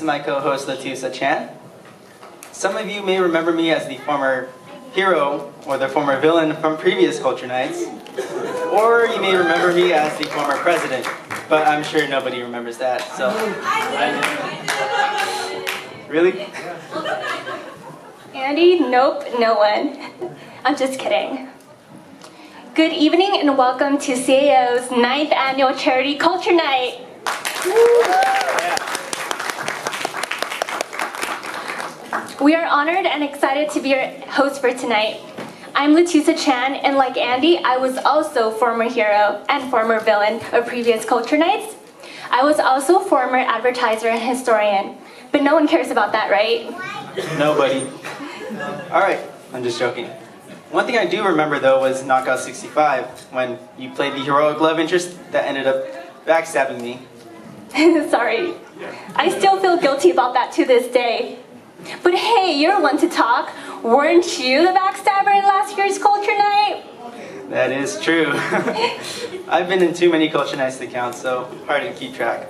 to my co-host Latusa Chan. Some of you may remember me as the former hero or the former villain from previous Culture Nights, or you may remember me as the former president, but I'm sure nobody remembers that, so... Really? Andy, nope, no one. I'm just kidding. Good evening and welcome to CAO's 9th Annual Charity Culture Night. We are honored and excited to be your host for tonight. I'm Latusa Chan, and like Andy, I was also former hero and former villain of previous Culture Nights. I was also former advertiser and historian, but no one cares about that, right? Nobody. Alright, I'm just joking. One thing I do remember though was Knockout 65, when you played the heroic love interest that ended up backstabbing me. Sorry. I still feel guilty about that to this day. But hey, you're one to talk. Weren't you the backstabber in last year's Culture Night? That is true. I've been in too many Culture Nights to count, so hard to keep track.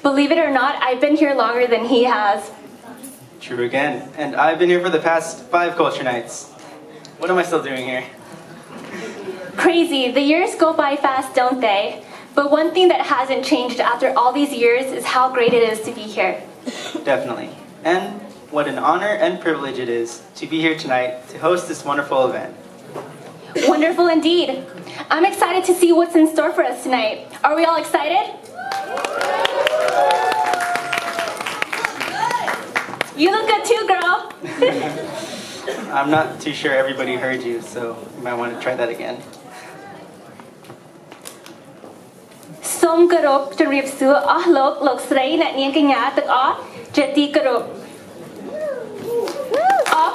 Believe it or not, I've been here longer than he has. True again. And I've been here for the past 5 Culture Nights. What am I still doing here? Crazy. The years go by fast, don't they? But one thing that hasn't changed after all these years is how great it is to be here. Definitely. And what an honor and privilege it is to be here tonight to host this wonderful event. Wonderful indeed. I'm excited to see what's in store for us tonight. Are we all excited? You look good too, girl. I'm not too sure everybody heard you, so you might want to try that again. សូមគោរពជម្រាបសួរអស់លោកលោកស្រីអ្នកនាងកញ្ញាទាំងអស់ជាទីគោរពអរ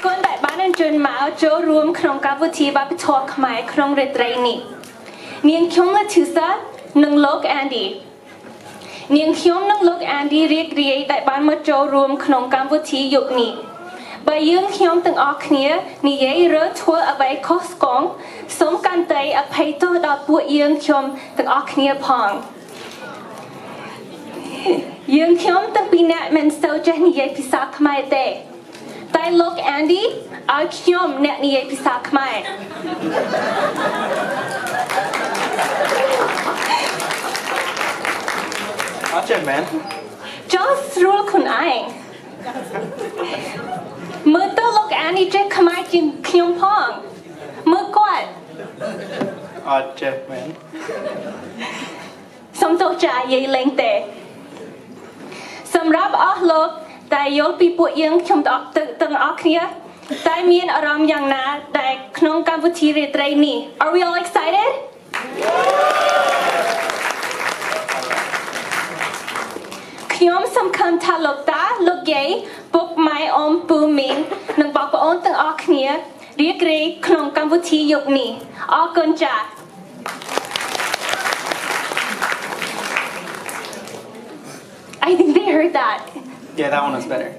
គុណដែលបានអញ្ជើញមកចូលរួមក្នុងកម្មវិធីវប្បធម៌ខ្មែរក្នុងរាត្រីនេះនាងខ្ញុំលធុសានិងលោក Andy នាងខ្ញុំនិងលោក Andy រីករាយដែលបានមកចូលរួមក្នុងកម្មវិធីយប់នេះបើយើងខ្ញុំទាំងអស់គ្នានិយាយរើធ្វើអ្វីខុសស្គងសូមកាន់តែអភ័យទោសដល់ពួកយើងខ្ញុំទាំងអស់គ្នាផងយើងខ្ញុំទាំងពីរនាក់មិនសូវចេះនិយាយភាសាខ្មែរទេតែលោក Andy ឲ្យខ្ញុំអ្នកនិយាយភាសាខ្មែរ Gotcha, man. Just ស្រួលខ្លួនឯងមើលទៅលោក Andy ចេះខ្មែរជាងខ្ញុំផងមើលគាត់ Gotcha, man. សូមទោសចានិយាយលេងទេសម្រាប់អស់លោកតែយល់ពីពួកយើងខ្ញុំទាំងអស់គ្នាតែមានអារម្មណ៍យ៉ាងណាដែលក្នុងកម្មវិធីរាត្រីនេះ Are we all excited? ខ្ញុំសំខាន់ថាលោកតាលោកយាយពុកម៉ែអ៊ំពូមីងនិងបងប្អូនទាំងអស់គ្នារីករាយក្នុងកម្មវិធីយប់នេះអរគុណចា៎ I think they heard that. Yeah, that one was better.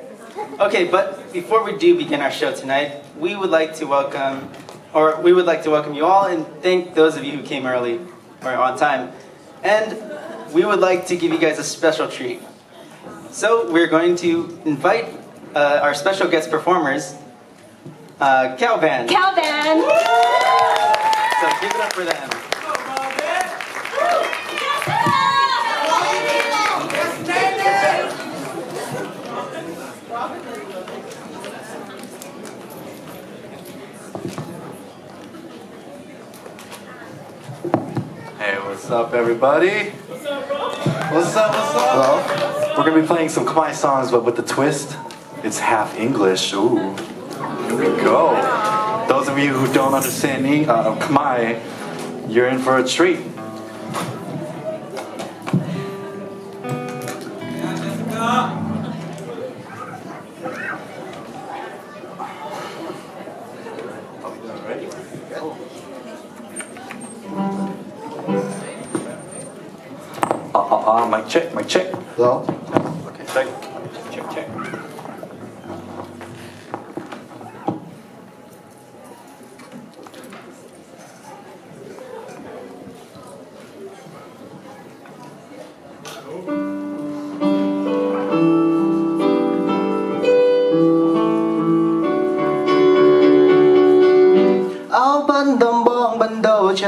Okay, but before we do begin our show tonight, we would like to welcome you all and thank those of you who came early or on time. And we would like to give you guys a special treat. So we're going to invite our special guest performers, CAO Band. CAO Band. So give it up for them. Hey, what's up, everybody? What's up, bro? What's up? Well, we're gonna be playing some Khmer songs, but with the twist, it's half English. Ooh, here we go. Those of you who don't understand Khmer, you're in for a treat. Mic check. Hello? Okay, check.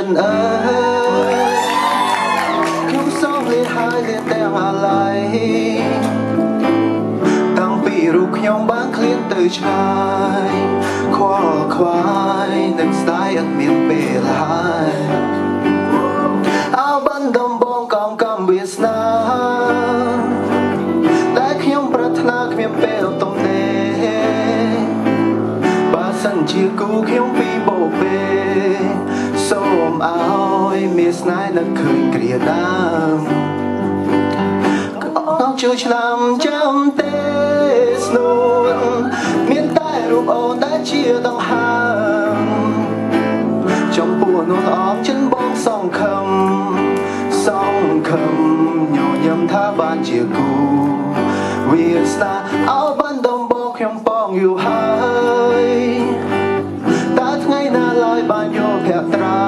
นเอ๋ยខ្ញុំសងលាហើយលាទាំងអាឡ័យតាំងពីរូបខ្ញុំបានឃ្លានទៅឆ្ងាយខ្វល់ខ្វាយនឹកស្ដាយអត់មានពេលហើយអោបានដំបងកំវាសនាតែខ្ញុំប្រាថ្នាគ្មានពេលទំនេរបើសិនជាគូខ្ញុំពីបោពេសូមឲ្យមានស្នេហ៍នឹកឃើញគ្រាដើមអងជួយឆ្នាំចាំទេស្នួនមានតែរូបអូនដែលជាដង្ហើមចំពោះនោះអងចិនបងសង្ឃឹមញញឹមថាបានជាគូវាស្នាអោបានដំបងខ្ញុំបងយូរហើយតើថ្ងៃណាឡើយបានយកភក្ត្រា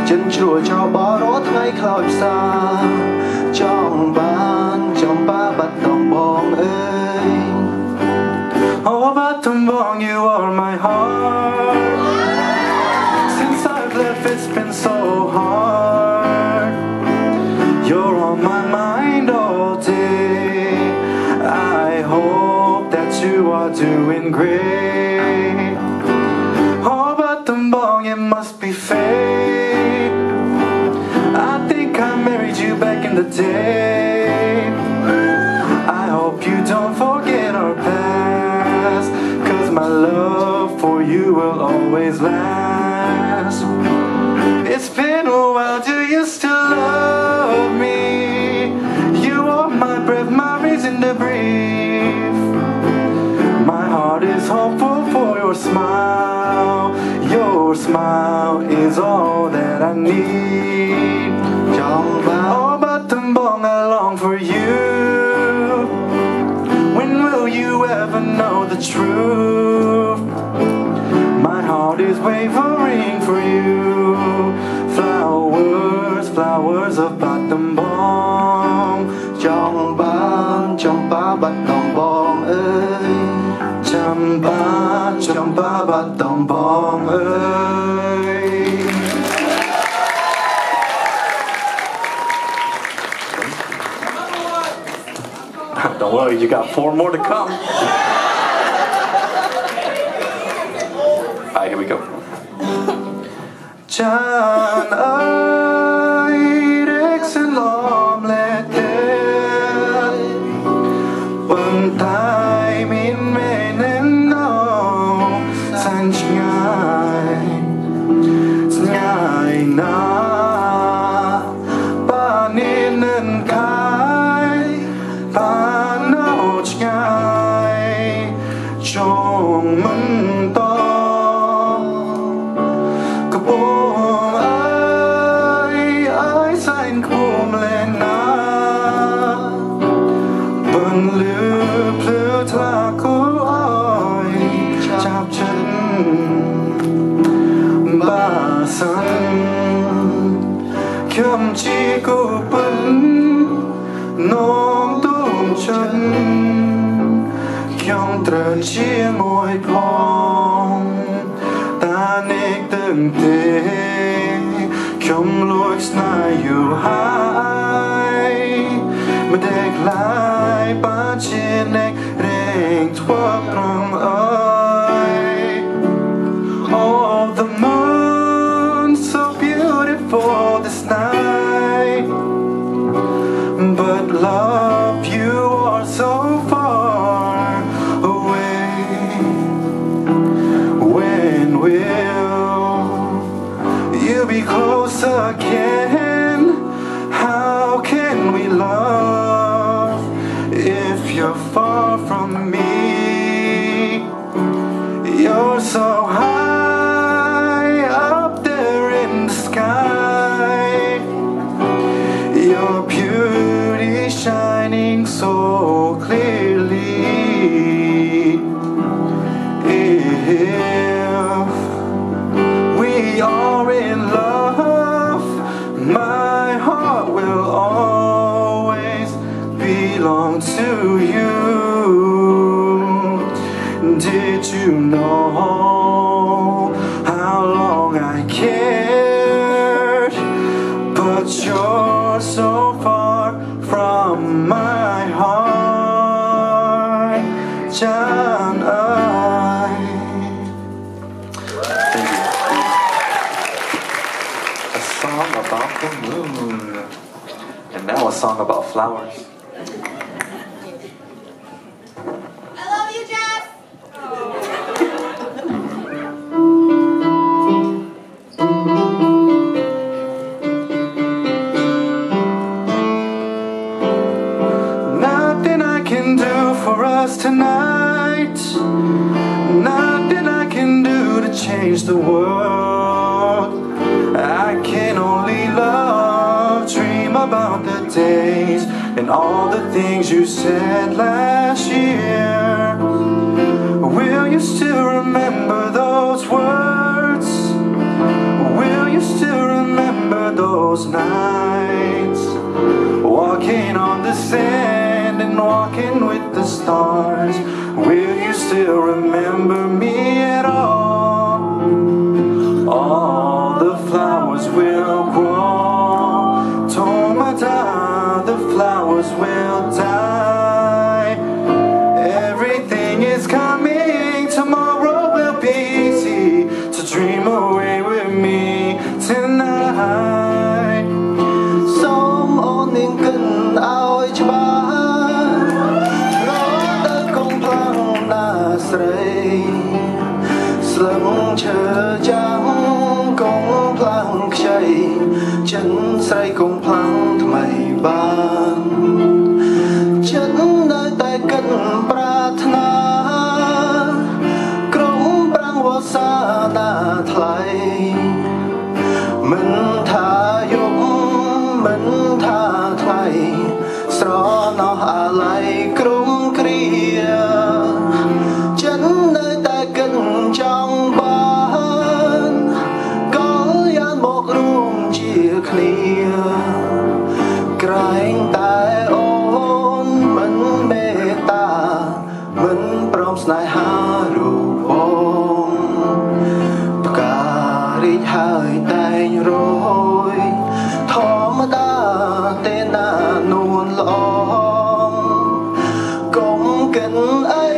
ចិនជ្រួលចោលបរោថ្ងៃខ្លោចផ្សាចង់បានចំបាបាត់ដំបងអើយ Oh បាត់ដំបង you are my heart since I've left it's been so hard you're on my mind all day I hope that you are doing great Oh បាត់ដំបង it must be fate I think I married you back in the day I hope you don't forget our past cause my love for you will always last It's been a while, do you still love me? You are my breath, my reason to breathe My heart is hopeful for your smile Your smile is all that I need Oh, but I long for you When will you ever know the truth? My heart is wavering for you Flowers of Battambong Champa Battambong ơi Champa Battambong ơi Don't worry, you got 4 more to come. Alright, here we go. Chan ơi, rek xin lom lệ tên Bằng tay min mê nên nâu San ngài na Ba nên nên khai Ba nâu ngài Trong mừng to Kapong ai xanh khum lên na Bằng lưu plư thla cô oi Chạp chân Ba sân Khiêm chi cô bấn Nông tùm chân Khiêm trở chia môi phong Ta nếch từng thế Khiêm lối snaiอยู่หายมาเด็กลายป้าเชียเน็กเร่งทั่วพรังเอ้ย Oh the moon so beautiful this night But love you are so far away When will you be close again? How can we love if you're far from me? You're so high up there in the sky Your beauty shining so clearly If we are in love My heart will always belong to you Did you know how long I care from my heart ฉันเอ่ย A song about the moon. And now a song about flowers. I love you, Jess. Nothing I can do for us tonight. Nothing I can do to change the world. I can only love, dream about the days and all the things you said last year. Will you still remember those words? Will you still remember those nights? Walking on the sand and walking with the stars. Will you still remember me at all? All the flowers will grow. Tomata, the flowers will die. Everything is coming. Tomorrow will be easy to dream away with me tonight. សូមអូននាងគិនឲ្យច្បាស់រត់ទៅកុំផ្លាំងណាស្រីស្លឹងឈើចាំកុំផ្លាំងខ្ចីចិនស្រីកុំផ្លាំងថ្មីបានចិត្តនៅតែគិតប្រាថ្នាក្រុមប្រាំងវស្សាណាថ្លៃមិនថាយប់មិនថាថ្ងៃស្រណោះអាឡ័យក្រុមគ្រាចិត្តនៅតែគិតចង់បានក៏យ៉ាងមករួមជាគ្នាក្រែងតែអូនមិនមេត្តាមិនព្រមស្នេហារូបបងផ្ការីកហើយតែងរយធម្មតាទេណានួនល្អកុំកិនអី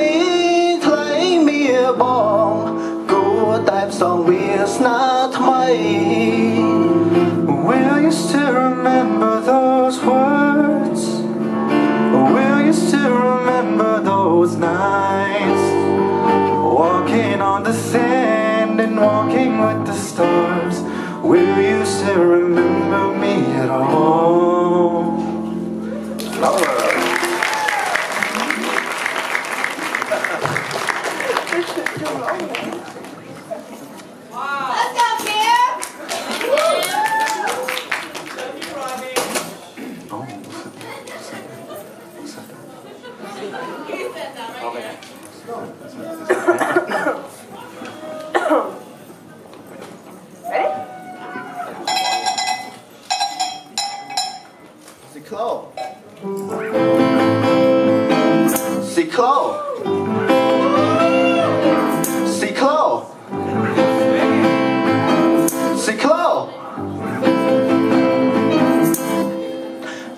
ថ្លៃមៀបងគួរតែផ្សងវាសនាថ្មី Will you still remember those words? Will you still remember those nights? Walking on the sand and walking with the stars. Will you still remember me at all? Let's go, Kim. Oh. Ciclo. Ciclo. Ciclo. Ciclo.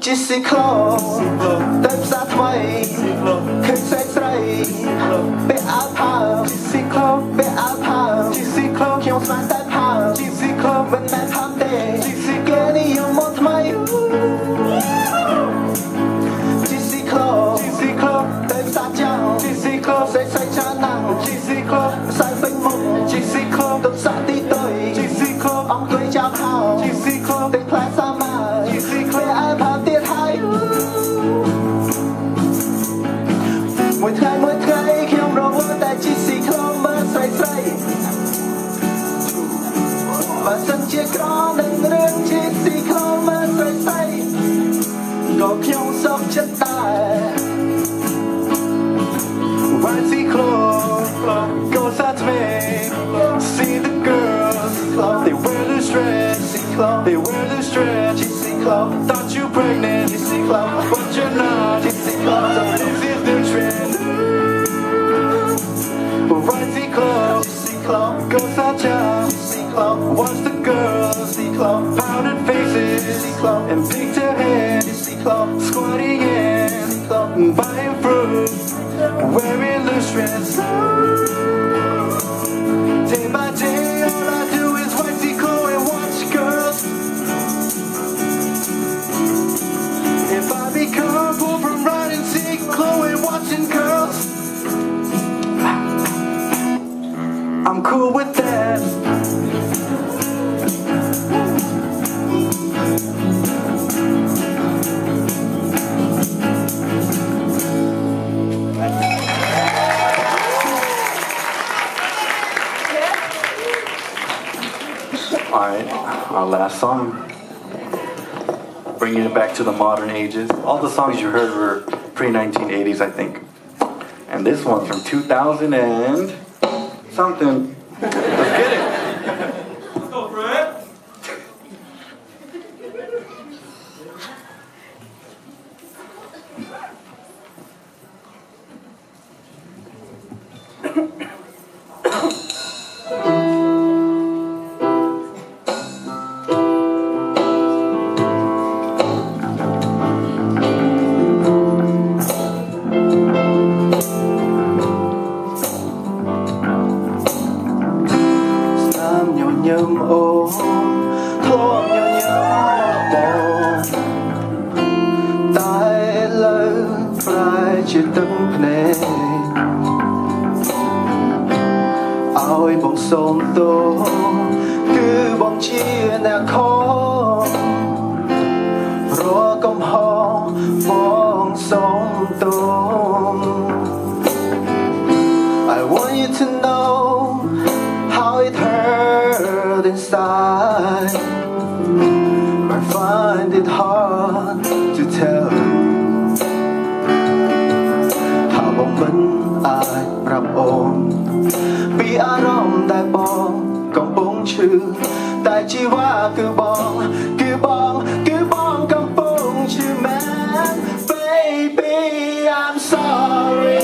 Chỉ ciclo. Đêm xa thay. Khơi say say. Bé áo phao. Chỉ ciclo. Bé áo phao. Chỉ ciclo. Khiêu sáng tay phao. Chỉ ciclo. Bên này tham tê. Chỉ ciclo. Kê đi yêu một thay. Đêm xa chào say say cha nàng say bình mộng đột xa đi tới ông cười chào hào tình phái xa mà về ai phá tiết hay mỗi ngày khi ông rô tại chỉ xì không mơ say say và sân chia có đừng rương chỉ xì không mơ say say có khi ông sốc chân tài Why close, goes out to me. See the girls, they wear loose dress, they wear loose dress. Thought you pregnant, but you're not. So this is the trend. Right, close, goes out to watch the girls, powdered faces, and pigtail hair, squatting in. ต้องไป fruit where we lose stress day by day all I do is watch the glow and watch girls if I become poor from riding sick glow and watching girls I'm cool with that Alright, our last song. Bringing it back to the modern ages. All the songs you heard were pre-1980s, I think. And this one's from 2000 and something. Let's get it. Let's go for it. Nhâm ôm thôn nhớ bồn tai lơ phai chia tấm nè ôi bông sông tô cứ bông chia nè khó rùa công ho bông sông tô I want you to know how it hurt inside I find it hard to tell ถ้าบอกมันอาจปรับโอนปีอารมณ์ได้บอกกำปงชื่อแต่ชีว่าคือบองกำปงชื่อแม่ Baby I'm sorry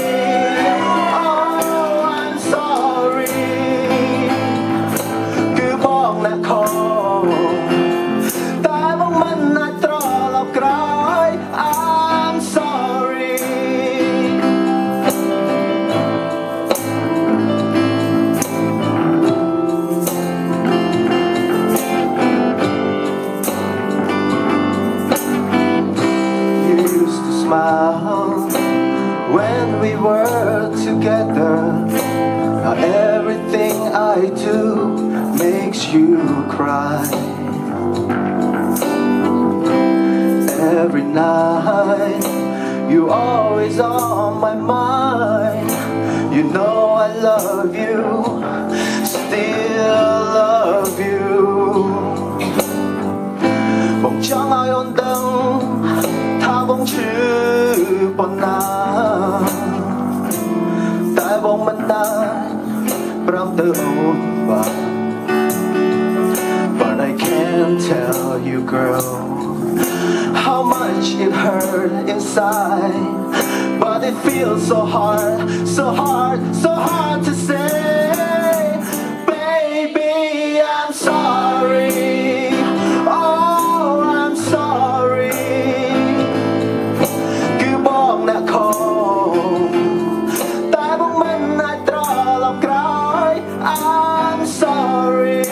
when we were together now everything I do makes you cry every night you always on my mind you know I love you still love you bông trắng ai ôn đắng tha bông chữ bọn nào tại bông mình ta bram tự ôn và but I can't tell you girl how much it hurt inside but it feels so hard to say baby I'm sorry oh I'm sorry cứ bong nè không tại bông mình ai trò lòng cõi I'm sorry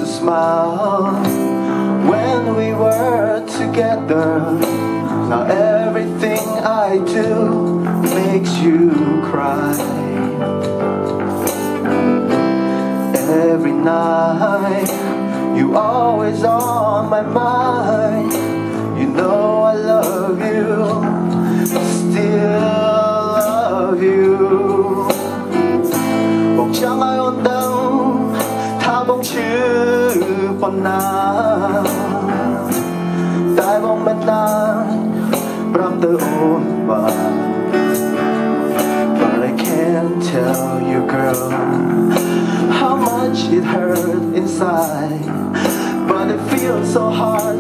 smile when we were together now everything I do makes you cry every night you always on my mind you know I love you still love you bông trắng ai ôn đắng tha bông chữ bọn nào tại bông bên ta bram tự ôn và but I can't tell you girl how much it hurt inside but it feels so hard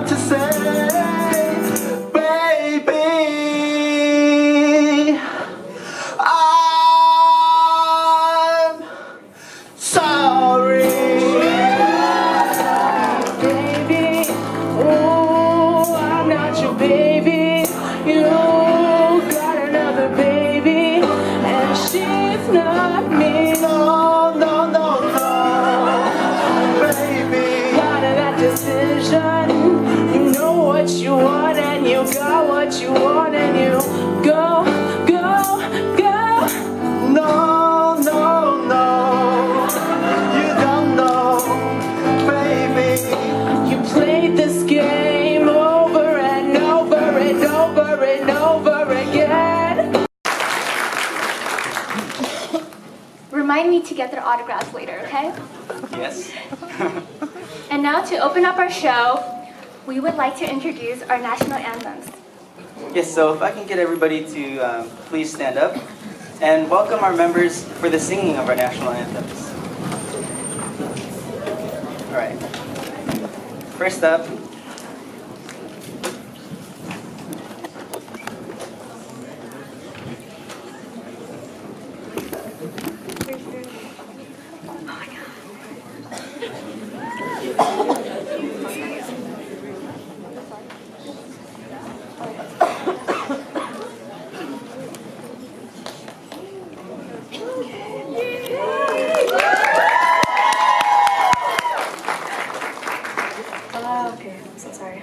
to say baby it's not me. No, no, no, no, baby. Got that decision. You know what you want and you got what you want and you go, go, go. No, no, no, you don't know, baby. You played this game over and over and over and over again. Remind me to get their autographs later, okay? Yes. And now to open up our show, we would like to introduce our national anthems. Yes, so if I can get everybody to please stand up and welcome our members for the singing of our national anthems. All right. First up, Okay, I'm so sorry.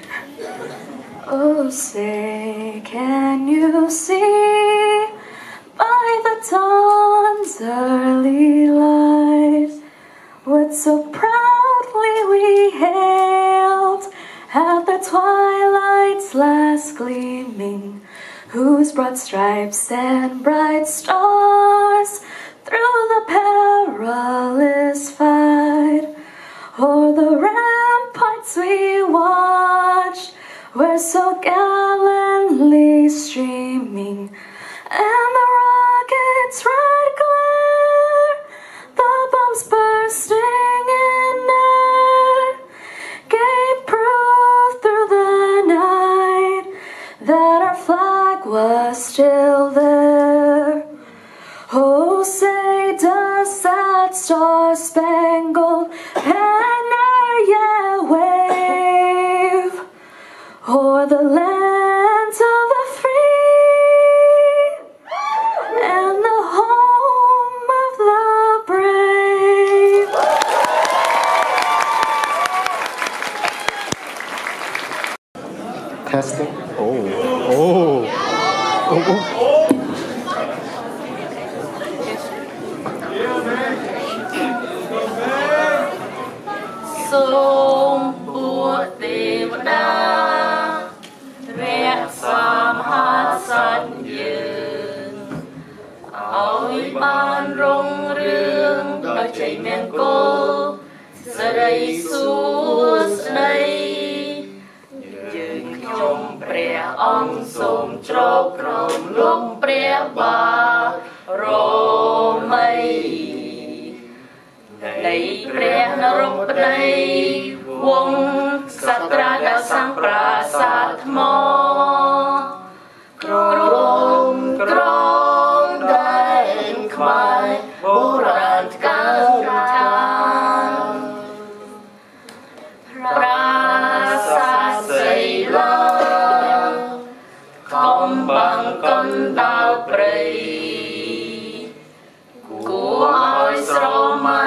Oh, say, can you see by the dawn's early light what so proudly we hailed at the twilight's last gleaming, whose broad stripes and bright stars through the perilous fight o'er the ramparts we watched were so gallantly streaming, and the rocket's red glare, the bombs bursting in air, gave proof through the night that our flag was still there. Oh, say, does that star-spangled banner yet wave o'er the lands of the free and the home of the brave? Testing. Sôm bùa tê vợ đa rẽ xàm hát sanhยืน ឲ្យបានរុងរឿងដោយជ័យមង្គលសិរីសួស្តីយើងខ្ញុំព្រះអង្គសូមច្រកក្រោមលំព្រះបាទរមី នៃព្រះនរោបតីវង្សក្សត្រាដែលសាងប្រាសាទថ្មក្រមដែនខ្មែរបុរាណកាលចាប្រាសាទសីលាកំបាំងកណ្ដាលព្រៃ គួរឲ្យស្រមៃ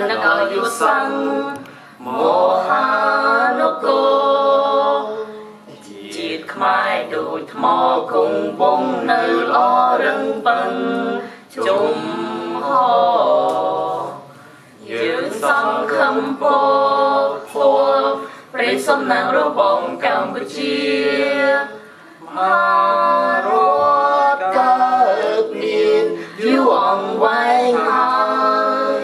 នឹងឲ្យយល់សាំងមហានគរជាតិខ្មែរដូចថ្មគង់វង្សនៅល្អរឹងប៉ឹងជុំហយើងសង្ឃឹមពោព្រៃសំណាងរបងកម្ពុជាមហារដ្ឋកើតមានយូរអង្វែងហើយ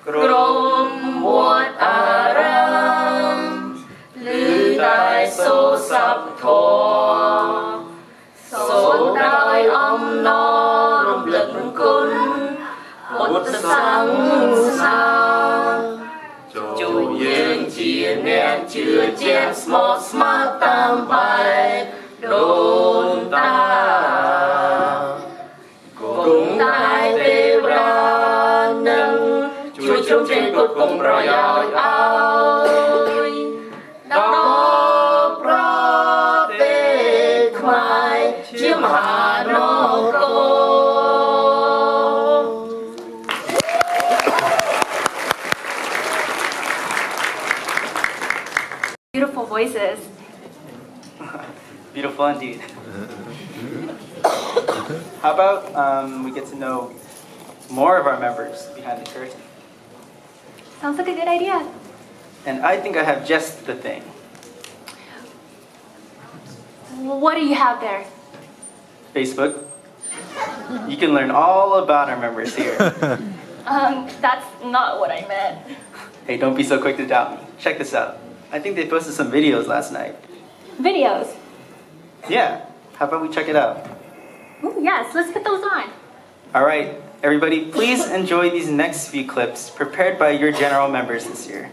ក្រុមវត្តអារាមឮតែសូរស័ព្ទធម៌សូត្រដោយអំណររំលឹកគុណពុទ្ធសាសនាជួយយើងជាអ្នកជឿជាក់ស្មោះស្ម័គ្រតាមបែបដូនតាគង់តែទេវតានឹងជួយជ្រោមជ្រែងគ្រប់គង់ប្រយោជន៍ឲ្យដល់ប្រទេសខ្មែរជាមហានគរ voices. Beautiful indeed. How about we get to know more of our members behind the curtain? Sounds like a good idea. And I think I have just the thing. What do you have there? Facebook. You can learn all about our members here. That's not what I meant. Hey, don't be so quick to doubt me. Check this out. I think they posted some videos last night. Videos. Yeah, how about we check it out? Ooh, yes, let's put those on. All right, everybody, please enjoy these next few clips prepared by your general members this year.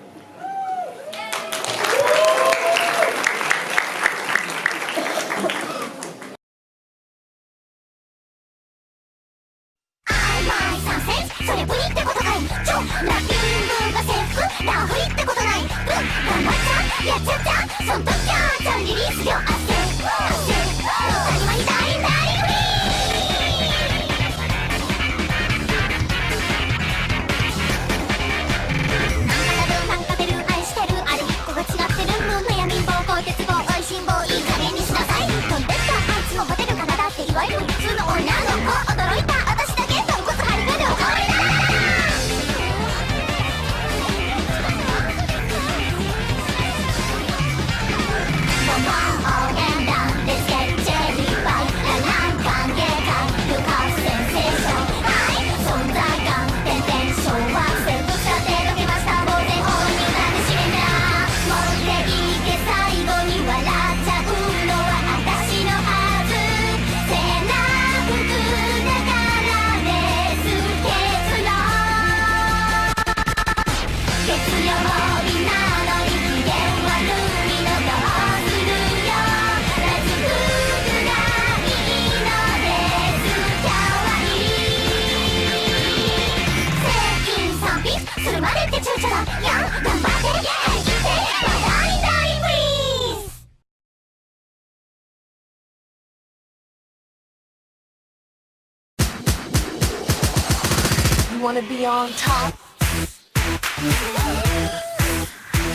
You wanna be on top?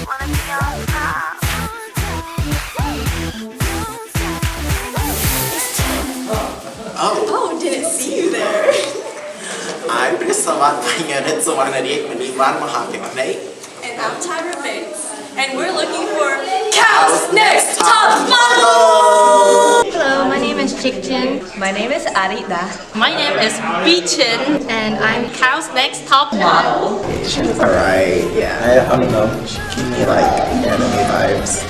Wanna be on top? Oh, didn't see you there. I'm Prissavat Panyanet Sawanari Manivan Mahakimane. And I'm Tyra Bates. And we're looking for CAO's Next Top Model! Hello, my name is Chikchin. My name is Arita. My name is Beechin. And I'm CAO's Next Top Model. Alright, yeah, I don't know. She gave me like anime vibes.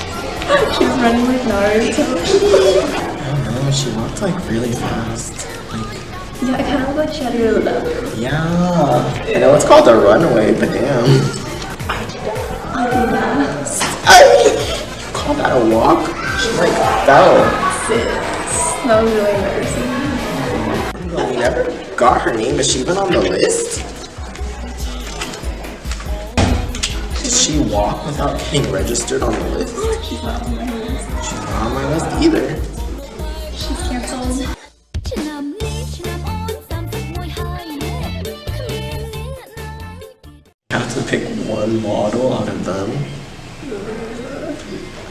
She's running with Naruto. I don't know, she walked like really fast. Yeah, I kind of look like she had a really low. Yeah, I know it's called a runaway, but damn. You call that a walk? She like fell. Sis, that was really embarrassing. We never got her name. Is she even on the list? Did she walk without getting registered on the list? She's not on my list. She's not on my list either. She's canceled. I have to pick one model out of them.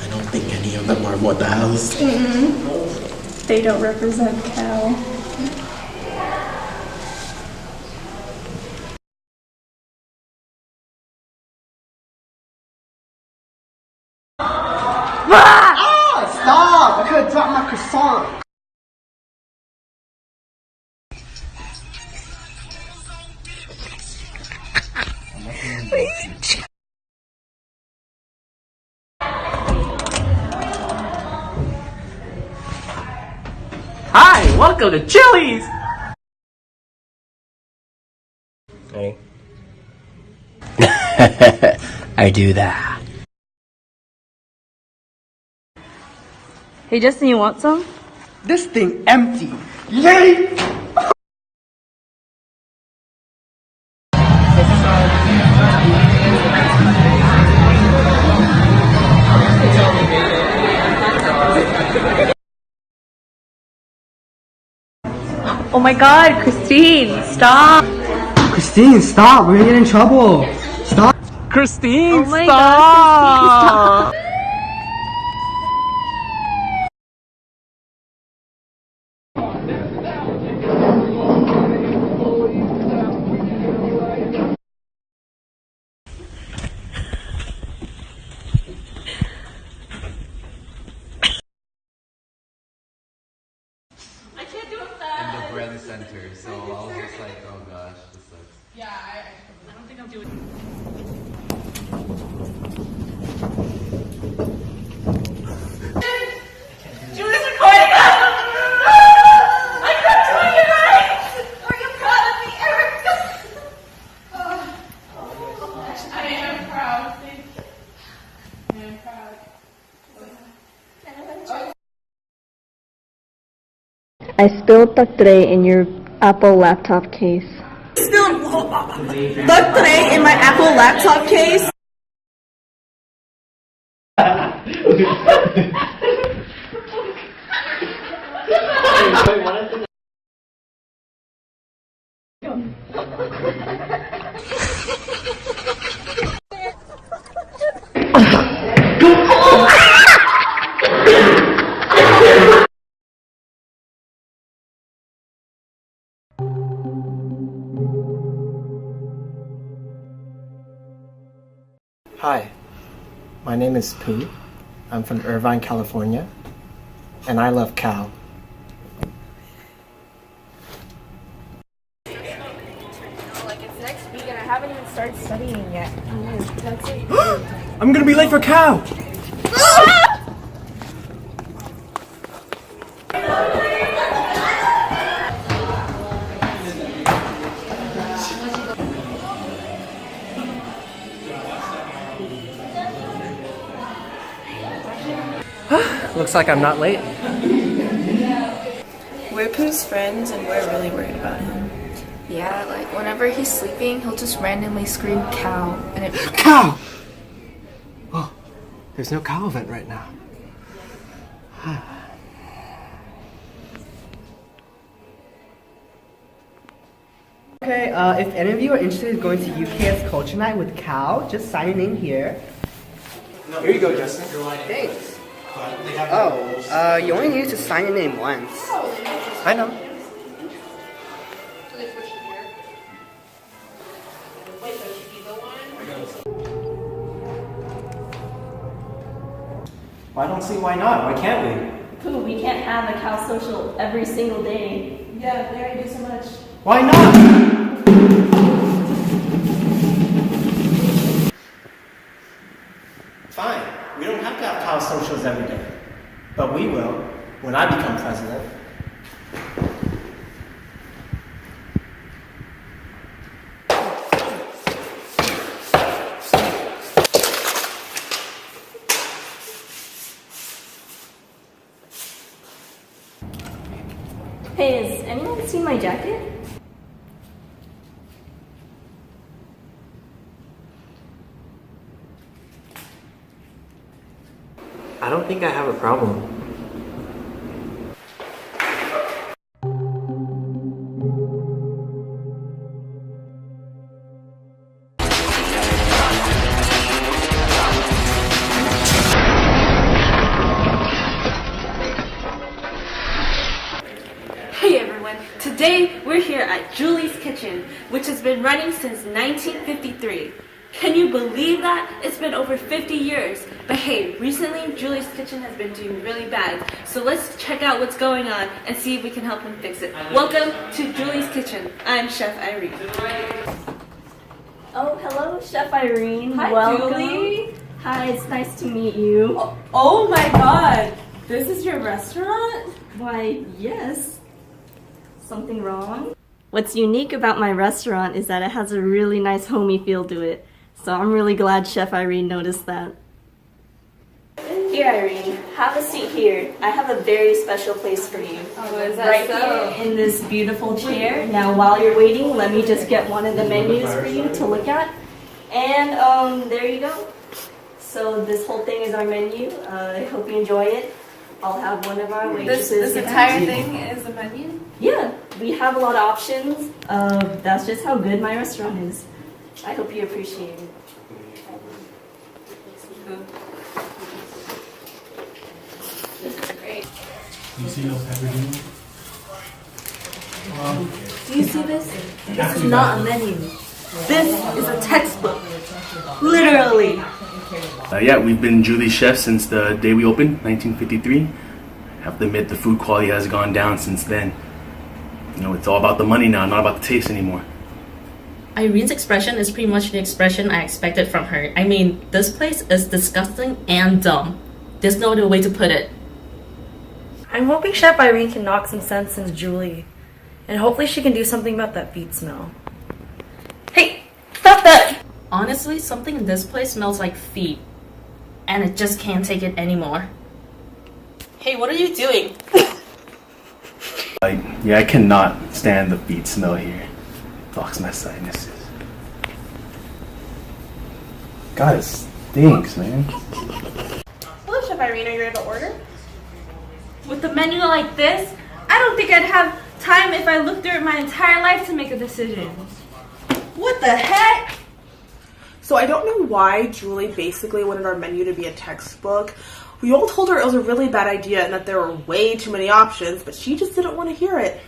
I don't think any of them are models. They don't represent CAO. Stop! I could have dropped my croissant. Hi, welcome to Chili's! Ready? I do that. Hey Justin, you want some? This thing empty. Yay! Oh my god, Christine, stop! Christine, stop! We're gonna get in trouble. Stop! Christine, Oh my stop! god, Christine, stop! dead center, so I was just like, oh gosh, this sucks. Yeah, I don't think I'm doing. Julie's recording us! I'm not doing it right! Are you proud of me, Eric? I am proud. I am proud. I spilled the tray in your Apple laptop case. Spilled the tray in my Apple laptop case. Hi, my name is Pooh. I'm from Irvine, California, and I love CAO. Like it's next week and I haven't even started studying yet. That's it. I'm gonna be late for CAO! Looks like I'm not late. We're Pooh's friends and we're really worried about him. Yeah, like whenever he's sleeping, he'll just randomly scream cow and it CAO! Oh, there's no CAO event right now. Okay, if any of you are interested in going to UKS Culture Night with Cal, just sign your name here. Here you go, Justin. Thanks. Oh, you only need to sign your name once. I know. I don't see why not. Why can't we? Pooh, we can't have a cow social every single day. Yeah, there you do so much. Why not? Fine. We don't have to have CAO socials every day. But we will when I become president. Hey, has anyone seen my jacket? I don't think I have a problem. Hey everyone, today we're here at Julie's Kitchen, which has been running since 1953. Can you believe that? It's been over 50 years. But hey, recently Julie's Kitchen has been doing really bad. So let's check out what's going on and see if we can help him fix it. Welcome to Julie's Kitchen. I'm Chef Irene. Oh, hello, Chef Irene. Hi, Welcome. Julie. Hi, it's nice to meet you. Oh my god, this is your restaurant? Why, yes. Something wrong? What's unique about my restaurant is that it has a really nice homey feel to it. So I'm really glad Chef Irene noticed that. Here, Irene, have a seat here. I have a very special place for you. Oh, is that Right so? here in this beautiful chair. Now, while you're waiting, let me just get one of the menus for you to look at. And there you go. So this whole thing is our menu. I hope you enjoy it. I'll have one of our waitresses. This get entire back to you. thing is a menu? Yeah, we have a lot of options. That's just how good my restaurant is. I hope you appreciate it. Great. You see those pepperoni? Do you see this? This is not a menu. This is a textbook. Literally. Yeah, we've been Julie's chefs since the day we opened, 1953. I have to admit the food quality has gone down since then. You know, it's all about the money now, not about the taste anymore. Irene's expression is pretty much the expression I expected from her. I mean, this place is disgusting and dumb. There's no other way to put it. I'm hoping Chef Irene can knock some sense into Julie. And hopefully she can do something about that feet smell. Hey! Stop that! Honestly, something in this place smells like feet. And it just can't take it anymore. Hey, what are you doing? Like, yeah, I cannot stand the feet smell here. Blocks my sinuses. God, it stinks, man. Hello, Chef Irene. Are you ready to order? With the menu like this, I don't think I'd have time if I looked through it my entire life to make a decision. What the heck? So I don't know why Julie basically wanted our menu to be a textbook. We all told her it was a really bad idea and that there were way too many options, but she just didn't want to hear it.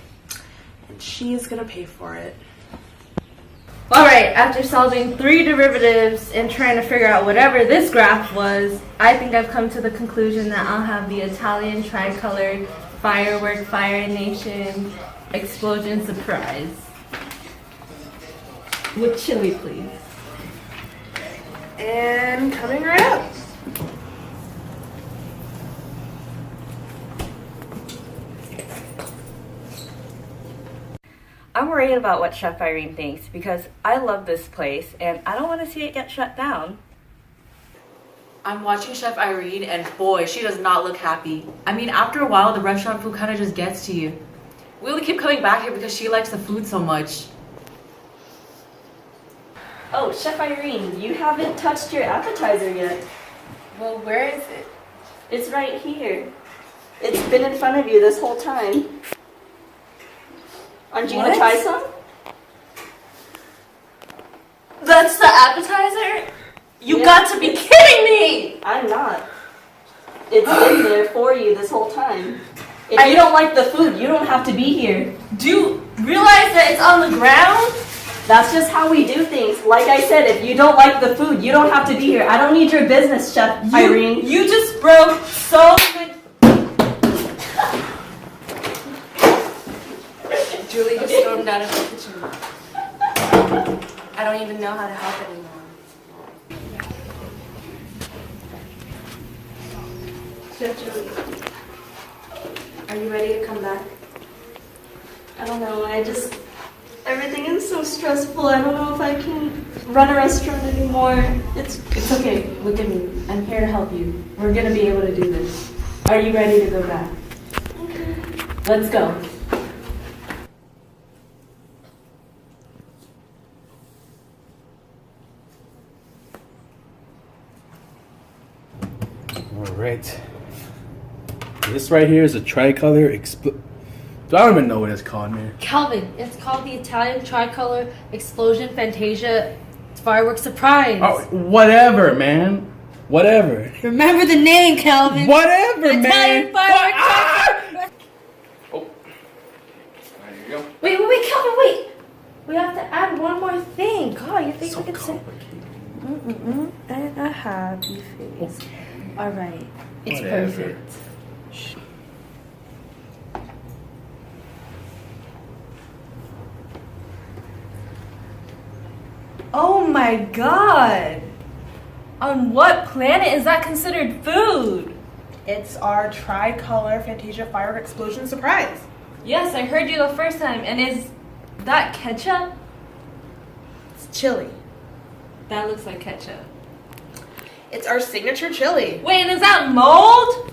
And she's gonna pay for it. Alright, after solving 3 derivatives and trying to figure out whatever this graph was, I think I've come to the conclusion that I'll have the Italian tricolor firework Fire Nation explosion surprise. With chili, please. And coming right up. I'm worried about what Chef Irene thinks because I love this place and I don't want to see it get shut down. I'm watching Chef Irene and boy, she does not look happy. I mean, after a while, the restaurant food kind of just gets to you. We only keep coming back here because she likes the food so much. Oh, Chef Irene, you haven't touched your appetizer yet. Well, where is it? It's right here. It's been in front of you this whole time. Aren't you gonna try some? That's the appetizer? You got to be kidding me! I'm not. It's been there for you this whole time. If you don't like the food, you don't have to be here. Do you realize that it's on the ground? That's just how we do things. Like I said, if you don't like the food, you don't have to be here. I don't need your business, Chef Irene. You just broke so many... Julie just stormed out of the kitchen. I don't even know how to help anymore. Chef Julie, are you ready to come back? I don't know, everything is so stressful. I don't know if I can run a restaurant anymore. It's okay. Look at me. I'm here to help you. We're gonna be able to do this. Are you ready to go back? Okay. Let's go. Alright. This right here is a tricolor I don't even know what it's called, man. Calvin, it's called the Italian Tricolor Explosion Fantasia Fireworks Surprise. Oh, whatever, man. Whatever. Remember the name, Calvin. Whatever, Italian man. Fireworks. Oh. There you go. Wait, Calvin, wait. We have to add one more thing. God, you think So we could say... And a happy face. All right. It's Whatever. perfect. Oh my god! On what planet is that considered food? It's our tricolor Fantasia Firework Explosion surprise. Yes, I heard you the first time. And is that ketchup? It's chili. That looks like ketchup. It's our signature chili. Wait, and is that mold?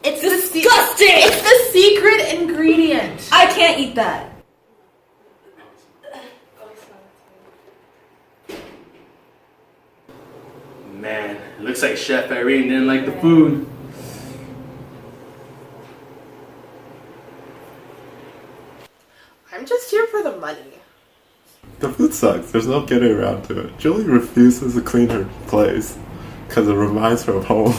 It's disgusting! It's the secret ingredient. I can't eat that. Man, it looks like Chef Irene didn't like the food. I'm just here for the money. The food sucks. There's no getting around to it. Julie refuses to clean her place because it reminds her of home.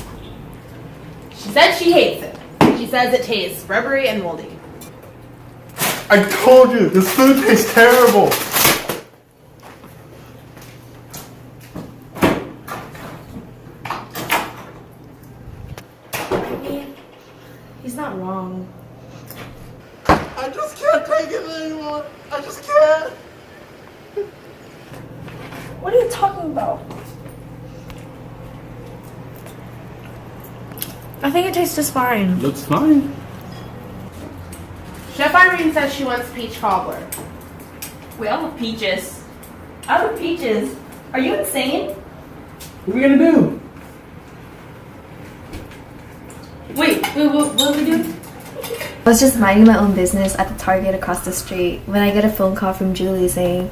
She said she hates it. She says it tastes rubbery and moldy. I told you, this food tastes terrible. I mean, he's not wrong. I just can't take it anymore. I just can't. What are you talking about? I think it tastes just fine. Looks fine. Chef Irene says she wants peach cobbler. We all have peaches. I love peaches. Are you insane? What are we gonna do? Wait, what are we doing? I was just minding my own business at the Target across the street when I get a phone call from Julie saying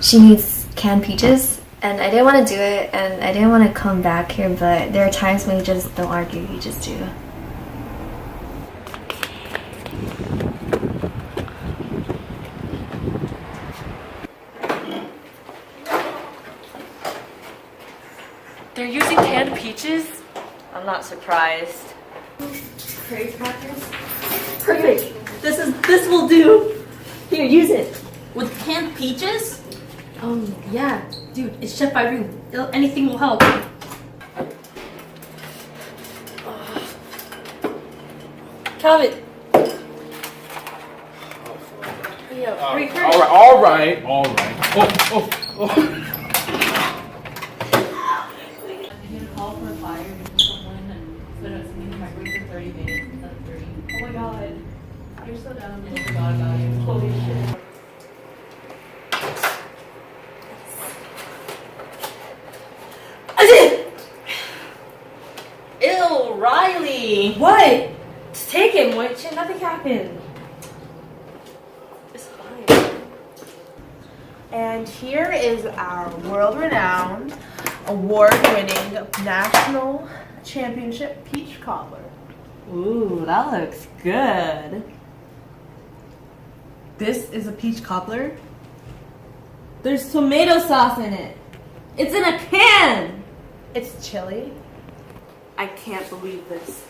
she needs canned peaches, and I didn't want to do it and I didn't want to come back here, but there are times when you just don't argue, you just do. They're using canned peaches? I'm not surprised. Crave crackers? Perfect. This will do. Here, use it. With canned peaches? Yeah. Dude, it's Chef Irene. Anything will help. Calvin. All right. Oh. Call for a fire because someone said it's meeting my break for 30 minutes instead of 30. Oh my god. You're so dumb. I forgot about you. Holy shit. Ew, Riley. What? Just take him, Witch, and nothing happened. It's fine. And here is our world-renowned, award-winning national championship peach cobbler. Ooh, that looks good. This is a peach cobbler? There's tomato sauce in it. It's in a can! It's chili. I can't believe this.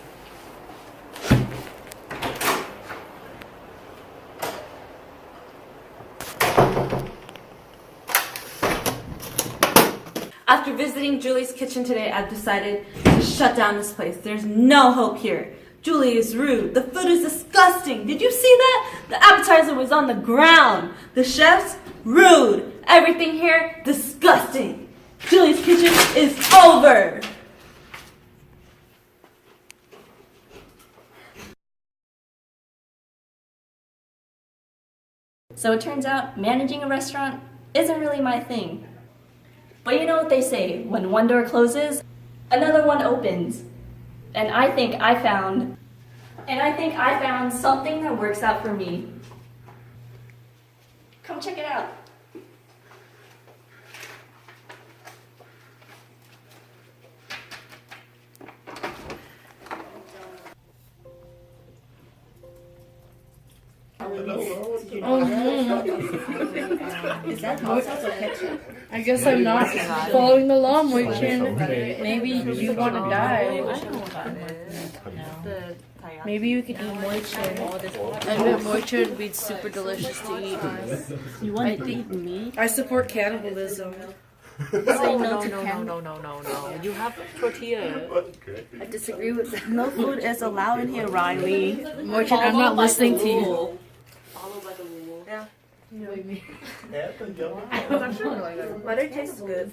After visiting Julie's kitchen today, I've decided to shut down this place. There's no hope here. Julie is rude. The food is disgusting. Did you see that? The appetizer was on the ground. The chef's rude. Everything here, disgusting. Julie's kitchen is over. So it turns out managing a restaurant isn't really my thing. But you know what they say, when one door closes, another one opens. And I think I found something that works out for me. Come check it out. Is that hot sauce or ketchup? I guess I'm not following the law, Moichin. Maybe you want to die. Maybe you can eat Moichin. I bet Moichin would be super delicious to eat. You want to eat me? I support cannibalism. No. You have tortilla. I disagree with that. No food is allowed in here, Riley. Moichin, I'm not listening to you. Yeah. Butter tastes good.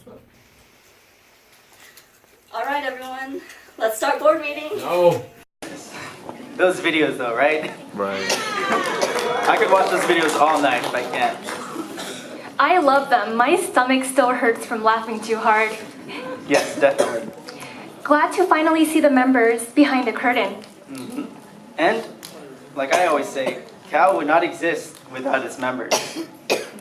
Alright everyone, let's start board meeting. No. Those videos though, right? Right. I could watch those videos all night if I can. I love them. My stomach still hurts from laughing too hard. Yes, definitely. Glad to finally see the members behind the curtain. Mm-hmm. And, like I always say, CAO would not exist without its members.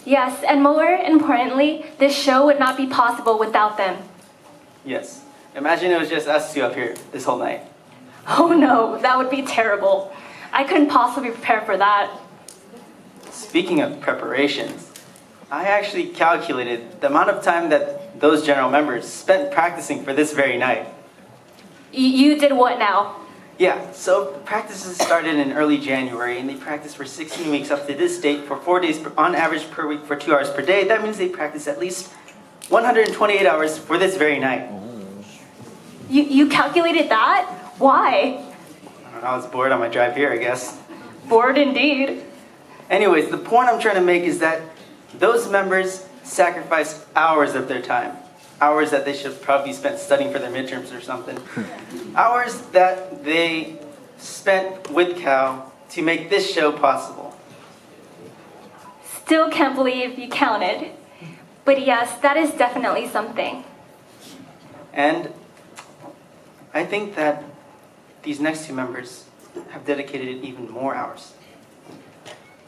Yes, and more importantly, this show would not be possible without them. Yes. Imagine it was just us two up here this whole night. Oh no, that would be terrible. I couldn't possibly prepare for that. Speaking of preparations, I actually calculated the amount of time that those general members spent practicing for this very night. You did what now? Yeah, so practices started in early January and they practiced for 16 weeks up to this date for 4 days on average per week for 2 hours per day. That means they practiced at least 128 hours for this very night. You calculated that? Why? I was bored on my drive here, I guess. Bored indeed. Anyways, the point I'm trying to make is that those members sacrifice hours of their time. Hours that they should probably spent studying for their midterms or something. Hours that they spent with CAO to make this show possible. Still can't believe you counted. But yes, that is definitely something. And I think that these next two members have dedicated even more hours.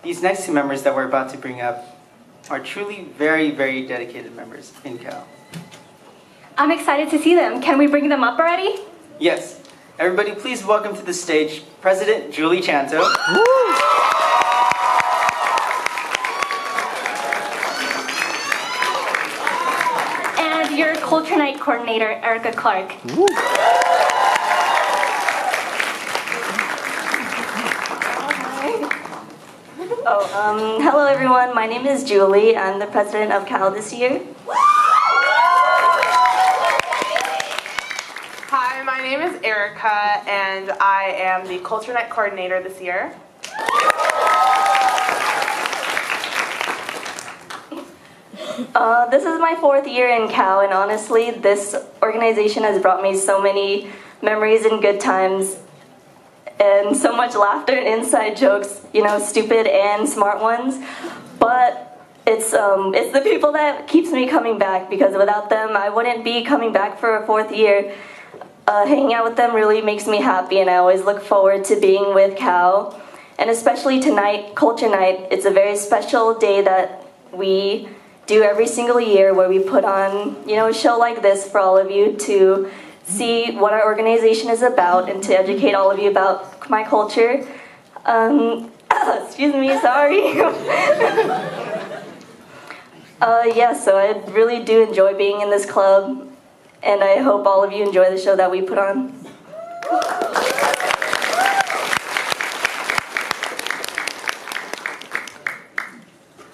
These next two members that we're about to bring up are truly very, very dedicated members in CAO. I'm excited to see them. Can we bring them up already? Yes. Everybody please welcome to the stage President Julie Chanto. And your Culture Night coordinator, Erica Clark. Hello everyone, my name is Julie. I'm the president of CAO this year. Hi, my name is Erica, and I am the Culture Night coordinator this year. This is my 4th year in CAO, and honestly, this organization has brought me so many memories and good times, and so much laughter and inside jokes, you know, stupid and smart ones. But it's the people that keeps me coming back, because without them, I wouldn't be coming back for a 4th year. Hanging out with them really makes me happy, and I always look forward to being with CAO. And especially tonight, Culture Night, it's a very special day that we do every single year, where we put on, you know, a show like this for all of you to see what our organization is about and to educate all of you about Khmer culture. Excuse me, sorry. Yeah, so I really do enjoy being in this club, and I hope all of you enjoy the show that we put on.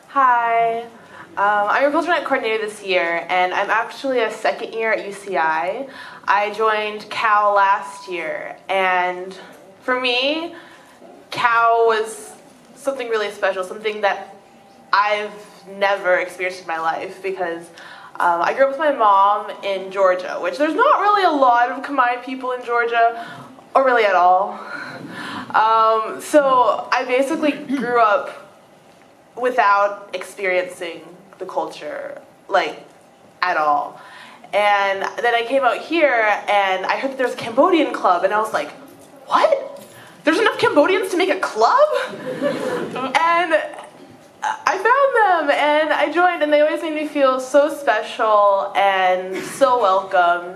Hi, I'm your Culture Night coordinator this year, and I'm actually a 2nd year at UCI. I joined CAO last year, and for me, CAO was something really special, something that I've never experienced in my life, because I grew up with my mom in Georgia, which there's not really a lot of Khmer people in Georgia, or really at all. So I basically grew up without experiencing the culture, like, at all. And then I came out here and I heard that there's a Cambodian club, and I was like, what? There's enough Cambodians to make a club? And I found them and I joined, and they always made me feel so special and so welcome.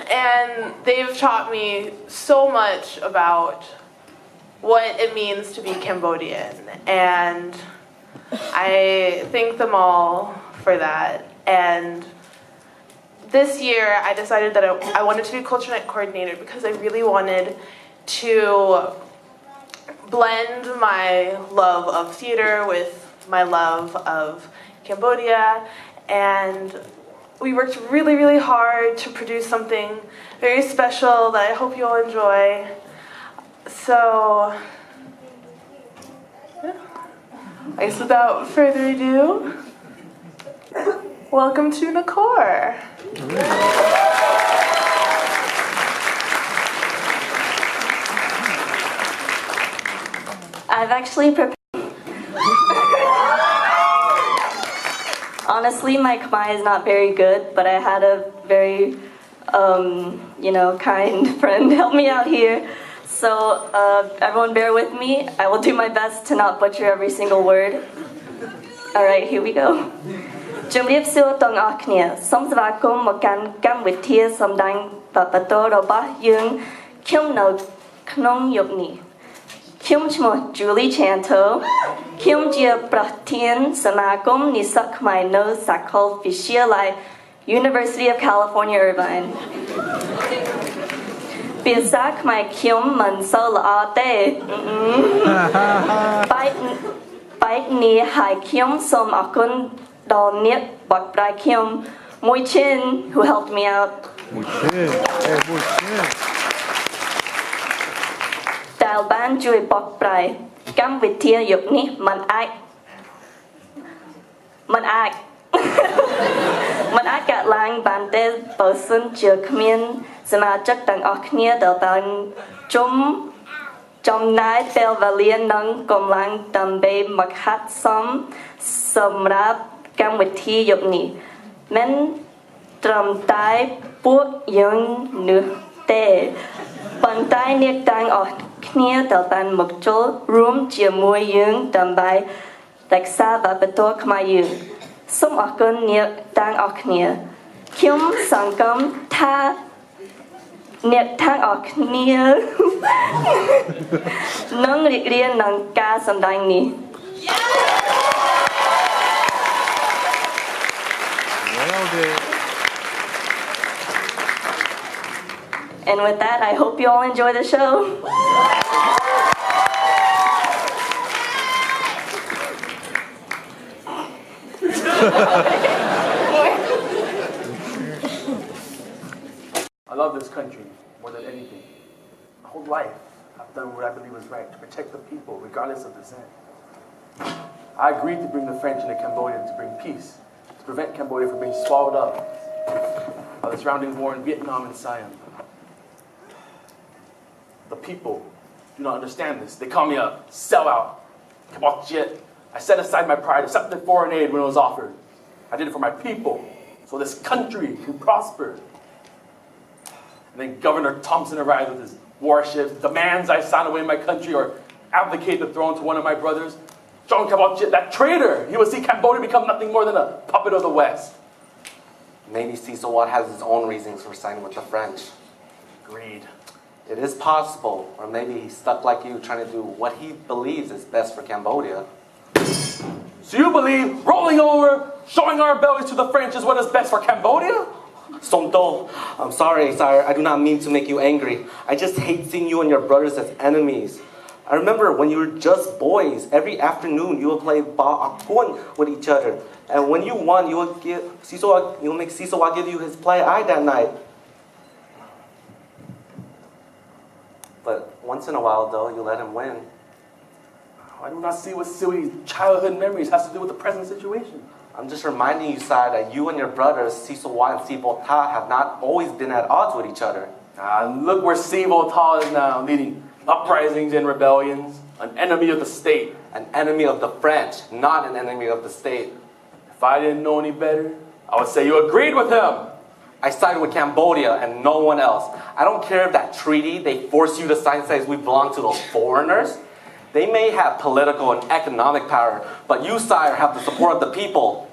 And they've taught me so much about what it means to be Cambodian, and I thank them all for that. And this year I decided that I wanted to be Culture Night coordinator because I really wanted to blend my love of theater with my love of Cambodia, and we worked really, really hard to produce something very special that I hope you all enjoy. So, yeah. I guess without further ado, welcome to Nakor. I've actually prepared. Honestly, my Khmer is not very good, but I had a very, kind friend help me out here. So everyone bear with me. I will do my best to not butcher every single word. All right, here we go. ជំរាបសួរទាំងអស់គ្នាសូមស្វាគមន៍មកកាន់កម្មវិធីសម្ដែងបបតររបស់យើងខ្ញុំនៅក្នុងយប់នេះខ្ញុំឈ្មោះ Julie Chanto ខ្ញុំជាប្រធានសមាគមនិស្សិតខ្មែរនៅសាកលវិទ្យាល័យ University of California Irvine ភាសាខ្មែរខ្ញុំមិនសូវល្អទេបែកនេះហើយខ្ញុំសូមអរគុណដល់អ្នកបកប្រែខ្ញុំមួយ Chin who helped me out មួយ Chin មួយ Chin ដែលបានជួយបកប្រែ កម្មវិធីយប់នេះมันអាចมันអាចកើតឡើងបានទេបើសិនជាគ្មានសមាជិកទាំងអស់គ្នាដែលបានចំណាយពេលវេលានិងកម្លាំងដើម្បីមកហាត់សមសម្រាប់កម្មវិធីយប់នេះមិនត្រឹមតែពួកយើងនោះទេប៉ុន្តែអ្នកទាំងអស់គ្នាដែលបានមកចូលរួមជាមួយយើងដើម្បីរក្សាវប្បធម៌ខ្មែរយើងសូមអរគុណអ្នកទាំងអស់គ្នាខ្ញុំសង្ឃឹមថាអ្នកទាំងអស់គ្នានឹងរីករាយនឹងការសម្ដែងនេះ And with that, I hope you all enjoy the show. I love this country more than anything. My whole life, I've done what I believe is right to protect the people, regardless of descent. I agreed to bring the French into Cambodia to bring peace, to prevent Cambodia from being swallowed up by the surrounding war in Vietnam and Siam. The people do not understand this. They call me a sellout. I set aside my pride, accepted foreign aid when it was offered. I did it for my people, so this country can prosper. And then Governor Thompson arrived with his warships, demands I sign away my country or abdicate the throne to one of my brothers. John Cabot, that traitor, he would see Cambodia become nothing more than a puppet of the West. Maybe Cecil Watt has his own reasons for signing with the French. Greed. It is possible, or maybe he's stuck like you, trying to do what he believes is best for Cambodia. So you believe rolling over, showing our bellies to the French is what is best for Cambodia? Somto, I'm sorry, sire. I do not mean to make you angry. I just hate seeing you and your brothers as enemies. I remember when you were just boys, every afternoon you would play ba-akun with each other. And when you won, you'll make Cecil give you his play eye that night. But once in a while, though, you let him win. I do not see what Sui's childhood memories has to do with the present situation. I'm just reminding you, sire, that you and your brothers, Cecil and Sibo Ta, have not always been at odds with each other. Look where Sibo Ta is now, leading uprisings and rebellions, an enemy of the state. An enemy of the French, not an enemy of the state. If I didn't know any better, I would say you agreed with him. I sided with Cambodia and no one else. I don't care if that treaty they force you to sign says we belong to those foreigners. They may have political and economic power, but you, sire, have the support of the people.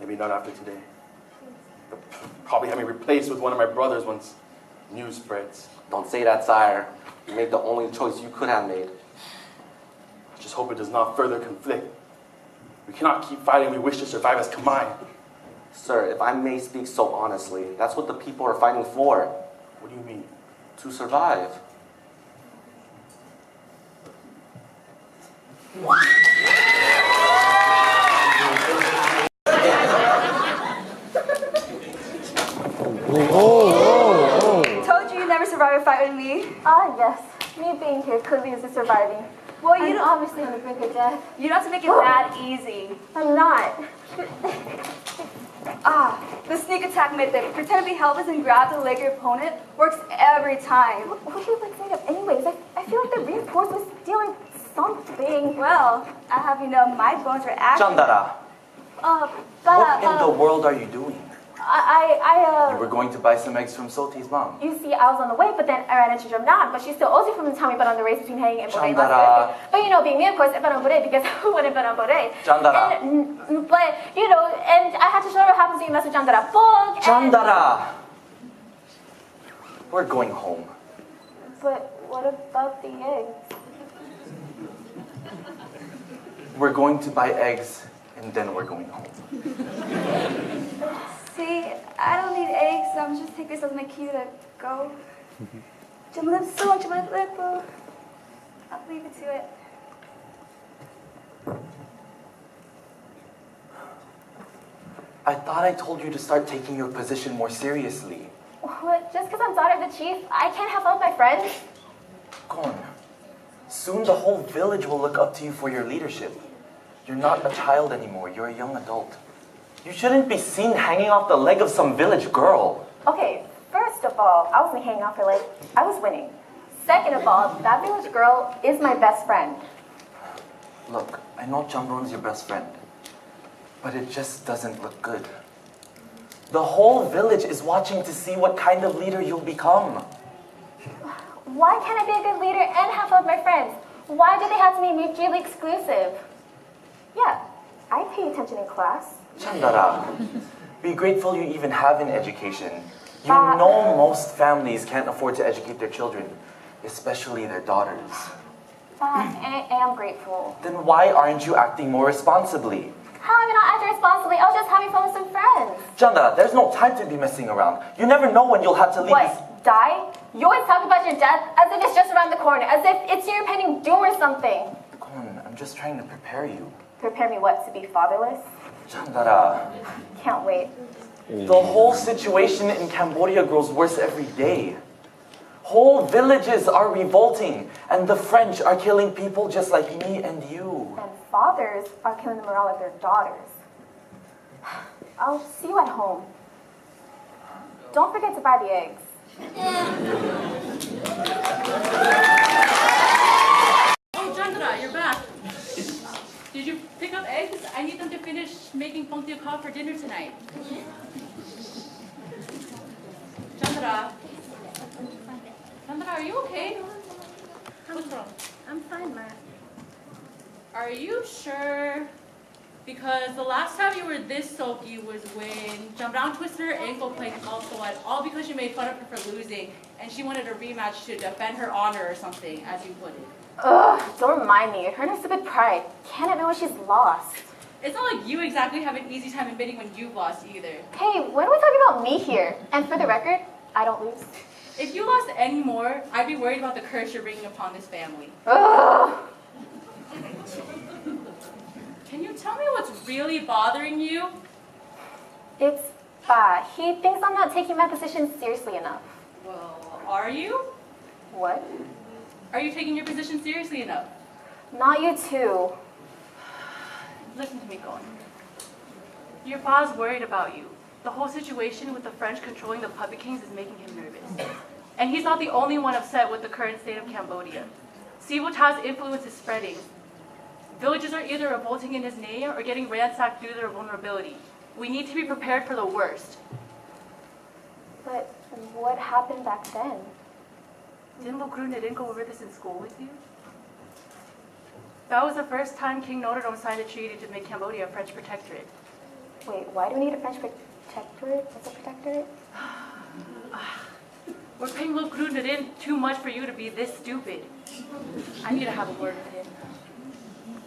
Maybe not after today. They'll probably have me replaced with one of my brothers once news spreads. Don't say that, sire. You made the only choice you could have made. I just hope it does not further conflict. We cannot keep fighting. We wish to survive as Khmer. Sir, if I may speak so honestly, that's what the people are fighting for. What do you mean? To survive. Told you you'd never survive a fight with me. Ah, yes. Me being here could lead to surviving. Well, I'm obviously on the brink of death. You don't have to make it that easy. I'm not. The sneak attack method. Pretend to be helpless and grab the leg of your opponent works every time. What do you like saying of anyways? I feel like the reinforcements stealing something. Well, I have you know my bones are active. Chandara, what in the world are you doing? You were going to buy some eggs from Soti's mom. You see, I was on the way, but then I ran into Jamnan, but she still owes you from the time we bet on the race between Hang and Bode last Chandara. Thursday. But you know, being me, of course, I bet on Bode because who wouldn't bet on Bode? Chandara. But, you know, and I had to show her what happens when you mess with Chandara book. Chandara! We're going home. But what about the eggs? We're going to buy eggs, and then we're going home. See, I don't need eggs, so I'm just take this as my cue to go. I'll leave it to it. I thought I told you to start taking your position more seriously. What? Just because I'm daughter of the chief, I can't have fun with my friends? Gon, Soon the whole village will look up to you for your leadership. You're not a child anymore, you're a young adult. You shouldn't be seen hanging off the leg of some village girl. Okay, first of all, I wasn't hanging off her leg. I was winning. Second of all, that village girl is my best friend. Look, I know Jambron's your best friend, but it just doesn't look good. The whole village is watching to see what kind of leader you'll become. Why can't I be a good leader and have fun with my friends? Why do they have to be mutually exclusive? Yeah, I pay attention in class. Chandara, be grateful you even have an education. You know most families can't afford to educate their children, especially their daughters. I am grateful. Then why aren't you acting more responsibly? How am I not acting responsibly? I was just having fun with some friends. Chandara, there's no time to be messing around. You never know when you'll have to leave. What, die? You always talk about your death as if it's just around the corner, as if it's your impending doom or something. Kun, I'm just trying to prepare you. Prepare me what, to be fatherless? Chandara. Can't wait. The whole situation in Cambodia grows worse every day. Whole villages are revolting, and the French are killing people just like me and you. And fathers are killing the morale of their daughters. I'll see you at home. Don't forget to buy the eggs. Oh, Chandra, you're back. Did you pick up eggs? I need them to finish making pong tiêu for dinner tonight. Chandra. Chandra, are you okay? What's wrong? I'm fine, Matt. Are you sure? Because the last time you were this sulky was when Jamrang twisted her ankle playing golf, all because you made fun of her for losing, and she wanted a rematch to defend her honor or something, as you put it. Ugh, don't remind me. Her and her stupid pride. Can't admit when she's lost. It's not like you exactly have an easy time admitting when you've lost either. Hey, when are we talking about me here? And for the record, I don't lose. If you lost any more, I'd be worried about the curse you're bringing upon this family. Ugh. Can you tell me what's really bothering you? It's he thinks I'm not taking my position seriously enough. Well, are you? What? Are you taking your position seriously enough? Not you too. Listen to me, Gon. Your pa's worried about you. The whole situation with the French controlling the puppet kings is making him nervous. And he's not the only one upset with the current state of Cambodia. Sivota's influence is spreading. Villages are either revolting in his name or getting ransacked due to their vulnerability. We need to be prepared for the worst. But what happened back then? Didn't didn't go over this in school with you? That was the first time King Norodom signed a treaty to make Cambodia a French protectorate. Wait, why do we need a French protectorate? What's a protectorate? We're paying Didn't too much for you to be this stupid. I need to have a word with him.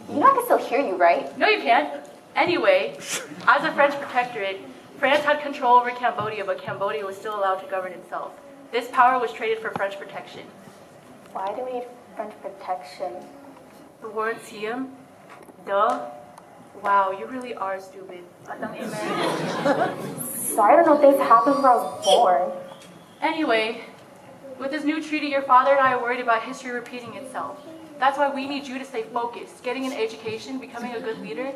You know I can still hear you, right? No, you can't. Anyway, as a French protectorate, France had control over Cambodia, but Cambodia was still allowed to govern itself. This power was traded for French protection. Why do we need French protection? The war in Siam? Duh. Wow, you really are stupid. Sorry, I don't know things happened before I was born. Anyway, with this new treaty, your father and I are worried about history repeating itself. That's why we need you to stay focused. Getting an education, becoming a good leader,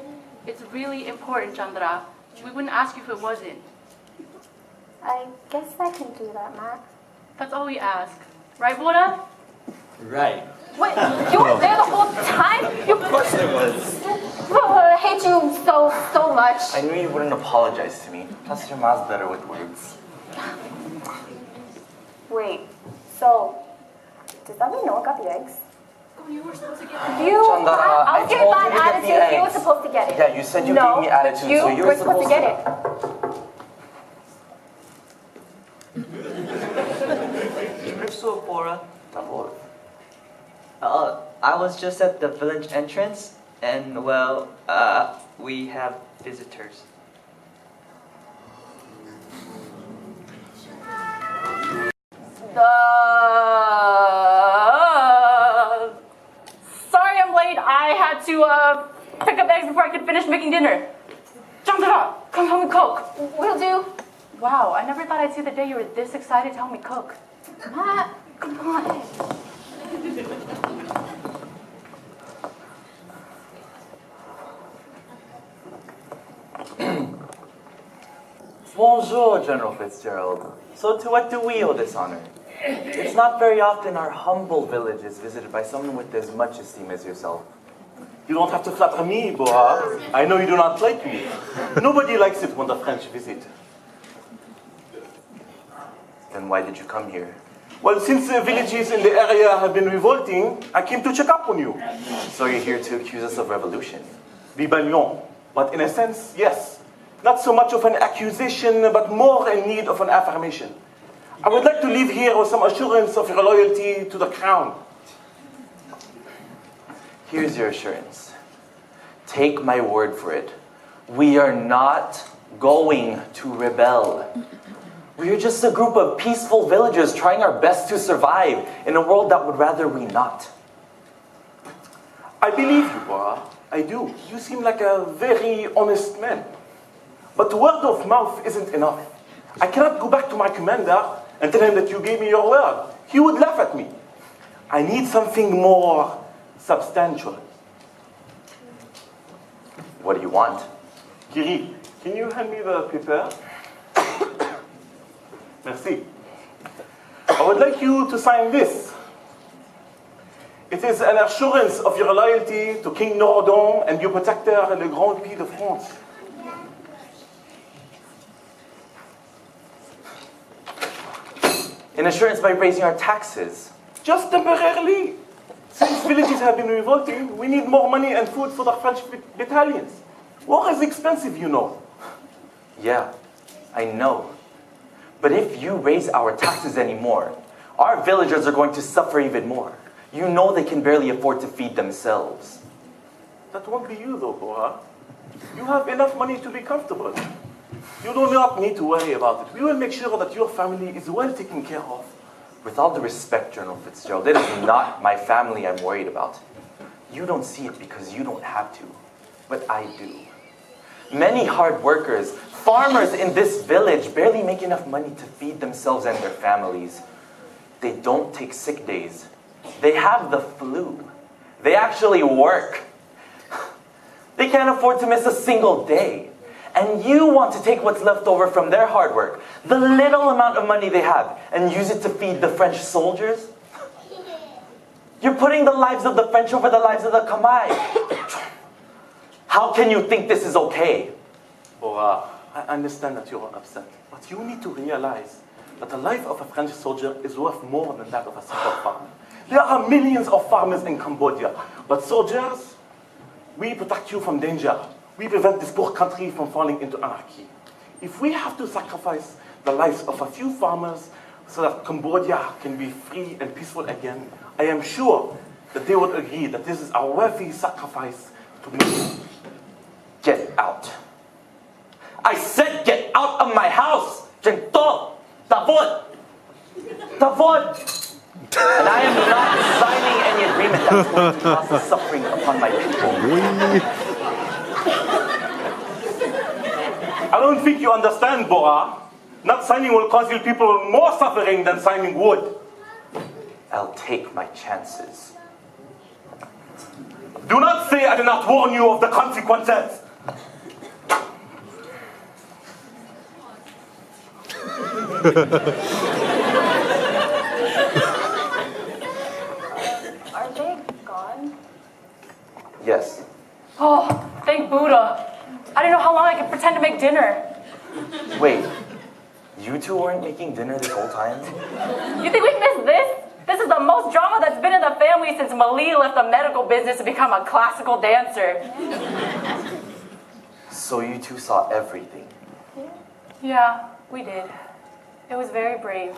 it's really important, Chandra. We wouldn't ask you if it wasn't. I guess I can do that, Matt. That's all we ask. Right, Bora? Right. Wait, you were there the whole time? Of course I was. I hate you so much. I knew you wouldn't apologize to me. Plus, your mom's better with words. Wait, so does that mean no one got the eggs? Oh, you were supposed to get You, Chandra, I was given bad attitude. You were supposed to get it. Yeah, you said you gave me attitude, you so you were supposed to get it. So, Bora. I was just at the village entrance, and well, we have visitors. Sorry I'm late. I had to pick up eggs before I could finish making dinner. Chandra, come help me cook. Will do. Wow, I never thought I'd see the day you were this excited to help me cook. Matt, come on. Bonjour, General Fitzgerald. So to what do we owe this honor? It's not very often our humble village is visited by someone with as much esteem as yourself. You don't have to flatter me, Bora. I know you do not like me. Nobody likes it when the French visit. Then why did you come here? Well, since the villages in the area have been revolting, I came to check up on you. So you're here to accuse us of revolution? Rebellion. But in a sense, yes. Not so much of an accusation, but more in need of an affirmation. I would like to leave here with some assurance of your loyalty to the crown. Here's your assurance. Take my word for it. We are not going to rebel. We are just a group of peaceful villagers trying our best to survive in a world that would rather we not. I believe you, Bora. I do. You seem like a very honest man. But word of mouth isn't enough. I cannot go back to my commander and tell him that you gave me your word. He would laugh at me. I need something more substantial. What do you want? Kiri, can you hand me the paper? Merci. I would like you to sign this. It is an assurance of your loyalty to King Norodon and your protector, le Grand Pays de France. An assurance by raising our taxes. Just temporarily. Since villages have been revolting, we need more money and food for the French battalions. War is expensive, you know. Yeah, I know. But if you raise our taxes anymore, our villagers are going to suffer even more. You know they can barely afford to feed themselves. That won't be you though, Bora. You have enough money to be comfortable. You do not need to worry about it. We will make sure that your family is well taken care of. With all due respect, General Fitzgerald, it is not my family I'm worried about. You don't see it because you don't have to, but I do. Many hard workers, farmers in this village barely make enough money to feed themselves and their families. They don't take sick days. They have the flu. They actually work. They can't afford to miss a single day. And you want to take what's left over from their hard work, the little amount of money they have, and use it to feed the French soldiers? You're putting the lives of the French over the lives of the Khmer. How can you think this is okay? Bora, I understand that you're upset, but you need to realize that the life of a French soldier is worth more than that of a simple farmer. There are millions of farmers in Cambodia, but soldiers, we protect you from danger. We prevent this poor country from falling into anarchy. If we have to sacrifice the lives of a few farmers so that Cambodia can be free and peaceful again, I am sure that they would agree that this is a worthy sacrifice to make. Get out. I said get out of my house! Jento! Tavod! Tavod! And I am not signing any agreement that is going to cause suffering upon my people. I don't think you understand, Bora. Not signing will cause you people more suffering than signing would. I'll take my chances. Do not say I did not warn you of the consequences. Are they gone? Yes. Oh, thank Buddha. I didn't know how long I could pretend to make dinner. Wait, you two weren't making dinner this whole time? You think we missed this? This is the most drama that's been in the family since Mali left the medical business to become a classical dancer. So you two saw everything? Yeah, we did. It was very brave.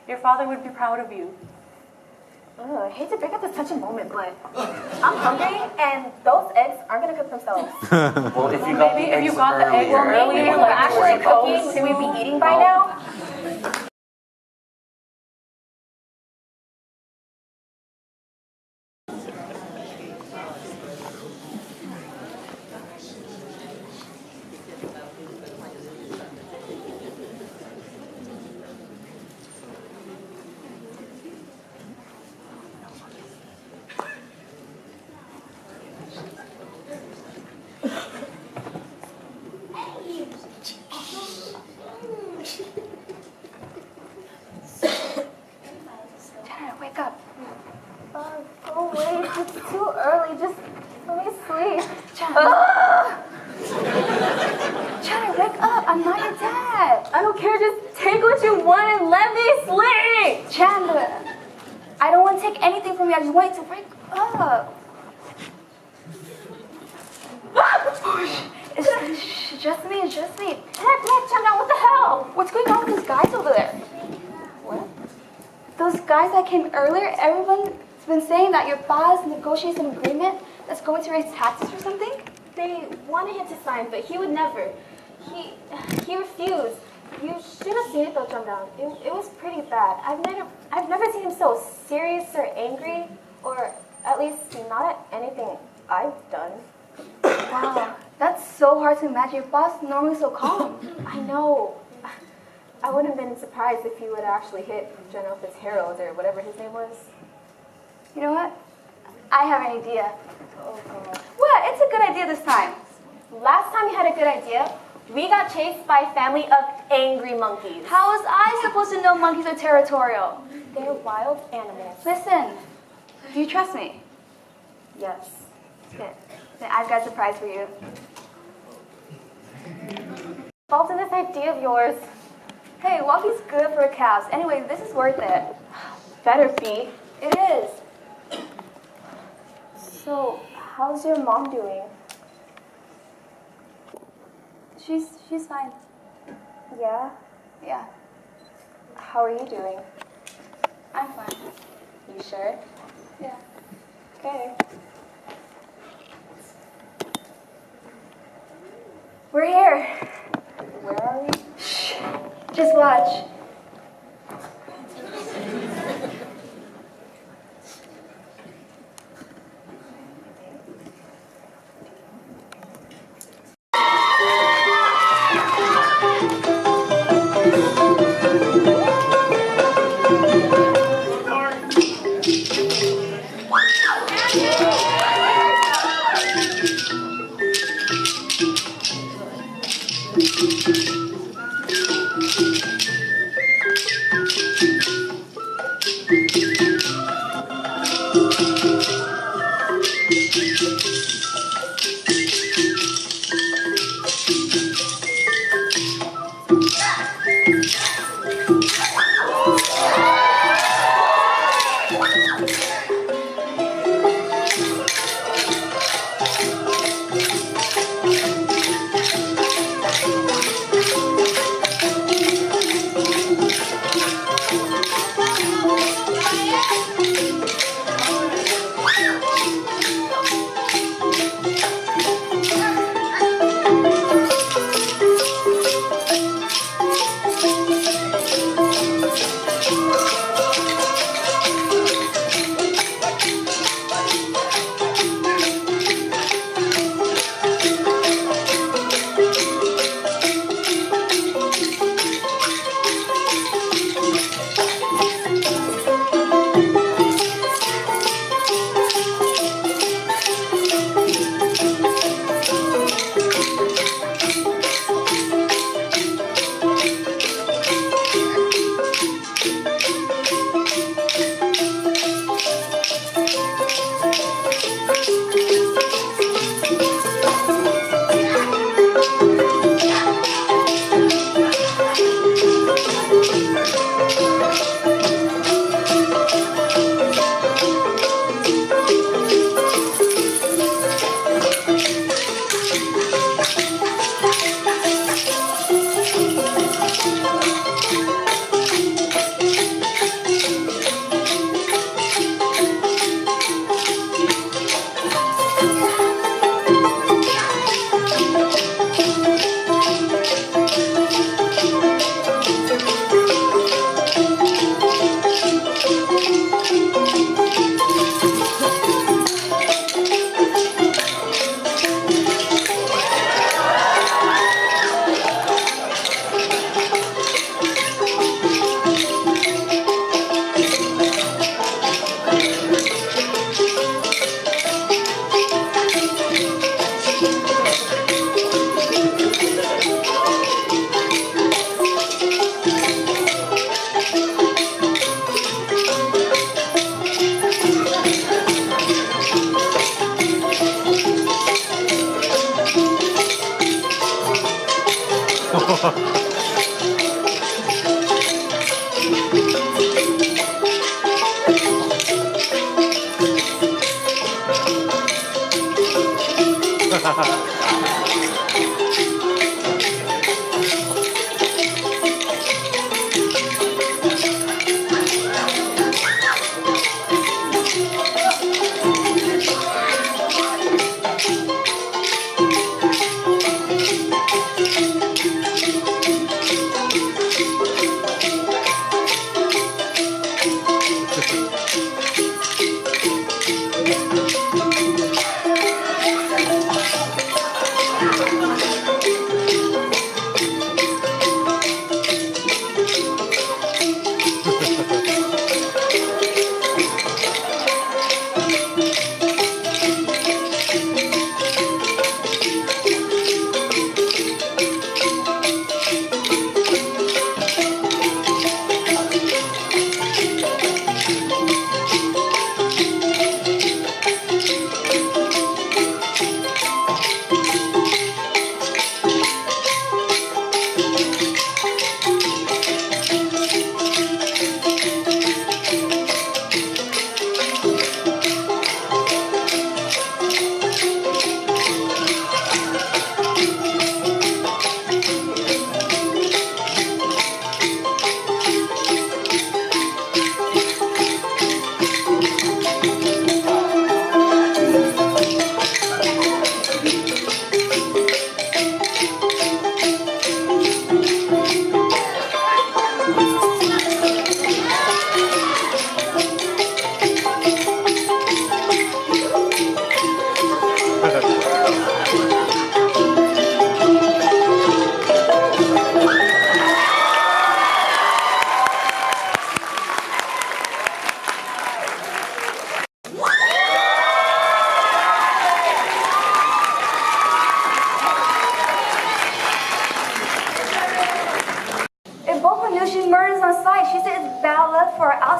Your father would be proud of you. I hate to break up this touching moment, but I'm hungry, and those eggs aren't gonna cook themselves. Well, if you got maybe the if you eggs got the eggs earlier, earlier, If we're like actually cooking, should we be eating by now? It's too early. Just let me sleep. Chandler, wake up. I'm not your dad. I don't care. Just take what you want and let me sleep. Chandler, I don't want to take anything from you. I just want you to wake up. It's just me. It's just me. Heck, Chandler, what the hell? What's going on with those guys over there? What? Those guys that came earlier, everyone's been saying that your boss negotiated an agreement that's going to raise taxes or something? They wanted him to sign, but he would never. He refused. You should have seen it though, Jungdang. It was pretty bad. I've never seen him so serious or angry, or at least not at anything I've done. Wow, that's so hard to imagine. Your boss is normally so calm. I know. I wouldn't have been surprised if he would actually hit General Fitzgerald or whatever his name was. You know what? I have an idea. Oh, God. What? It's a good idea this time. Last time you had a good idea, we got chased by a family of angry monkeys. How was I supposed to know monkeys are territorial? They're wild animals. Listen, do you trust me? Yes. Good. Then I've got a surprise for you. Involved in this idea of yours. Hey, walking's good for calves. Anyway, this is worth it. Better be. It is. So, how's your mom doing? She's fine. Yeah? Yeah. How are you doing? I'm fine. You sure? Yeah. Okay. We're here. Where are we? Shh. Just watch.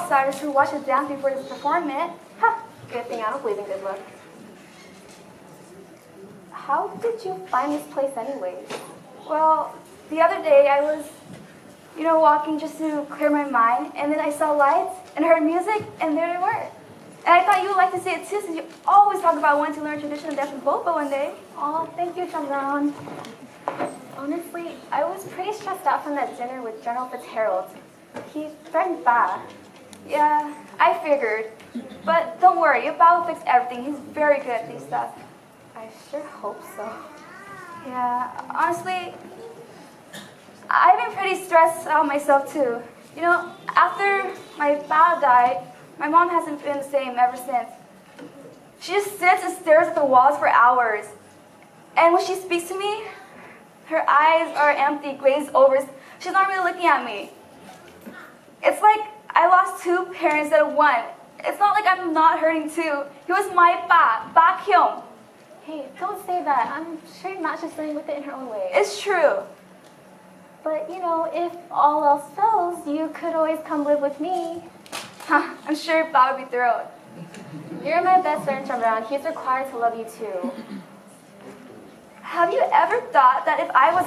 outsiders who watch us dance before this performance. Huh, good thing I don't believe in good luck. How did you find this place anyways? Well, the other day I was, walking just to clear my mind, and then I saw lights and heard music, and there they were. And I thought you would like to see it too, since you always talk about wanting to learn traditional dance from Bobo one day. Oh, thank you, Shamron. Honestly, I was pretty stressed out from that dinner with General Fitzgerald. He threatened Ba. Yeah, I figured. But don't worry, your Ba will fix everything. He's very good at these stuff. I sure hope so. Yeah, honestly, I've been pretty stressed out myself too. After my Ba died, my mom hasn't been the same ever since. She just sits and stares at the walls for hours. And when she speaks to me, her eyes are empty, glazed over. She's not really looking at me. It's like I lost two parents instead of one. It's not like I'm not hurting too. He was my Ba Kyung. Hey, don't say that. I'm sure you're not just dealing with it in her own way. It's true. But, if all else fails, you could always come live with me. I'm sure Ba would be thrilled. You're my best friend, Shamron. He's required to love you too. Have you ever thought that if I was...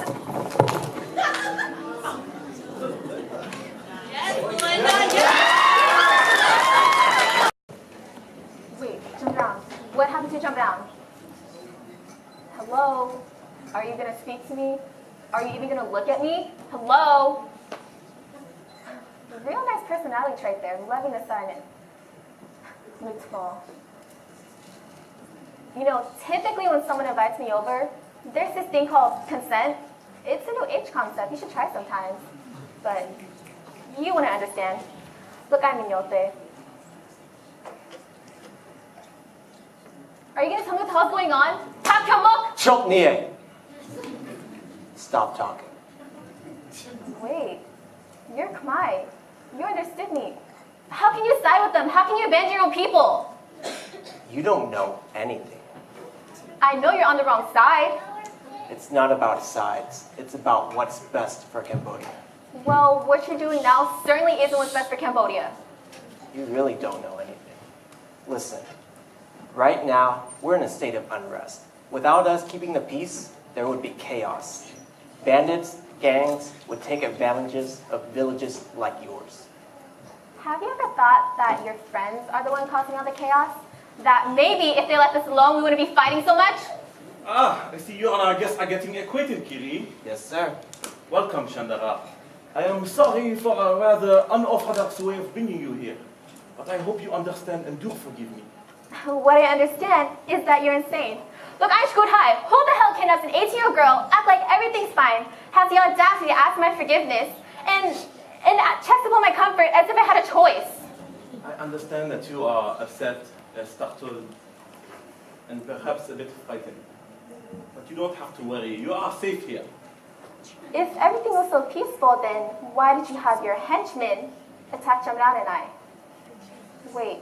Wait, jump down. What happened to jump down? Hello? Are you gonna speak to me? Are you even gonna look at me? Hello? Real nice personality trait there. Loving the silence. Neutral. Typically when someone invites me over, there's this thing called consent. It's a new age concept. You should try sometimes. But you wouldn't understand. Look, I'm Minyote. Are you going to tell me what the hell's going on? Tap come look! Chok nie. Stop talking. Wait. You're Khmer. You understood me. How can you side with them? How can you abandon your own people? You don't know anything. I know you're on the wrong side. It's not about sides. It's about what's best for Cambodia. Well, what you're doing now certainly isn't what's best for Cambodia. You really don't know anything. Listen, right now, we're in a state of unrest. Without us keeping the peace, there would be chaos. Bandits, gangs would take advantages of villages like yours. Have you ever thought that your friends are the one causing all the chaos? That maybe if they left us alone, we wouldn't be fighting so much? Ah, I see you and our guests are getting acquainted, Kiri. Yes, sir. Welcome, Chandara. I am sorry for a rather unorthodox way of bringing you here, but I hope you understand and do forgive me. What I understand is that you're insane. Look, I'm High. Who the hell kidnaps an 18-year-old girl, act like everything's fine, has the audacity to ask my forgiveness, and checks upon my comfort as if I had a choice? I understand that you are upset, startled, and perhaps a bit frightened. But you don't have to worry. You are safe here. If everything was so peaceful, then why did you have your henchmen attack Jamran and I? Wait,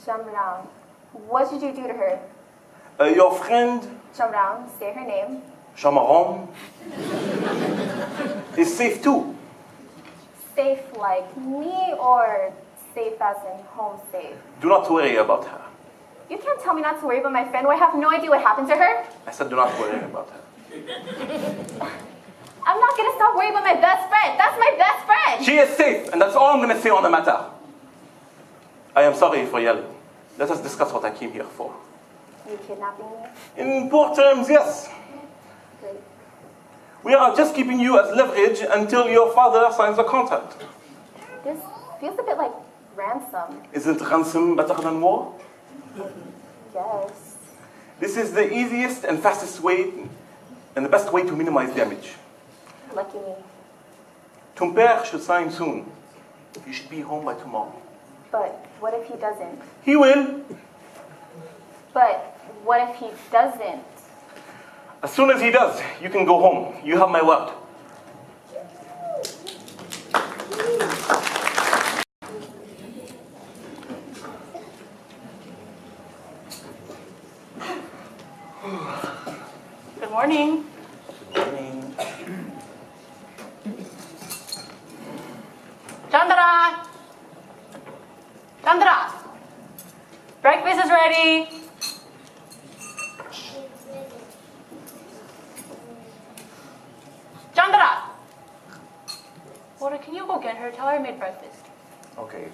Jamran, what did you do to her? Your friend, Jamran, say her name. Shamaron, is safe too. Safe like me, or safe as in home safe? Do not worry about her. You can't tell me not to worry about my friend when I have no idea what happened to her. I said do not worry about her. I'm not going to stop worrying about my best friend. That's my best friend. She is safe, and that's all I'm going to say on the matter. I am sorry for yelling. Let us discuss what I came here for. You kidnapping me? In poor terms, yes. Great. We are just keeping you as leverage until your father signs the contract. This feels a bit like ransom. Isn't ransom better than war? Yes. This is the easiest and fastest way and the best way to minimize damage. Lucky me. Ton père should sign soon. You should be home by tomorrow. But what if he doesn't? He will. But what if he doesn't? As soon as he does, you can go home. You have my word. Good morning. Good morning. Chandra! Chandra! Breakfast is ready. Chandra! Water, can you go get her? Tell her I made breakfast. Okay.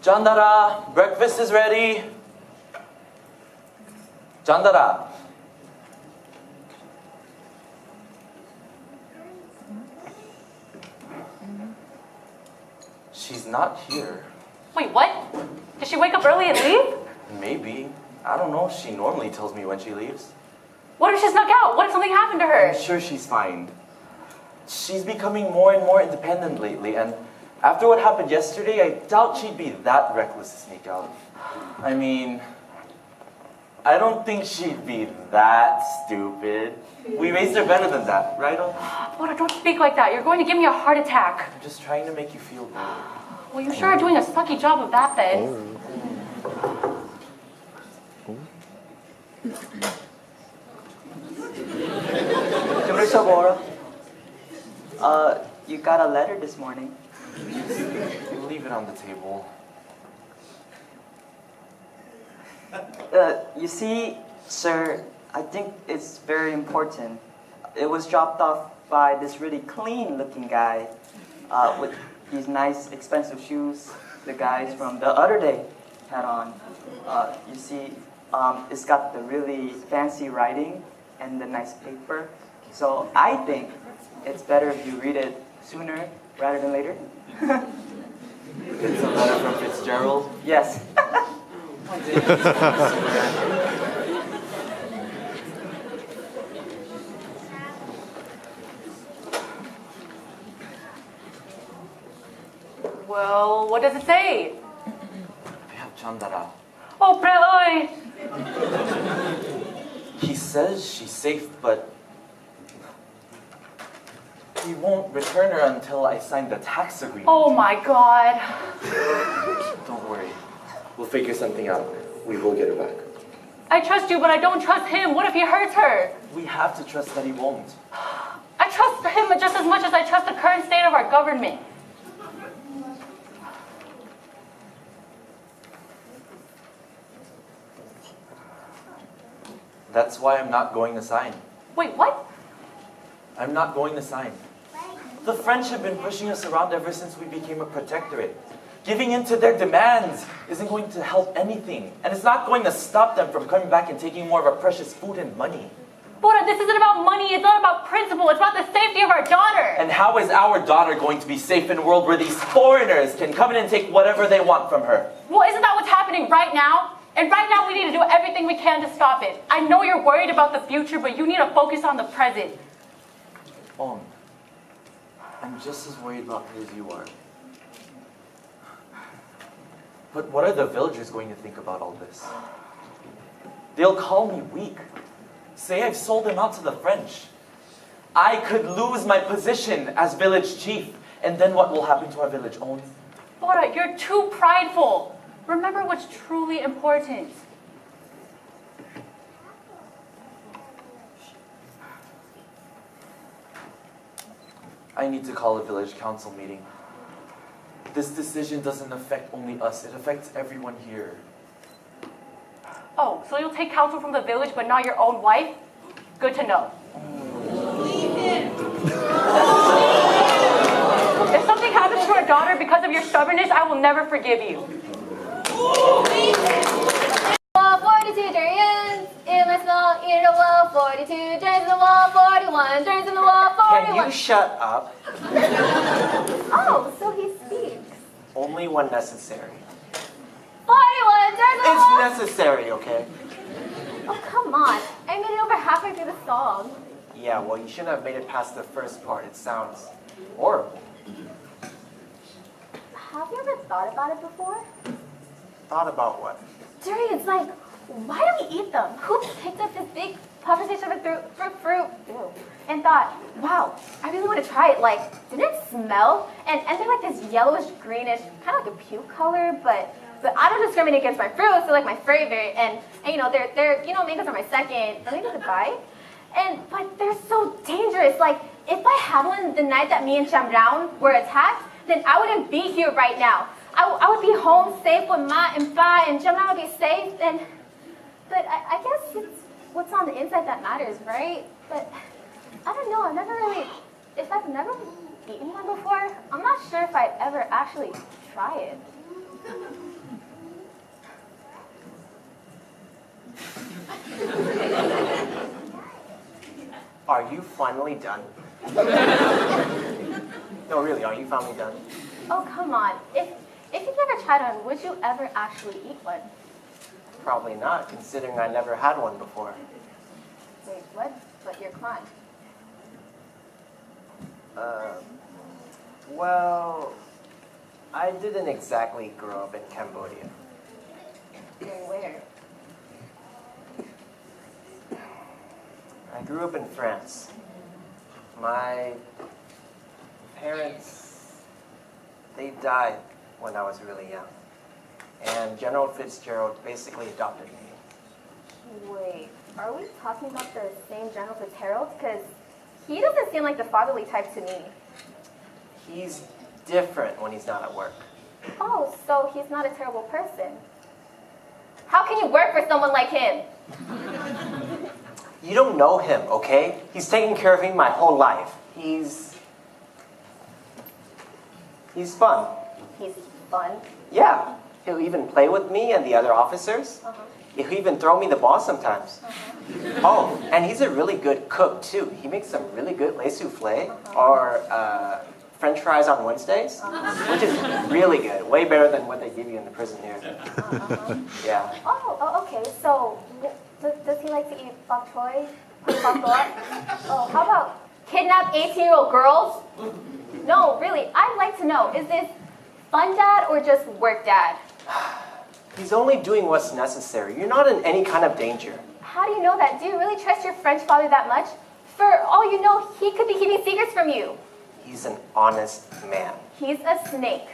Chandara, breakfast is ready. Chandara. She's not here. Wait, what? Did she wake up early and leave? Maybe. I don't know. She normally tells me when she leaves. What if she snuck out? What if something happened to her? I'm sure she's fine. She's becoming more and more independent lately, and after what happened yesterday, I doubt she'd be that reckless to sneak out. I mean, I don't think she'd be that stupid. We raised her better than that, right? Water, don't speak like that. You're going to give me a heart attack. I'm just trying to make you feel good. Well, you sure are doing a sucky job of that then. You got a letter this morning. Leave it on the table. You see, sir, I think it's very important. It was dropped off by this really clean-looking guy with these nice, expensive shoes the guys from the other day had on. You see, it's got the really fancy writing and the nice paper. So I think it's better if you read it sooner rather than later. It's a letter from Fitzgerald? Yes. Well, what does it say? I have Chandara. Oh, pre oi! He says she's safe, but he won't return her until I sign the tax agreement. Oh my god. Don't worry. We'll figure something out. We will get her back. I trust you, but I don't trust him. What if he hurts her? We have to trust that he won't. I trust him just as much as I trust the current state of our government. That's why I'm not going to sign. Wait, what? I'm not going to sign. The French have been pushing us around ever since we became a protectorate. Giving in to their demands isn't going to help anything, and it's not going to stop them from coming back and taking more of our precious food and money. Bora, this isn't about money, it's not about principle, it's about the safety of our daughter. And how is our daughter going to be safe in a world where these foreigners can come in and take whatever they want from her? Well, isn't that what's happening right now? And right now we need to do everything we can to stop it. I know you're worried about the future, but you need to focus on the present. I'm just as worried about her as you are. But what are the villagers going to think about all this? They'll call me weak. Say I've sold them out to the French. I could lose my position as village chief, and then what will happen to our village own? Bora, you're too prideful. Remember what's truly important. I need to call a village council meeting. This decision doesn't affect only us, it affects everyone here. Oh, so you'll take counsel from the village but not your own wife? Good to know. If something happens to our daughter because of your stubbornness, I will never forgive you. Wall 42 durians in my small ear to wall 42 turns in the wall 41 turns in the wall 41. Can you shut up? Oh, so he speaks. Only when necessary. 41 turns in the wall. It's necessary, okay? Oh, come on. I made it over halfway through the song. Yeah, well, you shouldn't have made it past the first part. It sounds horrible. Have you ever thought about it before? Thought about what? Durians, like, why do we eat them? Who picked up this big puffer station of fruit? Ew. And thought, wow, I really want to try it. Like, didn't it smell? And they're like this yellowish, greenish, kind of like a puke color, but I don't discriminate against my fruits. They're like my favorite, and you know, they're mangoes are my second. Are they good to buy? But they're so dangerous. Like, if I had one the night that me and Chamrao were attacked, then I wouldn't be here right now. I would be home safe with Ma and Ba, and Chamrao would be safe. But I guess it's what's on the inside that matters, right? But I don't know. If I've never eaten one before, I'm not sure if I'd ever actually try it. Are you finally done? No, really, are you finally done? Oh, come on. If you've never tried one, would you ever actually eat one? Probably not, considering I never had one before. Wait, what? But you're crying. Well, I didn't exactly grow up in Cambodia. Where? I grew up in France. My parents, they died when I was really young. And General Fitzgerald basically adopted me. Wait, are we talking about the same General Fitzgerald? Because he doesn't seem like the fatherly type to me. He's different when he's not at work. Oh, so he's not a terrible person. How can you work for someone like him? You don't know him, okay? He's taken care of me my whole life. He's fun. He's fun? Yeah. He'll even play with me and the other officers. He'll even throw me the ball sometimes. Oh, and he's a really good cook, too. He makes some really good lait souffle or French fries on Wednesdays, which is really good. Way better than what they give you in the prison here. Yeah. Oh, okay. So, does he like to eat bok choy? Oh, how about kidnap 18-year-old girls? No, really, I'd like to know, is this fun dad or just work dad? He's only doing what's necessary. You're not in any kind of danger. How do you know that? Do you really trust your French father that much? For all you know, he could be keeping secrets from you. He's an honest man. He's a snake.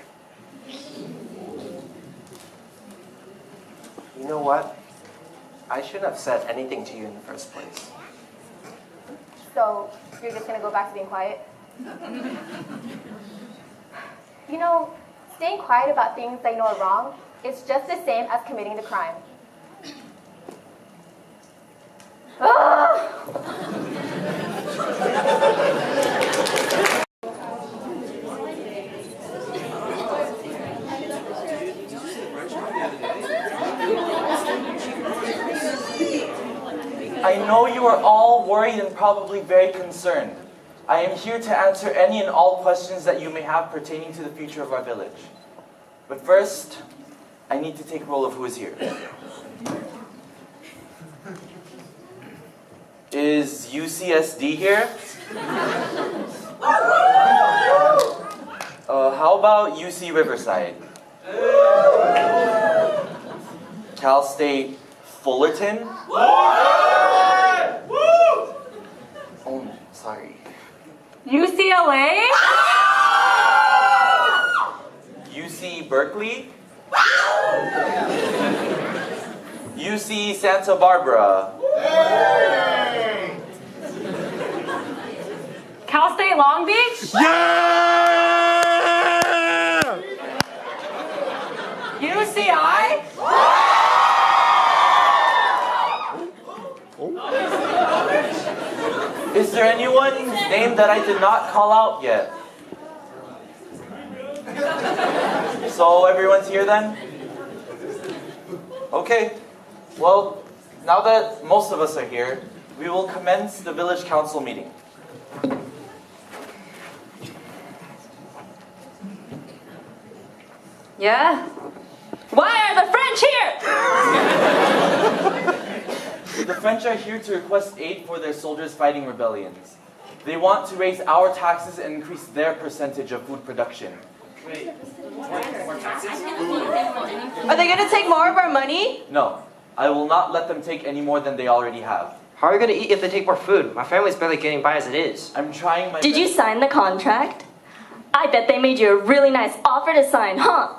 You know what? I shouldn't have said anything to you in the first place. So, you're just gonna go back to being quiet? You know, staying quiet about things that you know are wrong, it's just the same as committing the crime. I know you are all worried and probably very concerned. I am here to answer any and all questions that you may have pertaining to the future of our village. But first, I need to take roll of who is here. Is UCSD here? How about UC Riverside? Cal State Fullerton? Oh, sorry. UCLA? UC Berkeley? UC Santa Barbara? Cal State Long Beach? UCI? Is there anyone's name that I did not call out yet? So everyone's here then? Okay. Well, now that most of us are here, we will commence the village council meeting. Yeah. Why are the French here? The French are here to request aid for their soldiers fighting rebellions. They want to raise our taxes and increase their percentage of food production. Are they going to take more of our money? No, I will not let them take any more than they already have. How are we going to eat if they take more food? My family's barely getting by as it is. I'm trying my Did you sign the contract? I bet they made you a really nice offer to sign, huh?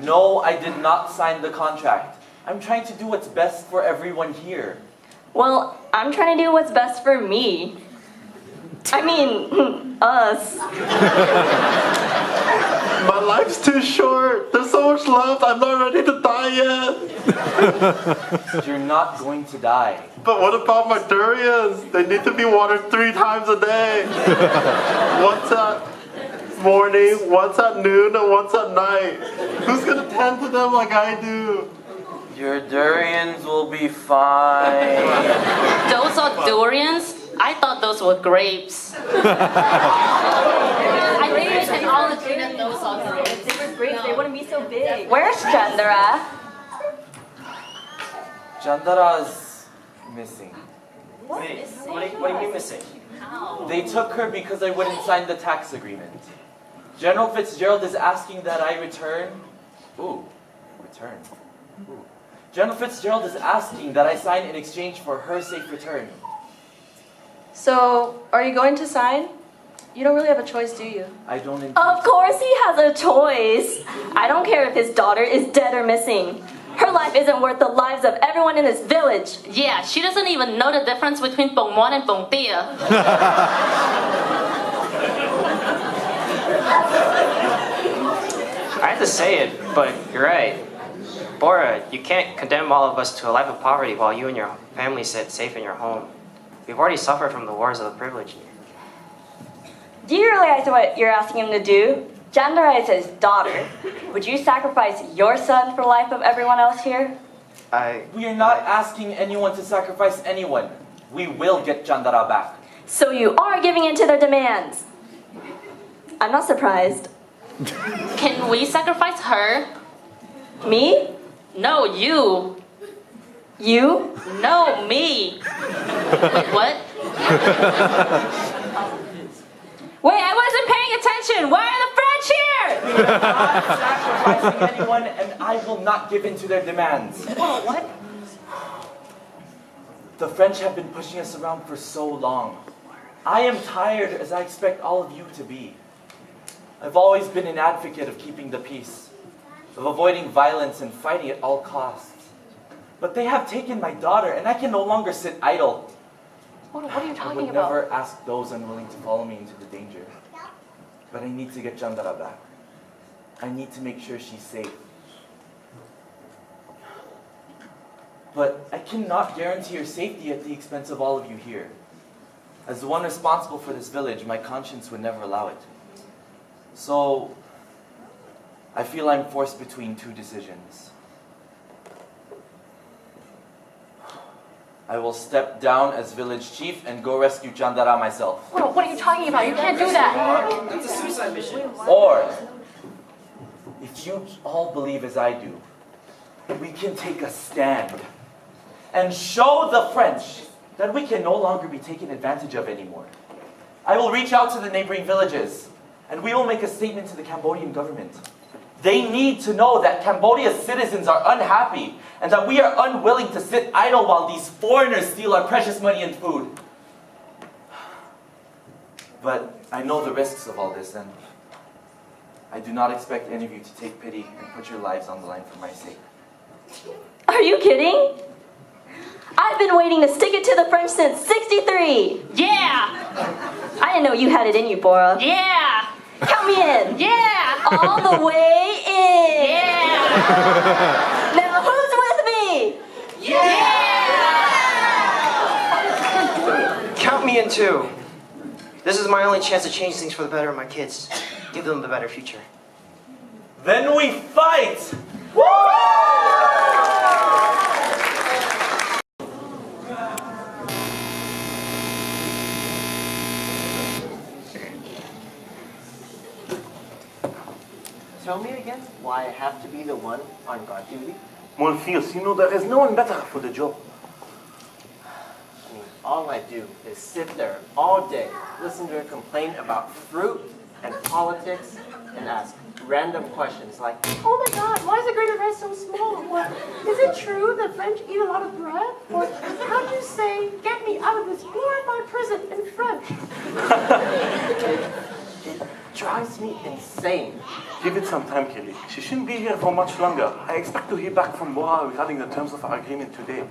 No, I did not sign the contract. I'm trying to do what's best for everyone here. Well, I'm trying to do what's best for me. I mean, us. My life's too short. There's so much left. I'm not ready to die yet. You're not going to die. But what about my durians? They need to be watered 3 times a day. Once at morning, once at noon, and once at night. Who's gonna tend to them like I do? Your durians will be fine. Those are durians? I thought those were grapes. I think we can all agree that those are grapes. If they were grapes, they wouldn't be so big. Where's Chandra? Chandara's missing. Wait, what do you mean missing? They took her because I wouldn't sign the tax agreement. General Fitzgerald is asking that I return. Ooh, return. Ooh. General Fitzgerald is asking that I sign in exchange for her safe return. So, are you going to sign? You don't really have a choice, do you? I don't intend Of course he has a choice. I don't care if his daughter is dead or missing. Her life isn't worth the lives of everyone in this village. Yeah, she doesn't even know the difference between Pong Muan and Pong Tia. I hate to say it, but you're right. Bora, you can't condemn all of us to a life of poverty while you and your family sit safe in your home. We've already suffered from the wars of the privileged. Do you realize what you're asking him to do? Chandra is his daughter. Would you sacrifice your son for the life of everyone else here? We are not asking anyone to sacrifice anyone. We will get Chandara back. So you are giving in to their demands. I'm not surprised. Can we sacrifice her? Me? No, you. You? No, me. Wait, what? Wait, I wasn't paying attention. Why are the French here? We are not sacrificing anyone, and I will not give in to their demands. Oh, what? The French have been pushing us around for so long. I am tired, as I expect all of you to be. I've always been an advocate of keeping the peace, of avoiding violence and fighting at all costs. But they have taken my daughter, and I can no longer sit idle. What are you I talking would about? never ask those unwilling to follow me into the danger. But I need to get Chandara back. I need to make sure she's safe. But I cannot guarantee your safety at the expense of all of you here. As the one responsible for this village, my conscience would never allow it. So, I feel I'm forced between two decisions. I will step down as village chief and go rescue Chandara myself. What are you talking about? You can't do that. That's a suicide mission. Or, if you all believe as I do, we can take a stand and show the French that we can no longer be taken advantage of anymore. I will reach out to the neighboring villages, and we will make a statement to the Cambodian government. They need to know that Cambodia's citizens are unhappy and that we are unwilling to sit idle while these foreigners steal our precious money and food. But I know the risks of all this, and I do not expect any of you to take pity and put your lives on the line for my sake. Are you kidding? I've been waiting to stick it to the French since '63. Yeah! I didn't know you had it in you, Bora. Yeah! Count me in. Yeah! All the way in. Yeah! Now who's with me? Count me in too. This is my only chance to change things for the better of my kids. Give them a better future. Then we fight! Tell me again why I have to be the one on guard duty? Mon fils, you know there is no one better for the job. I mean, all I do is sit there all day, listen to her complain about fruit and politics, and ask random questions like, Oh my god, why is the grain of rice so small? Or, is it true that French eat a lot of bread? Or how do you say, get me out of this glorified prison in French? it drives me insane. Give it some time, Kelly. She shouldn't be here for much longer. I expect to hear back from Bora regarding the terms of our agreement today.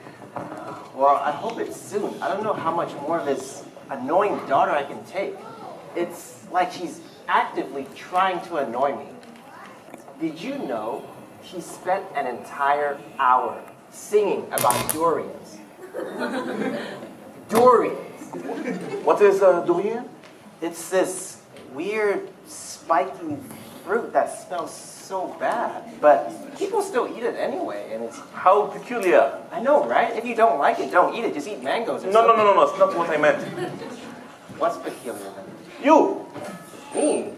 Well, I hope it's soon. I don't know how much more of this annoying daughter I can take. It's like she's actively trying to annoy me. Did you know she spent an entire hour singing about durians? Durians. What is durian? It's this weird, spiky fruit that smells so bad, but people still eat it anyway, and it's... How peculiar. I know, right? If you don't like it, don't eat it. Just eat mangoes or No, something. no, it's not what I meant. What's peculiar then? You! Me?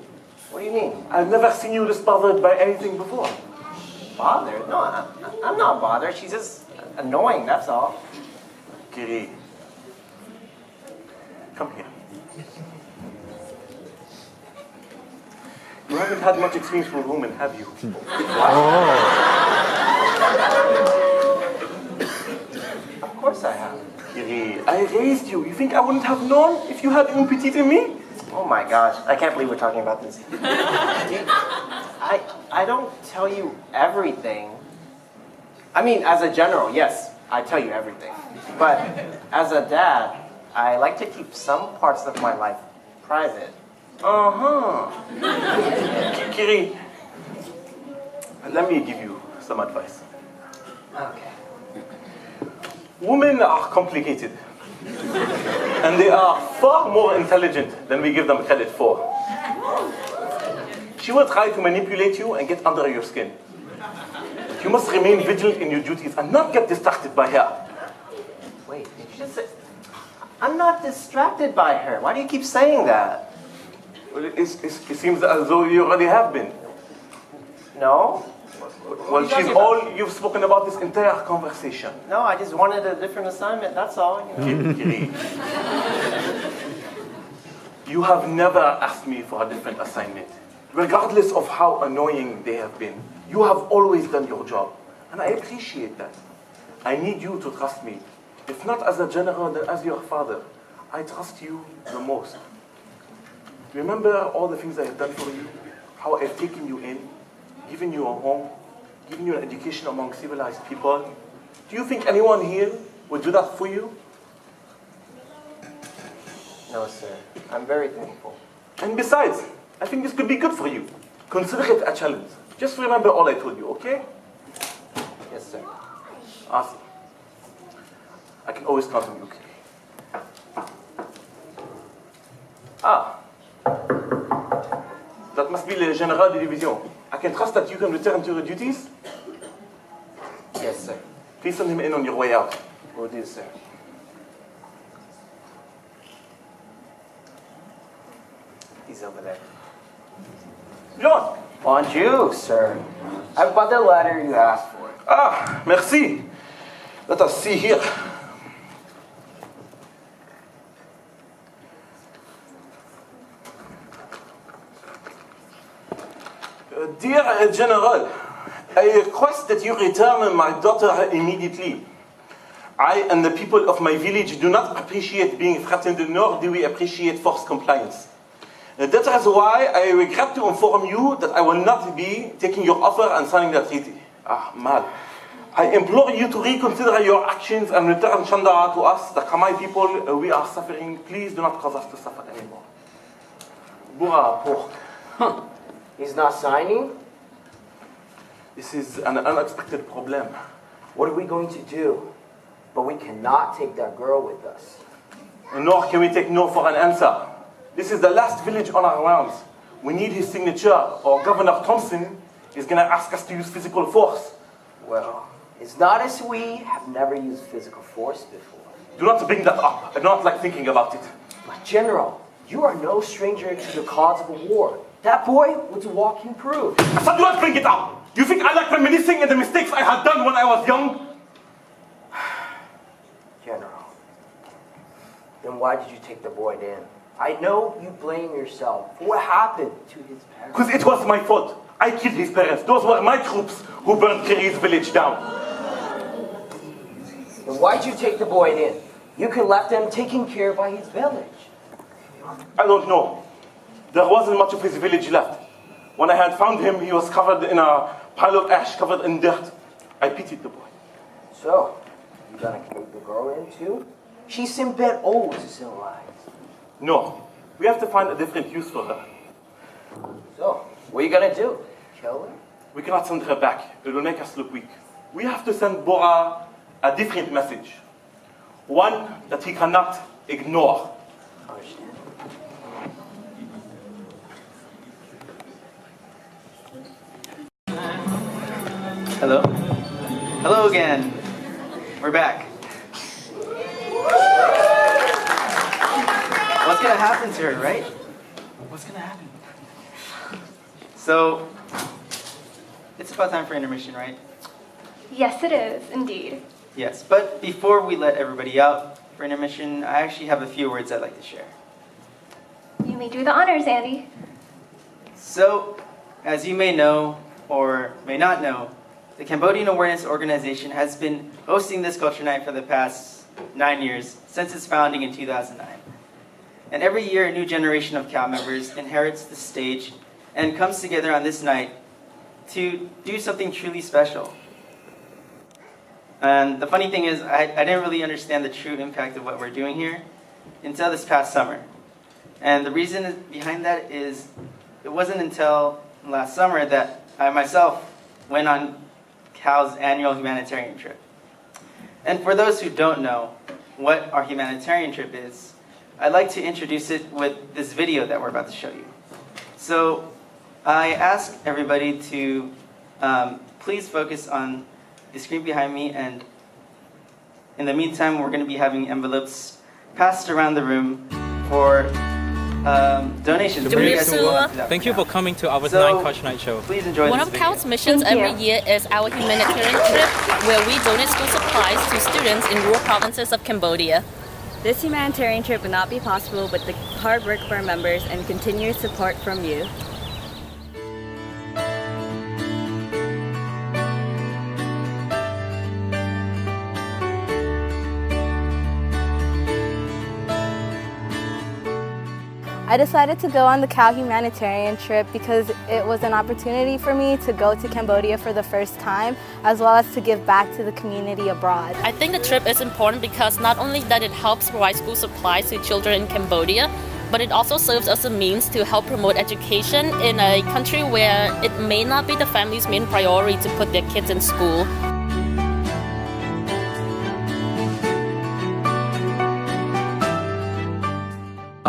What do you mean? I've never seen you this bothered by anything before. Bothered? No, I'm not bothered. She's just annoying, that's all. Kiri, come here. You haven't had much experience with women, have you? Of course I have. Kiri, I raised you. You think I wouldn't have known if you had une petite in me? Oh my gosh, I can't believe we're talking about this. I don't tell you everything. I mean, as a general, yes, I tell you everything. But as a dad, I like to keep some parts of my life private. Kiri, let me give you some advice. Okay. Women are complicated. And they are far more intelligent than we give them credit for. She will try to manipulate you and get under your skin. You must remain vigilant in your duties and not get distracted by her. Wait, did you just say... I'm not distracted by her. Why do you keep saying that? Well, it seems as though you already have been. No? Well, she's all you've spoken about this entire conversation. No, I just wanted a different assignment, that's all. You know. Kiri, you have never asked me for a different assignment. Regardless of how annoying they have been, you have always done your job. And I appreciate that. I need you to trust me. If not as a general, then as your father. I trust you the most. Remember all the things I have done for you? How I've taken you in, given you a home, given you an education among civilized people. Do you think anyone here would do that for you? No, sir. I'm very thankful. And besides, I think this could be good for you. Consider it a challenge. Just remember all I told you, okay? Yes, sir. Awesome. I can always count on you. Ah. That must be le General de Division. I can trust that you can return to your duties? Yes, sir. Please send him in on your way out. Will do, sir. He's over there. John! Bonjour, sir. I've got the letter you asked for. Ah, merci. Let us see here. Dear General, I request that you return my daughter immediately. I and the people of my village do not appreciate being threatened, nor do we appreciate forced compliance. That is why I regret to inform you that I will not be taking your offer and signing the treaty. Ah, mal. I implore you to reconsider your actions and return Chanda to us, the Kamai people. We are suffering. Please do not cause us to suffer anymore. Bura pork. Huh. He's not signing? This is an unexpected problem. What are we going to do? But we cannot take that girl with us. Nor can we take no for an answer. This is the last village on our rounds. We need his signature, or Governor Thompson is going to ask us to use physical force. Well, it's not as we have never used physical force before. Do not bring that up. I do not like thinking about it. But General, you are no stranger to the cause of a war. That boy was a walking proof. I said do not bring it up. You think I like reminiscing on the mistakes I had done when I was young? General, then why did you take the boy in? I know you blame yourself for what happened to his parents. Because it was my fault. I killed his parents. Those were my troops who burned Kerry's village down. Then why'd you take the boy in? You could left him taken care of by his village. I don't know. There wasn't much of his village left. When I had found him, he was covered in a pile of ash, covered in dirt. I pitied the boy. So, you gonna take the girl in too? She's in bed old to still alive. No. We have to find a different use for her. So, what are you gonna do? Kill her? We cannot send her back. It will make us look weak. We have to send Bora a different message. One that he cannot ignore. Understand. Hello? Hello again. We're back. What's gonna happen to her, right? What's gonna happen? So, it's about time for intermission, right? Yes, it is, indeed. Yes, but before we let everybody out for intermission, I actually have a few words I'd like to share. You may do the honors, Andy. So, as you may know, or may not know, the Cambodian Awareness Organization has been hosting this culture night for the past 9 years, since its founding in 2009. And every year, a new generation of CAO members inherits the stage and comes together on this night to do something truly special. And the funny thing is, I didn't really understand the true impact of what we're doing here until this past summer. And the reason behind that is, it wasn't until last summer that I myself went on CAO's annual humanitarian trip. And for those who don't know what our humanitarian trip is, I'd like to introduce it with this video that we're about to show you. So I ask everybody to please focus on the screen behind me, and in the meantime, we're going to be having envelopes passed around the room for donations. Thank you for coming to our Nine Culture Night show. Please enjoy One this of video. CAO's missions every year is our humanitarian trip, where we donate school supplies to students in rural provinces of Cambodia. This humanitarian trip would not be possible with the hard work of our members and continued support from you. I decided to go on the CAO humanitarian trip because it was an opportunity for me to go to Cambodia for the first time, as well as to give back to the community abroad. I think the trip is important because not only that it helps provide school supplies to children in Cambodia, but it also serves as a means to help promote education in a country where it may not be the family's main priority to put their kids in school.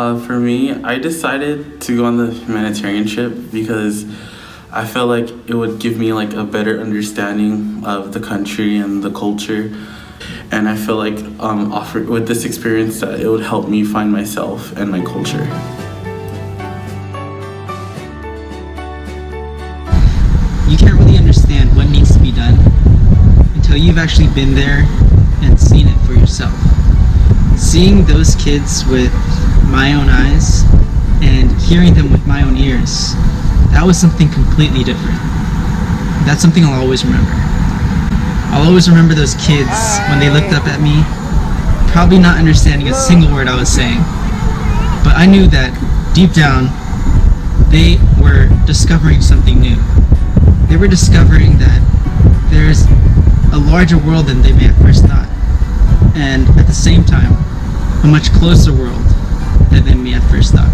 For me, I decided to go on the humanitarian trip because I felt like it would give me like a better understanding of the country and the culture. And I feel like with this experience that it would help me find myself and my culture. You can't really understand what needs to be done until you've actually been there and seen it for yourself. Seeing those kids with my own eyes and hearing them with my own ears, that was something completely different. That's something I'll always remember. I'll always remember those kids when they looked up at me, probably not understanding a single word I was saying, but I knew that deep down they were discovering something new. They were discovering that there's a larger world than they may at first thought, and at the same time, a much closer world than they may at first thought.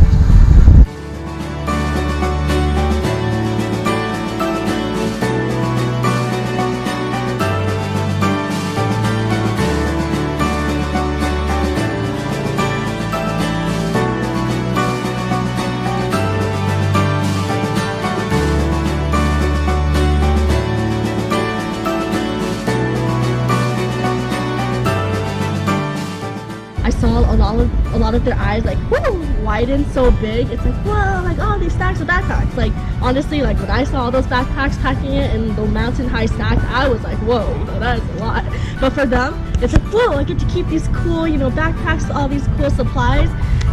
I saw a lot of their eyes like whoo, widen so big. It's like whoa, like oh, these stacks of backpacks. Like honestly, like when I saw all those backpacks packing it in the mountain high stacks, I was like whoa, that is a lot. But for them, it's like whoa, I get to keep these cool backpacks, all these cool supplies.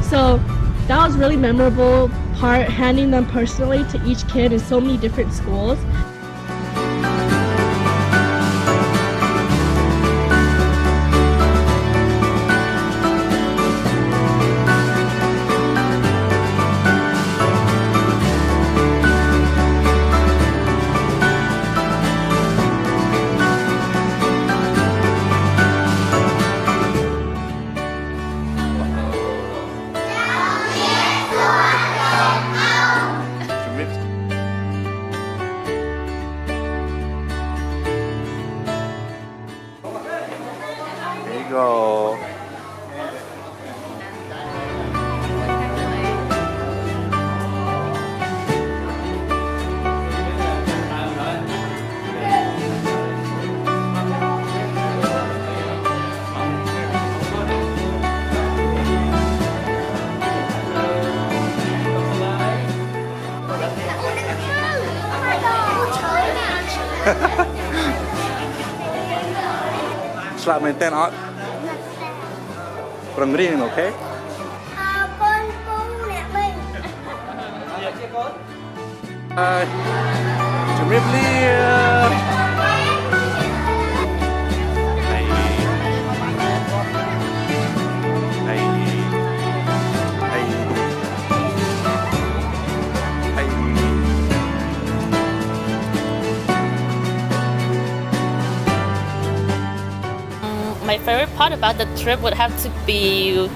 So that was really memorable part, handing them personally to each kid in so many different schools. There you go. Slap maintain art. From reading, okay? Chụp miếng lia. My favorite part about the trip would have to be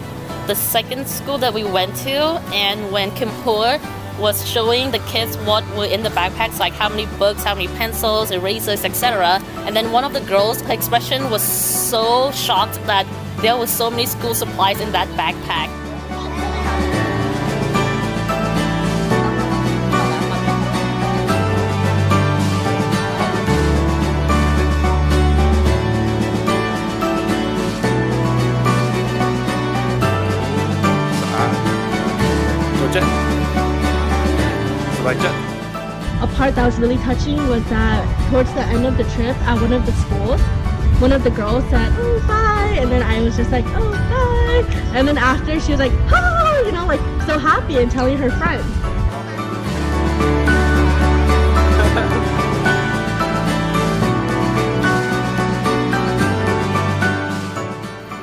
the second school that we went to, and when Kim Poor was showing the kids what were in the backpacks, like how many books, how many pencils, erasers, etc. And then one of the girls' expression was so shocked that there was so many school supplies in that backpack. A part that was really touching was that towards the end of the trip at one of the schools, one of the girls said, oh, bye, and then I was just like, oh, bye, and then after she was like, oh, like so happy and telling her friends.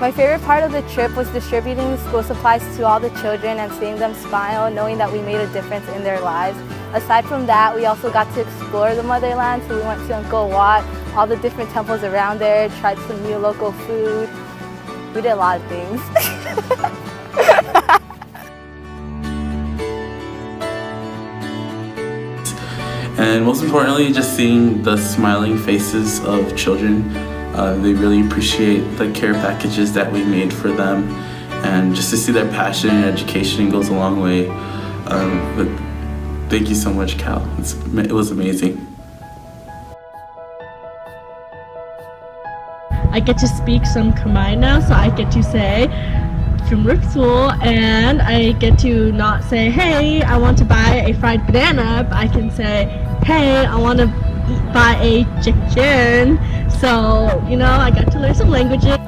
My favorite part of the trip was distributing school supplies to all the children and seeing them smile, knowing that we made a difference in their lives. Aside from that, we also got to explore the motherland, so we went to Angkor Wat, all the different temples around there, tried some new local food. We did a lot of things. And most importantly, just seeing the smiling faces of children. They really appreciate the care packages that we made for them, and just to see their passion and education goes a long way. But thank you so much, Cal. It was amazing. I get to speak some Khmer now, so I get to say Jumruksul, and I get to not say, hey, I want to buy a fried banana, but I can say, hey, I want to buy a chicken. So, you know, I got to learn some languages.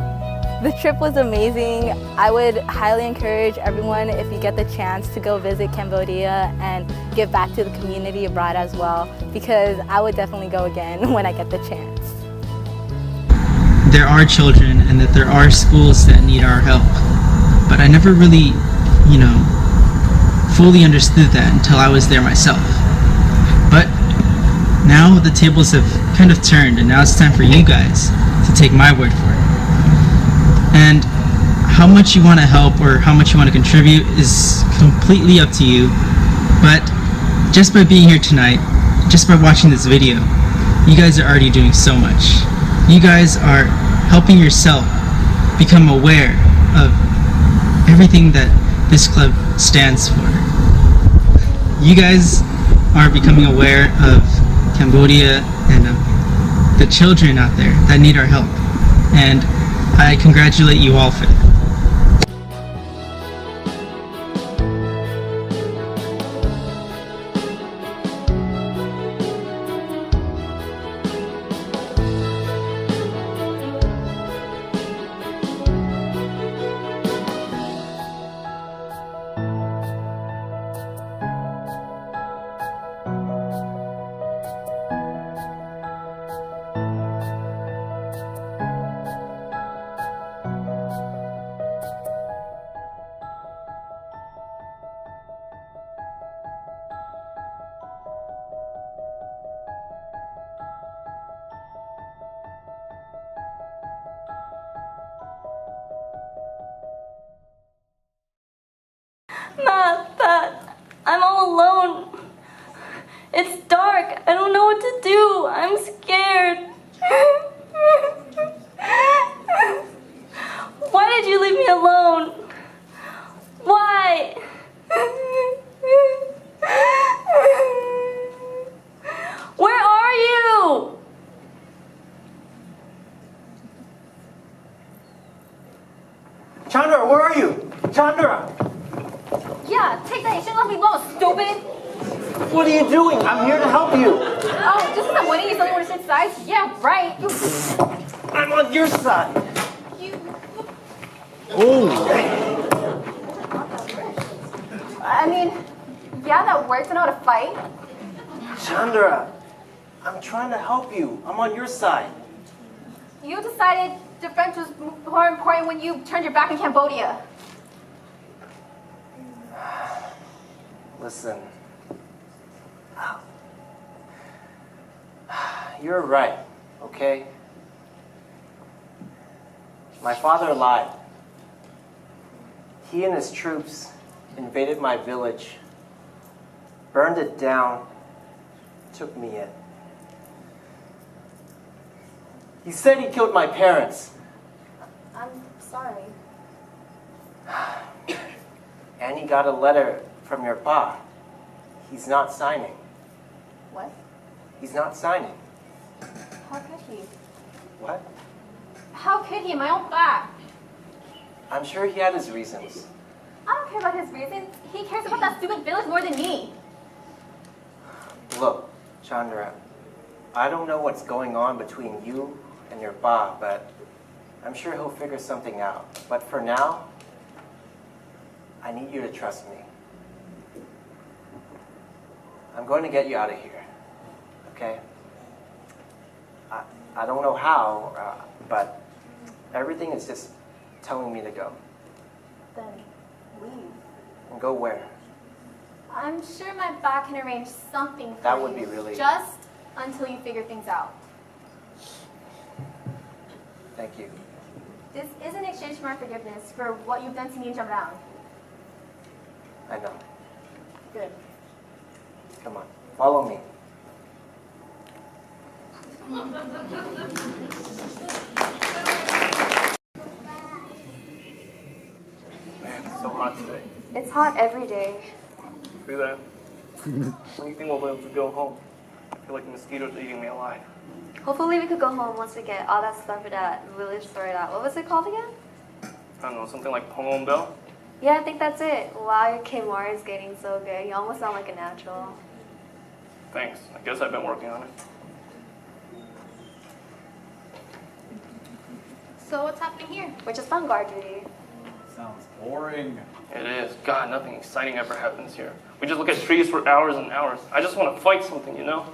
The trip was amazing. I would highly encourage everyone, if you get the chance, to go visit Cambodia and give back to the community abroad as well, because I would definitely go again when I get the chance. There are children and that there are schools that need our help, but I never really, fully understood that until I was there myself. But now the tables have kind of turned, and now it's time for you guys to take my word for it. And how much you want to help or how much you want to contribute is completely up to you, but just by being here tonight, just by watching this video, you guys are already doing so much. You guys are helping yourself become aware of everything that this club stands for. You guys are becoming aware of Cambodia and of the children out there that need our help, and I congratulate you all for that. Not that. I'm all alone. It's dark. I don't know what to do. I'm scared. Why did you leave me alone? Why? Where are you? Chandra, where are you? Chandra! Yeah, take that. You shouldn't let me alone, stupid. What are you doing? I'm here to help you. Oh, just because I'm winning, you suddenly want to switch sides? Yeah, right. I'm on your side. I mean, yeah, that works. I know how to fight. Chandra, I'm trying to help you. I'm on your side. You decided the French was more important when you turned your back on Cambodia. Listen. You're right, okay? My father lied. He and his troops invaded my village, burned it down, took me in. He said he killed my parents. I'm sorry. And he got a letter from your pa. He's not signing. What? He's not signing. How could he? What? How could he? My own back. I'm sure he had his reasons. I don't care about his reasons. He cares about that stupid village more than me. Look, Chandra, I don't know what's going on between you and your pa, but I'm sure he'll figure something out. But for now, I need you to trust me. I'm going to get you out of here, okay? I don't know how, but everything is just telling me to go. Then leave. And go where? I'm sure my back can arrange something for That would you. be really... Just until you figure things out. Thank you. This is an exchange for my forgiveness for what you've done to me in Jamdown. I know. Good. Come on, follow me. It's hot every day. See that? When do you think we'll be able to go home? I feel like the mosquitoes are eating me alive. Hopefully we could go home once we get all that stuff for that village sorted out. What was it called again? I don't know, something like Pongo and Bell? Yeah, I think that's it. Wow, your K-Mar is getting so good. You almost sound like a natural. Thanks. I guess I've been working on it. So what's happening here? We're just on guard duty. Sounds boring. It is. God, nothing exciting ever happens here. We just look at trees for hours and hours. I just want to fight something, you know?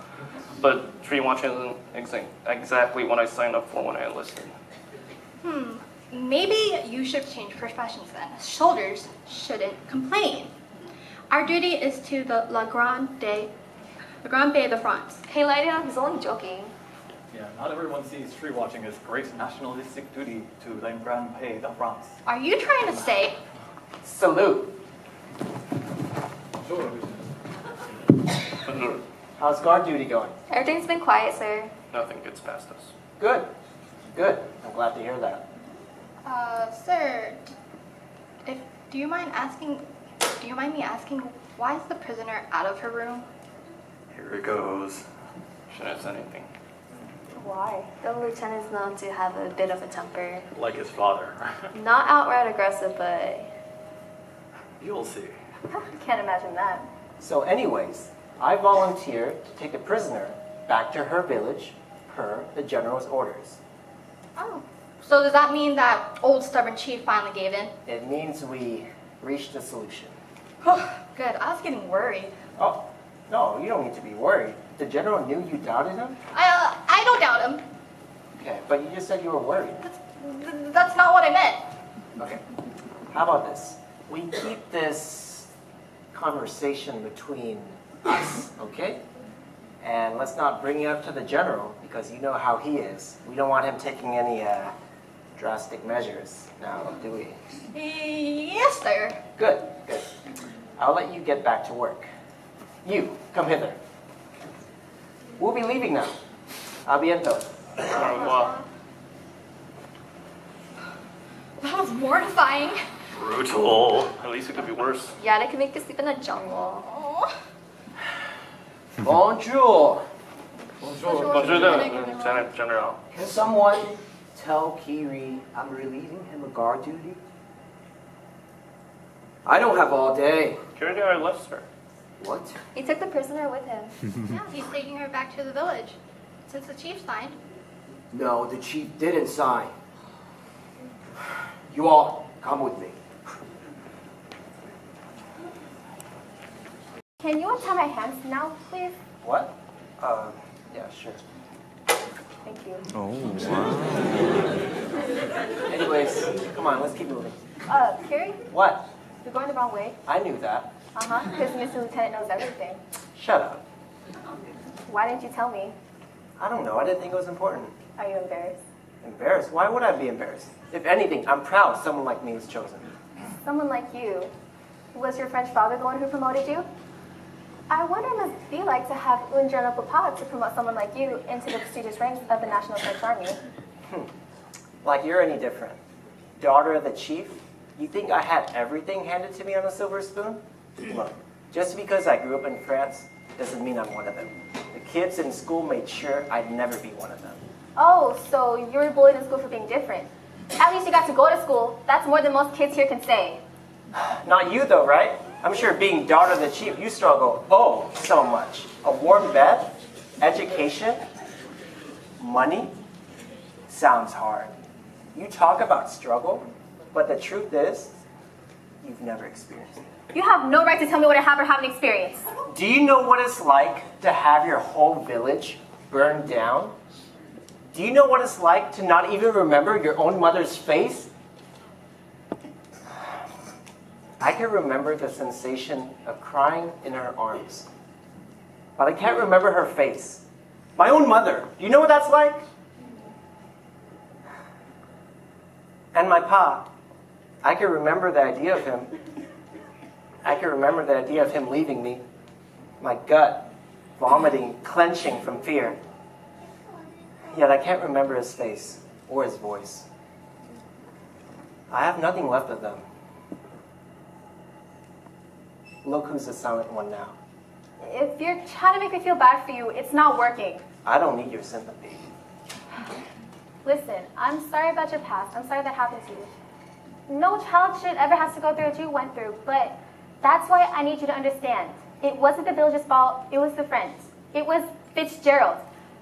But tree watching isn't exactly what I signed up for when I enlisted. Maybe you should change professions then. Soldiers shouldn't complain. Our duty is to the La Grande Bay de France. Hey, Lydia, he's only joking. Yeah, not everyone sees tree watching as great nationalistic duty to La Grande Bay de France. Are you trying to say? Salute. How's guard duty going? Everything's been quiet, sir. Nothing gets past us. Good. Good. I'm glad to hear that. Sir, do you mind me asking why is the prisoner out of her room? Here it goes. Shouldn't have said anything. Why? The lieutenant's known to have a bit of a temper. Like his father. Not outright aggressive, but You'll see. can't imagine that. So anyways, I volunteered to take the prisoner back to her village per the general's orders. Oh. So does that mean that old stubborn chief finally gave in? It means we reached a solution. Good. I was getting worried. Oh, no, you don't need to be worried. The general knew you doubted him? I don't doubt him. Okay, but you just said you were worried. That's not what I meant. Okay, how about this? We keep this conversation between us, okay? And let's not bring it up to the general, because you know how he is. We don't want him taking any drastic measures now, do we? Yes, sir. Good, good. I'll let you get back to work. You, come hither. We'll be leaving now. A biento. That was mortifying. Brutal. At least it could be worse. Yeah, they could make us sleep in a jungle. Bonjour. Lieutenant General. Can someone tell Kiri I'm relieving him of guard duty? I don't have all day. Kiri already left, sir. What? He took the prisoner with him. Yeah, he's taking her back to the village. Since the chief signed. No, the chief didn't sign. You all come with me. Can you untie my hands now, please? What? Yeah, sure. Thank you. Oh, wow. Anyways, come on, let's keep moving. Carrie? What? You're going the wrong way. I knew that. Uh-huh, because Mr. Lieutenant knows everything. Shut up. Why didn't you tell me? I don't know, I didn't think it was important. Are you embarrassed? Embarrassed? Why would I be embarrassed? If anything, I'm proud someone like me was chosen. Someone like you. Was your French father the one who promoted you? I wonder what it must be like to have un jeune papa to promote someone like you into the prestigious ranks of the National French Army. Like you're any different. Daughter of the chief? You think I had everything handed to me on a silver spoon? Look, just because I grew up in France doesn't mean I'm one of them. The kids in school made sure I'd never be one of them. Oh, so you were bullied in school for being different. At least you got to go to school. That's more than most kids here can say. Not you though, right? I'm sure being daughter of the chief, you struggle so much. A warm bed, education, money. Sounds hard. You talk about struggle, but the truth is, you've never experienced it. You have no right to tell me what I have or haven't experienced. Do you know what it's like to have your whole village burned down? Do you know what it's like to not even remember your own mother's face? I can remember the sensation of crying in her arms, but I can't remember her face. My own mother, do you know what that's like? And my pa, I can remember the idea of him. I can remember the idea of him leaving me. My gut, vomiting, clenching from fear. Yet I can't remember his face or his voice. I have nothing left of them. Look who's the silent one now. If you're trying to make me feel bad for you, it's not working. I don't need your sympathy. Listen, I'm sorry about your past. I'm sorry that happened to you. No child should ever have to go through what you went through, but that's why I need you to understand. It wasn't the village's fault, it was the friends. It was Fitzgerald.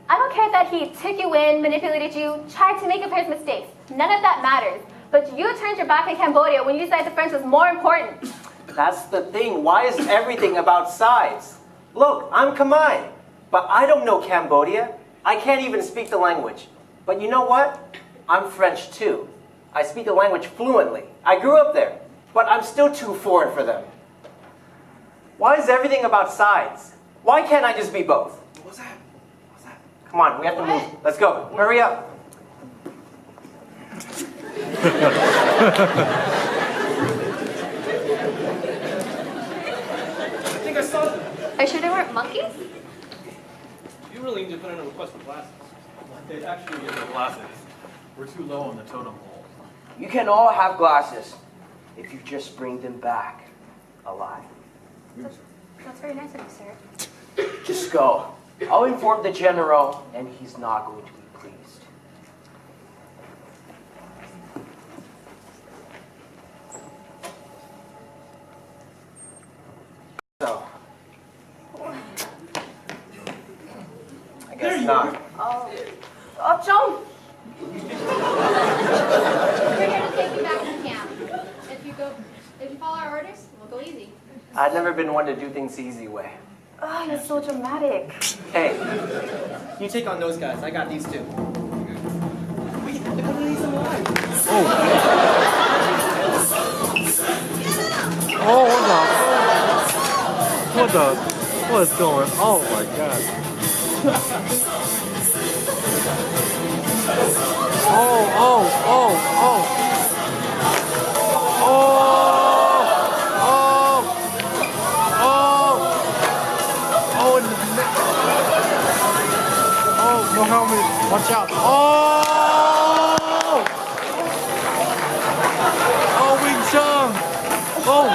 I don't care that he took you in, manipulated you, tried to make up for his mistakes. None of that matters. But you turned your back on Cambodia when you decided the French was more important. That's the thing. Why is everything about sides? Look, I'm Khmer, but I don't know Cambodia. I can't even speak the language. But you know what? I'm French too. I speak the language fluently. I grew up there, but I'm still too foreign for them. Why is everything about sides? Why can't I just be both? What's that? Come on, we have to move. Let's go. Hurry up. I think I saw them. Are you sure they weren't monkeys? You really need to put in a request for glasses. They'd actually get the glasses. We're too low on the totem pole. You can all have glasses if you just bring them back alive. That's very nice of you, sir. Just go. I'll inform the general, and he's not going to be pleased. So, I guess not. Oh, John! We're here to take you back to camp. If you follow our orders, we'll go easy. I've never been one to do things the easy way. Oh, you're so dramatic. Hey, You take on those guys. I got these two. Oh, what is going? Oh my God! Oh! No helmet! Watch out! Oh, Wing Chun! Oh!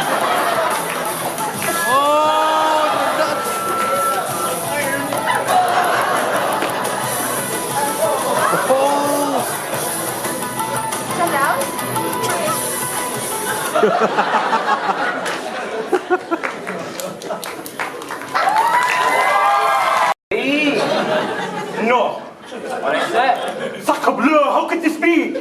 Come down. No! What I said? Sacre bleu, how could this be?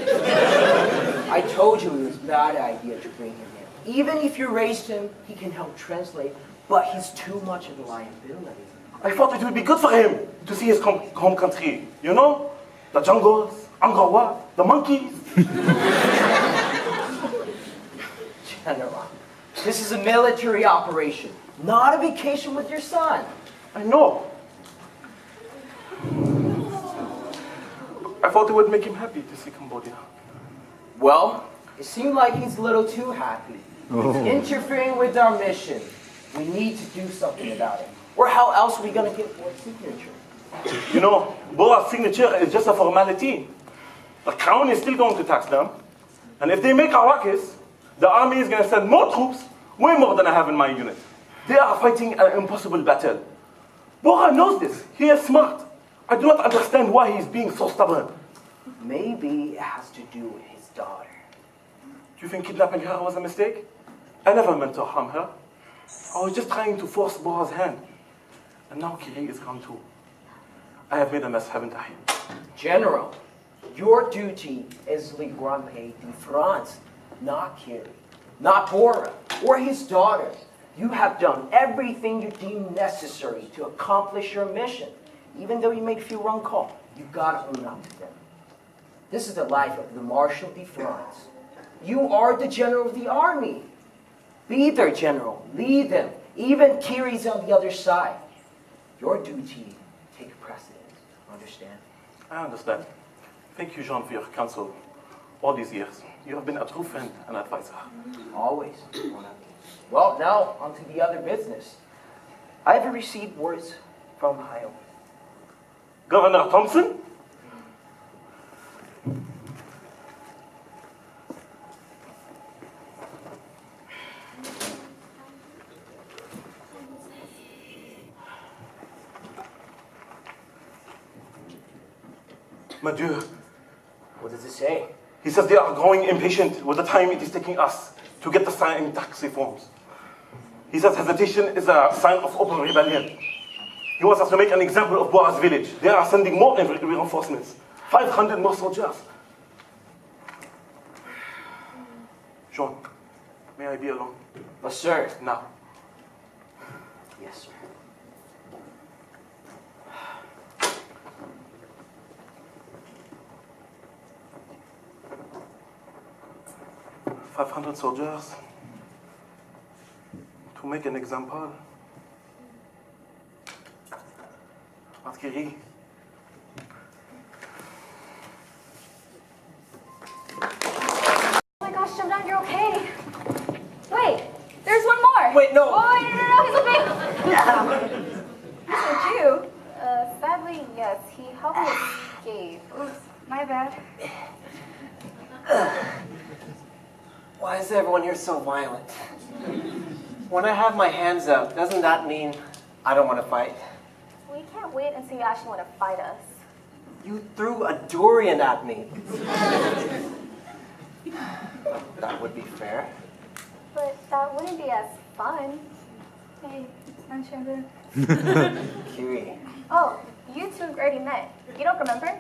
I told you it was a bad idea to bring him in. Even if you raised him, he can help translate, but he's too much of a liability. I thought it would be good for him to see his home country. You know? The jungles, Angkor Wat, the monkeys. General, this is a military operation, not a vacation with your son. I know. I thought it would make him happy to see Cambodia. Well, it seemed like he's a little too happy. He's interfering with our mission. We need to do something about it. Or how else are we going to get Bora's signature? You know, Bora's signature is just a formality. The crown is still going to tax them. And if they make a ruckus, the army is going to send more troops, way more than I have in my unit. They are fighting an impossible battle. Bora knows this. He is smart. I do not understand why he is being so stubborn. Maybe it has to do with his daughter. Do you think kidnapping her was a mistake? I never meant to harm her. I was just trying to force Bora's hand. And now Kiri is gone too. I have made a mess, haven't I? General, your duty is Le Grand Pays de France, not Kiri, not Bora, or his daughter. You have done everything you deem necessary to accomplish your mission. Even though you make a few wrong calls, you gotta own up to them. This is the life of the Marshal de France. You are the general of the army. Be their general, lead them. Even Kiri's on the other side. Your duty take precedence. Understand? I understand. Thank you, Jean, for your counsel all these years. You have been a true friend and advisor. Always. Well, now on to the other business. I have received words from CAO. Governor Thompson? Monsieur, What does it say? he says they are growing impatient with the time it is taking us to get the signed tax reforms. He says hesitation is a sign of open rebellion. He wants us to make an example of Bora's village. They are sending more reinforcements, 500 more soldiers. Sean, may I be alone? But sir. Now. Yes, sir. $500 soldiers to make an example. Valkyrie. Oh my gosh, Shamdan, you're okay. Wait, there's one more. Wait, no. Oh, wait, no, he's okay. Is it you? Sadly, yes. He helped me escape. Oops, my bad. Why is everyone here so violent? When I have my hands up, doesn't that mean I don't want to fight? We can't wait until you actually want to fight us. You threw a durian at me. That would be fair. But that wouldn't be as fun. Hey, I'm Shamdan. Kiri. Oh, you two already met. You don't remember?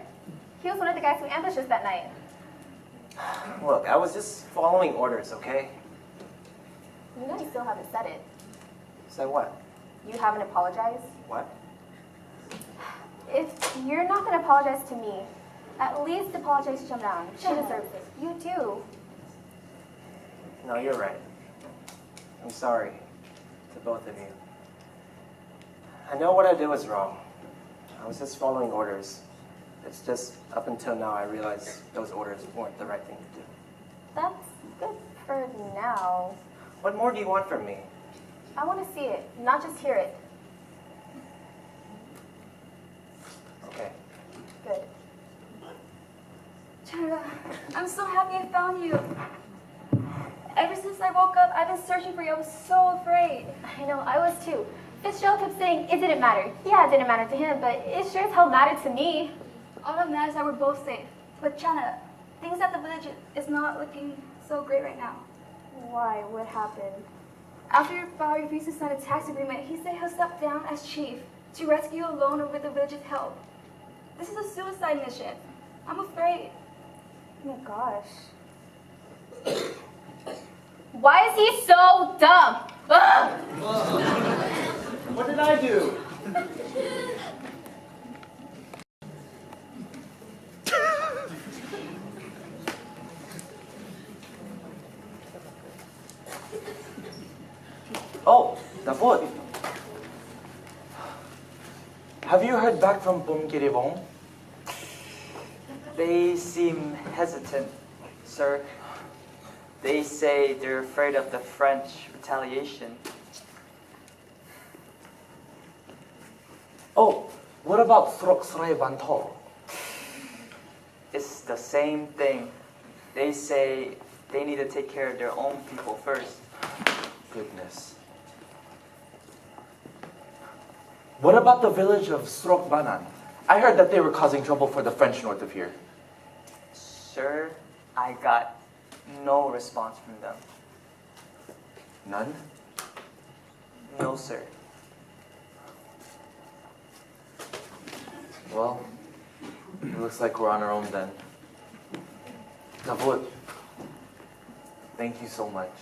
He was one of the guys who ambushed us that night. Look, I was just following orders, okay? You know you still haven't said it. Said what? You haven't apologized. What? If you're not going to apologize to me, at least apologize to Shamdan. She deserves it. You do. No, you're right. I'm sorry to both of you. I know what I did was wrong. I was just following orders. It's just up until now I realized those orders weren't the right thing to do. That's good for now. What more do you want from me? I want to see it, not just hear it. Okay. Good. Chandra, I'm so happy I found you. Ever since I woke up, I've been searching for you. I was so afraid. I know, I was too. Fitzgerald kept saying it didn't matter. Yeah, it didn't matter to him, but it sure as hell mattered to me. All that matters is that we're both safe. But Chana, things at the village is not looking so great right now. Why? What happened? After your father refused to sign a tax agreement, he said he'll step down as chief to rescue you alone or with the village's help. This is a suicide mission. I'm afraid. Oh my gosh. Why is he so dumb? Ugh! What did I do? Oh, Davut. Have you heard back from Bumkiribong? They seem hesitant, sir. They say they're afraid of the French retaliation. Oh, what about Sroksre Bantor? It's the same thing. They say they need to take care of their own people first. Goodness. What about the village of Srok Banan? I heard that they were causing trouble for the French north of here. Sir, I got no response from them. None? No, sir. Well, it looks like we're on our own then. Davut, thank you so much.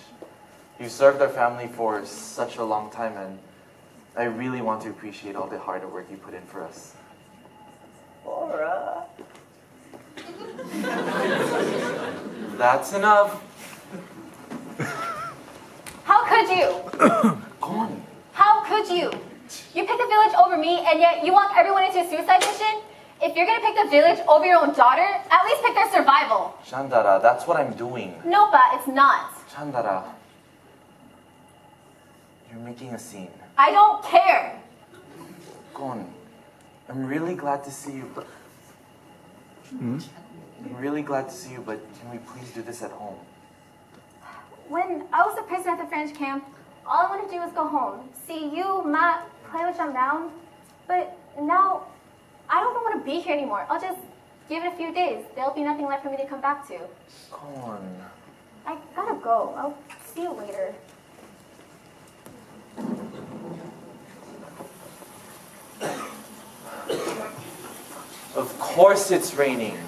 You served our family for such a long time, and I really want to appreciate all the hard work you put in for us. Bora. That's enough. How could you? Go on. How could you? You picked the village over me, and yet you want everyone into a suicide mission? If you're gonna pick the village over your own daughter, at least pick their survival. Chandara, that's what I'm doing. No, but it's not. Chandara, you're making a scene. I don't care. Go on. I'm really glad to see you, but... I'm really glad to see you, but can we please do this at home? When I was a prisoner at the French camp, all I wanted to do was go home. See you, Matt, play with John down. But now, I don't want to be here anymore. I'll just give it a few days. There'll be nothing left for me to come back to. Come on. I gotta go. I'll see you later. Of course it's raining.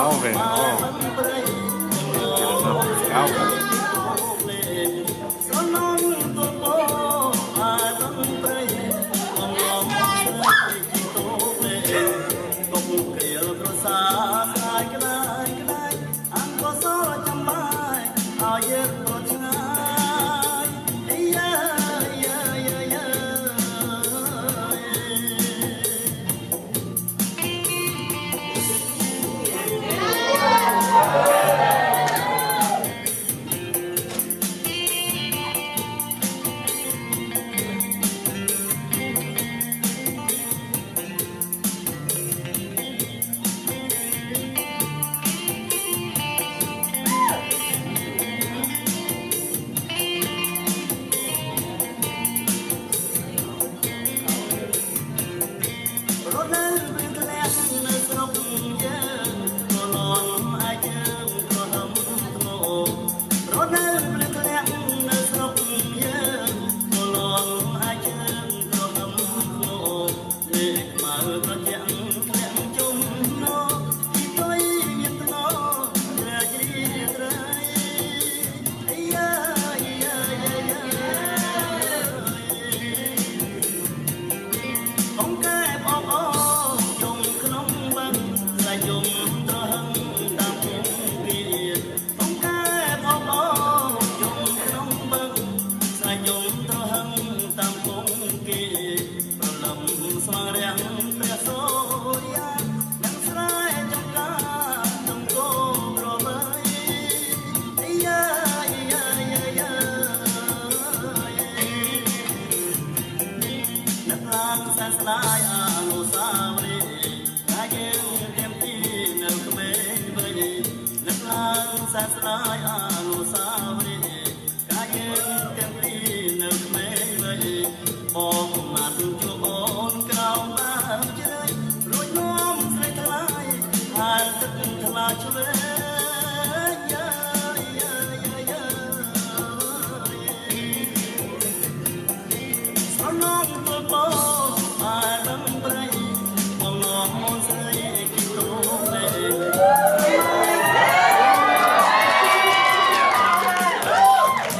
Calvin. Oh. Calvin.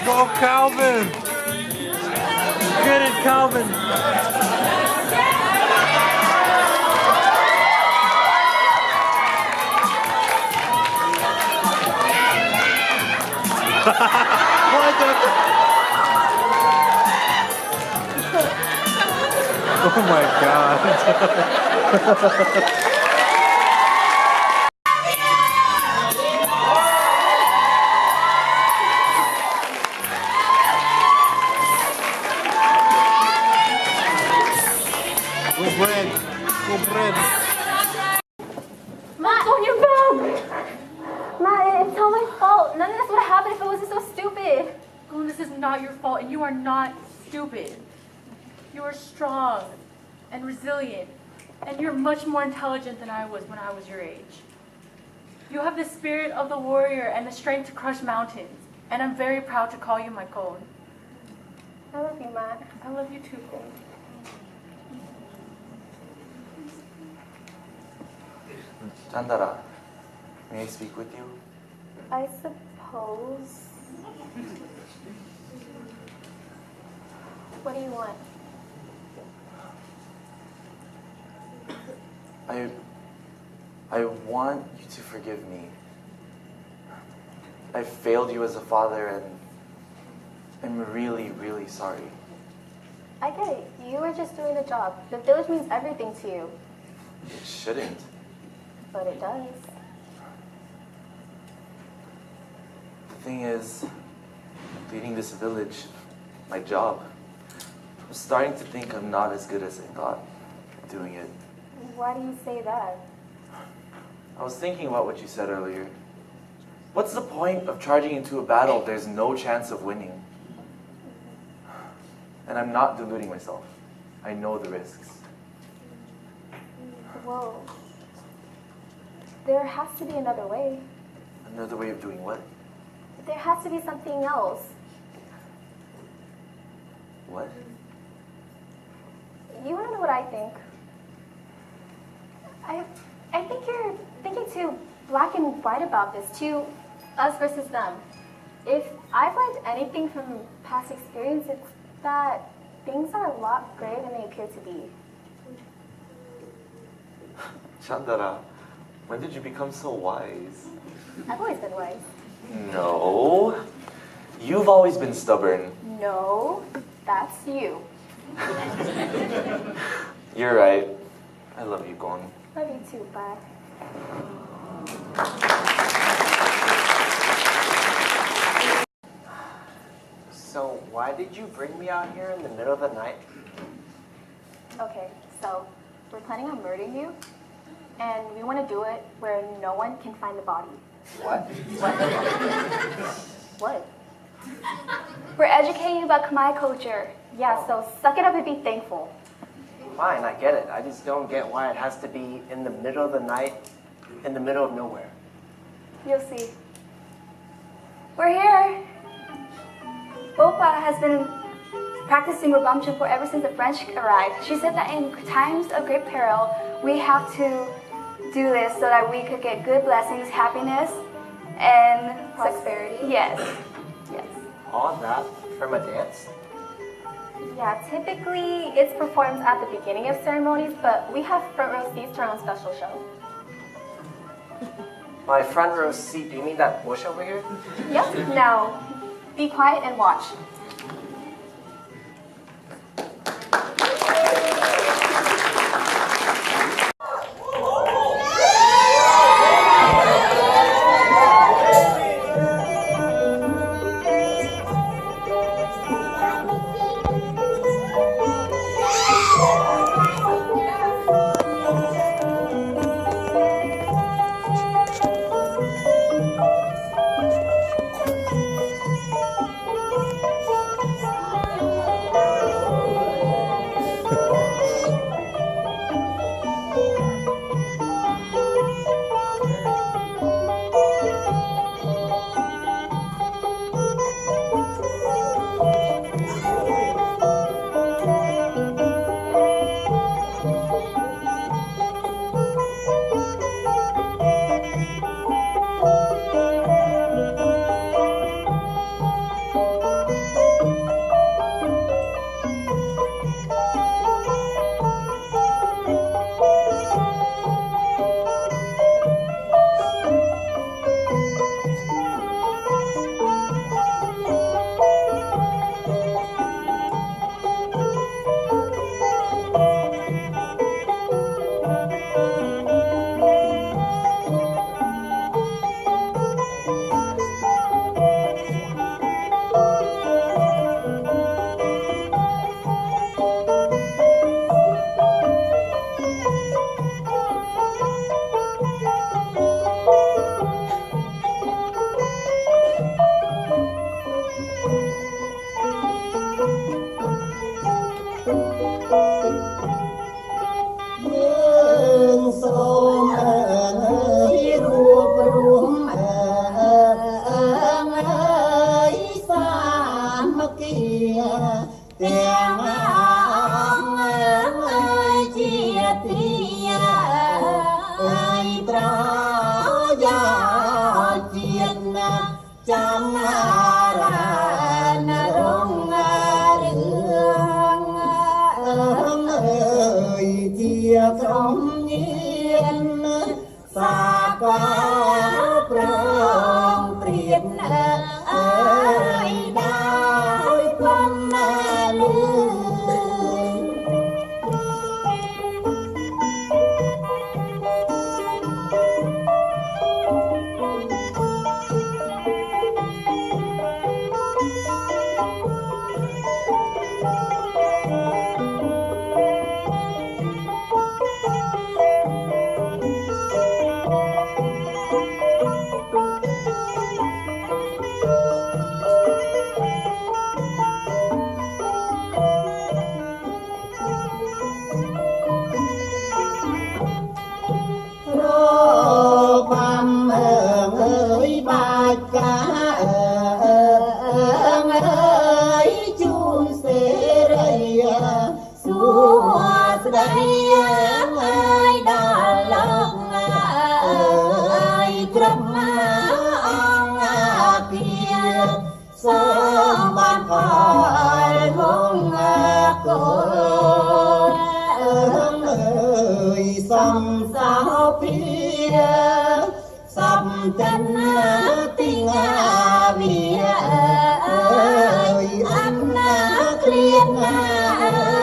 Go Calvin! Get it, Calvin! Oh my god. Go bread. Go bread. Matt, on your bed! Matt, it's all my fault. None of this would have happened if it wasn't so stupid. Oh, this is not your fault, and you are not stupid. You are strong and resilient, and you're much more intelligent than I was when I was your age. You have the spirit of the warrior and the strength to crush mountains, and I'm very proud to call you my Cone. I love you, Matt. I love you too, Cone. Chandara, may I speak with you? I suppose. What do you want? I want you to forgive me. I failed you as a father, and I'm really, really sorry. I get it. You were just doing the job. The village means everything to you. It shouldn't. But it does. The thing is, leading this village, my job, I'm starting to think I'm not as good as I thought doing it. Why do you say that? I was thinking about what you said earlier. What's the point of charging into a battle if there's no chance of winning? And I'm not deluding myself. I know the risks. Well, there has to be another way. Another way of doing what? There has to be something else. What? You want to know what I think? I think you're thinking too black and white about this, too us versus them. If I've learned anything from past experience, it's that things are a lot greater than they appear to be. Chandara, when did you become so wise? I've always been wise. No. You've always been stubborn. No, that's you. You're right. I love you, Gon. Love you too, bye. So why did you bring me out here in the middle of the night? Okay, so we're planning on murdering you, and we want to do it where no one can find the body. What? What? We're educating you about Khmer culture. Yeah, so suck it up and be thankful. Fine, I get it. I just don't get why it has to be in the middle of the night, in the middle of nowhere. You'll see. We're here. Bopa has been practicing Rebamchimpo ever since the French arrived. She said that in times of great peril, we have to do this so that we could get good blessings, happiness, and prosperity. Yes. Yes. All that from a dance? Yeah, typically it's performed at the beginning of ceremonies, but we have front row seats to our own special show. My front row seat, do you mean that bush over here? Yep. Now, be quiet and watch. tiếng ông ơi chia tia ơi trao gió chiên chăm ra rong rương ơi chia không nhiên xa quá prong priệt ơi đau quân lương Băm ơi ba cá ơi chun xê rây xua đây ơi đà lông ơi trâm ông kia sớm ban khỏi hôn cô ơi xăm sao phía sắp chân tình vì ơi ăn liên ơi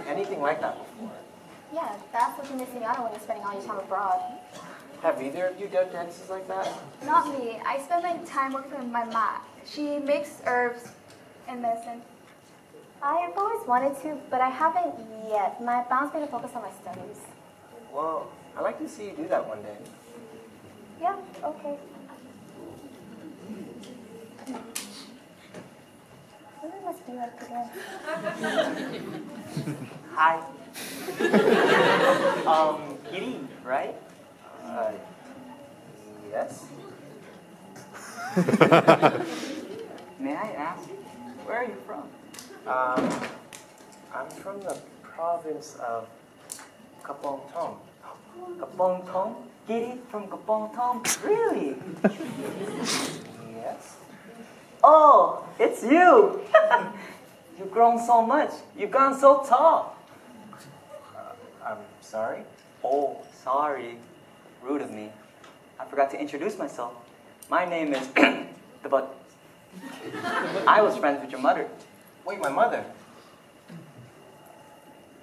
anything like that before. Yeah, that's what you're missing out on when you're spending all your time abroad. Have either of you done dances like that? Not me. I spend my time working with my mom. She makes herbs and medicine. I have always wanted to, but I haven't yet. My mom's going to focus on my studies. Well, I'd like to see you do that one day. Yeah, okay. Maybe it must be like again. Hi. Giri, right? Yes. May I ask, where are you from? I'm from the province of Kapong Thong. Kapong Thong? Giri from Kapong Thong? Really? Yes. Oh, it's you! You've grown so much. You've gone so tall. I'm sorry? Oh, sorry. Rude of me. I forgot to introduce myself. My name is the Butt. I was friends with your mother. Wait, my mother?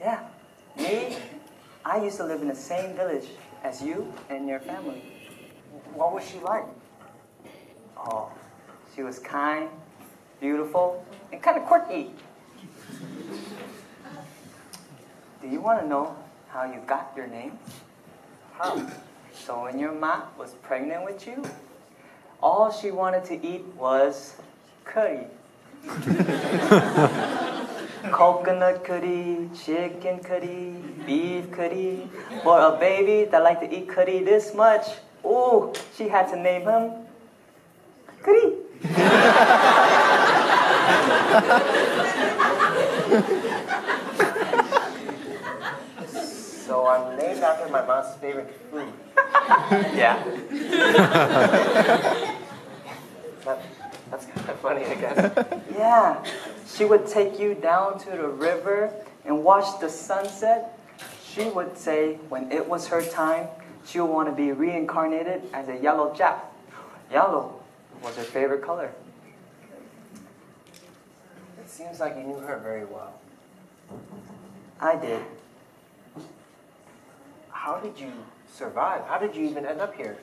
Yeah. Me, I used to live in the same village as you and your family. What was she like? Oh, she was kind, beautiful, and kind of quirky. Do you want to know how you got your name? How? So when your ma was pregnant with you, all she wanted to eat was curry. Coconut curry, chicken curry, beef curry. For a baby that liked to eat curry this much, ooh, she had to name him Curry. So I'm named after my mom's favorite food. Yeah. That's kind of funny, I guess. Yeah. She would take you down to the river and watch the sunset. She would say when it was her time, she would want to be reincarnated as a yellow Jap. Yellow was her favorite color. It seems like you knew her very well. I did. How did you survive? How did you even end up here?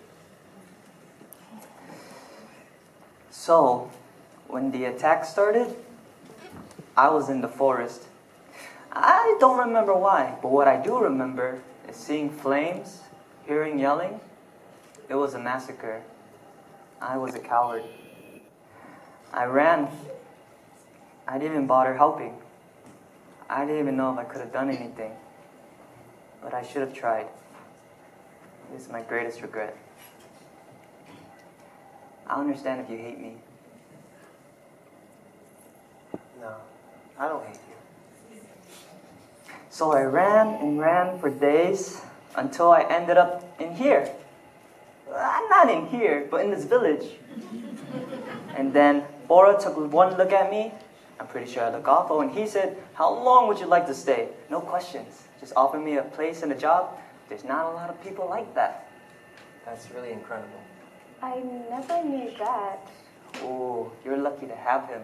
So, when the attack started, I was in the forest. I don't remember why, but what I do remember is seeing flames, hearing yelling. It was a massacre. I was a coward. I ran. I didn't even bother helping. I didn't even know if I could have done anything. But I should have tried. This is my greatest regret. I understand if you hate me. No, I don't hate you. So I ran and ran for days until I ended up in here. Not in here, but in this village. And then Bora took one look at me. I'm pretty sure I look awful. And he said, how long would you like to stay? No questions. Just offer me a place and a job. There's not a lot of people like that. That's really incredible. I never knew that. Oh, you're lucky to have him.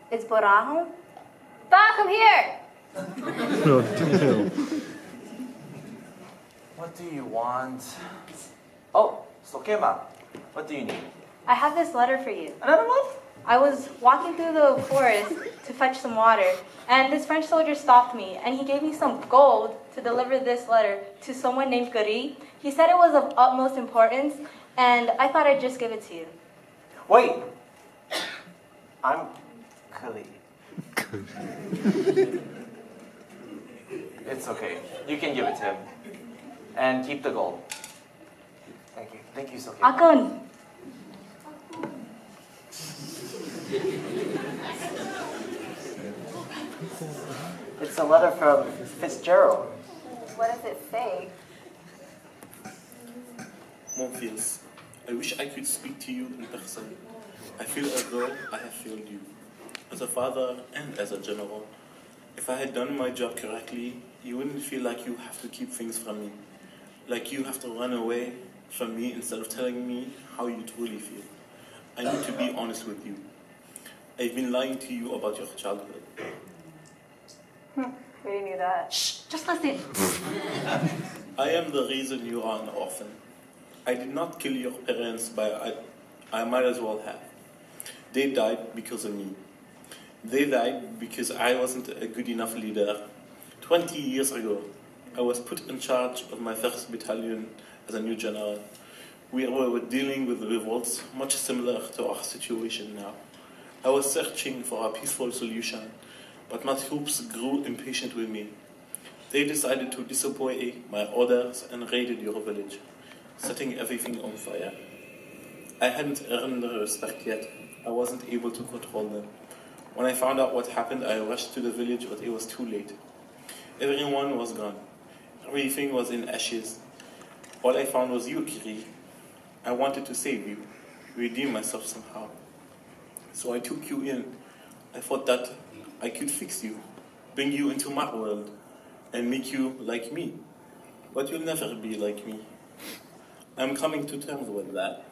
It's Bora. Pa, come here. Oh, damn. What do you want? Oh, Sokema. What do you need? I have this letter for you. Another one? I was walking through the forest to fetch some water, and this French soldier stopped me, and he gave me some gold to deliver this letter to someone named Guri. He said it was of utmost importance, and I thought I'd just give it to you. Wait! I'm Khalid. It's okay. You can give it to him. And keep the gold. Thank you. Thank you, Sokema. Akon. It's a letter from Fitzgerald. What does it say? Mon fils, I wish I could speak to you in person. I feel as though I have failed you, as a father and as a general. If I had done my job correctly, you wouldn't feel like you have to keep things from me, like you have to run away from me instead of telling me how you truly feel. I need to be honest with you. I've been lying to you about your childhood. We didn't knew that. Shh, just listen. I am the reason you are an orphan. I did not kill your parents, but I might as well have. They died because of me. They died because I wasn't a good enough leader. 20 years ago, I was put in charge of my 1st battalion as a new general. We were dealing with revolts much similar to our situation now. I was searching for a peaceful solution, but my troops grew impatient with me. They decided to disobey my orders and raided your village, setting everything on fire. I hadn't earned their respect yet. I wasn't able to control them. When I found out what happened, I rushed to the village, but it was too late. Everyone was gone. Everything was in ashes. All I found was you, Kiri. I wanted to save you, redeem myself somehow. So I took you in. I thought that I could fix you, bring you into my world, and make you like me. But you'll never be like me. I'm coming to terms with that.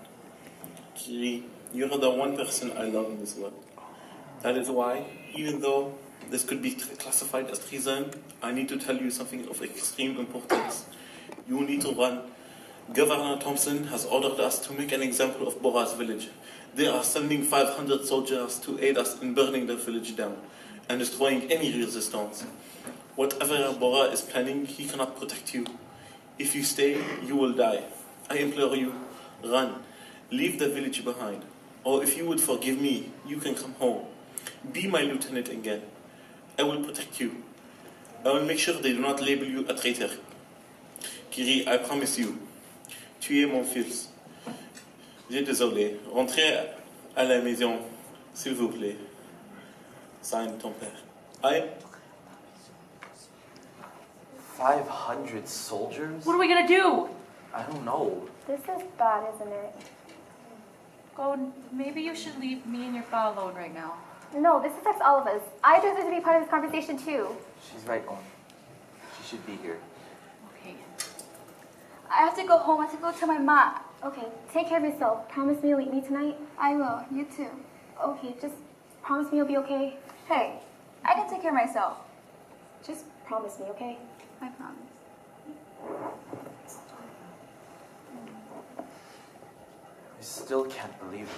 Kiri, you're the one person I love in this world. That is why, even though this could be classified as treason, I need to tell you something of extreme importance. You need to run. Governor Thompson has ordered us to make an example of Bora's village. They are sending 500 soldiers to aid us in burning the village down and destroying any resistance. Whatever Bora is planning, he cannot protect you. If you stay, you will die. I implore you, run. Leave the village behind. Or if you would forgive me, you can come home. Be my lieutenant again. I will protect you. I will make sure they do not label you a traitor. Kiri, I promise you. Tu es mon fils. J'ai désolé. Rentrez à la maison, s'il vous plaît. Signed, ton père. 500 soldiers? What are we gonna do? I don't know. This is bad, isn't it? Oh, maybe you should leave me and your pa alone right now. No, this affects all of us. I deserve to be part of this conversation too. She's right, Om. She should be here. I have to go home. I have to go tell my ma Okay, take care of yourself. Promise me you'll eat me tonight? I will. You too. Okay, just promise me you'll be okay. Hey, I can take care of myself. Just promise me, okay? I promise. I still can't believe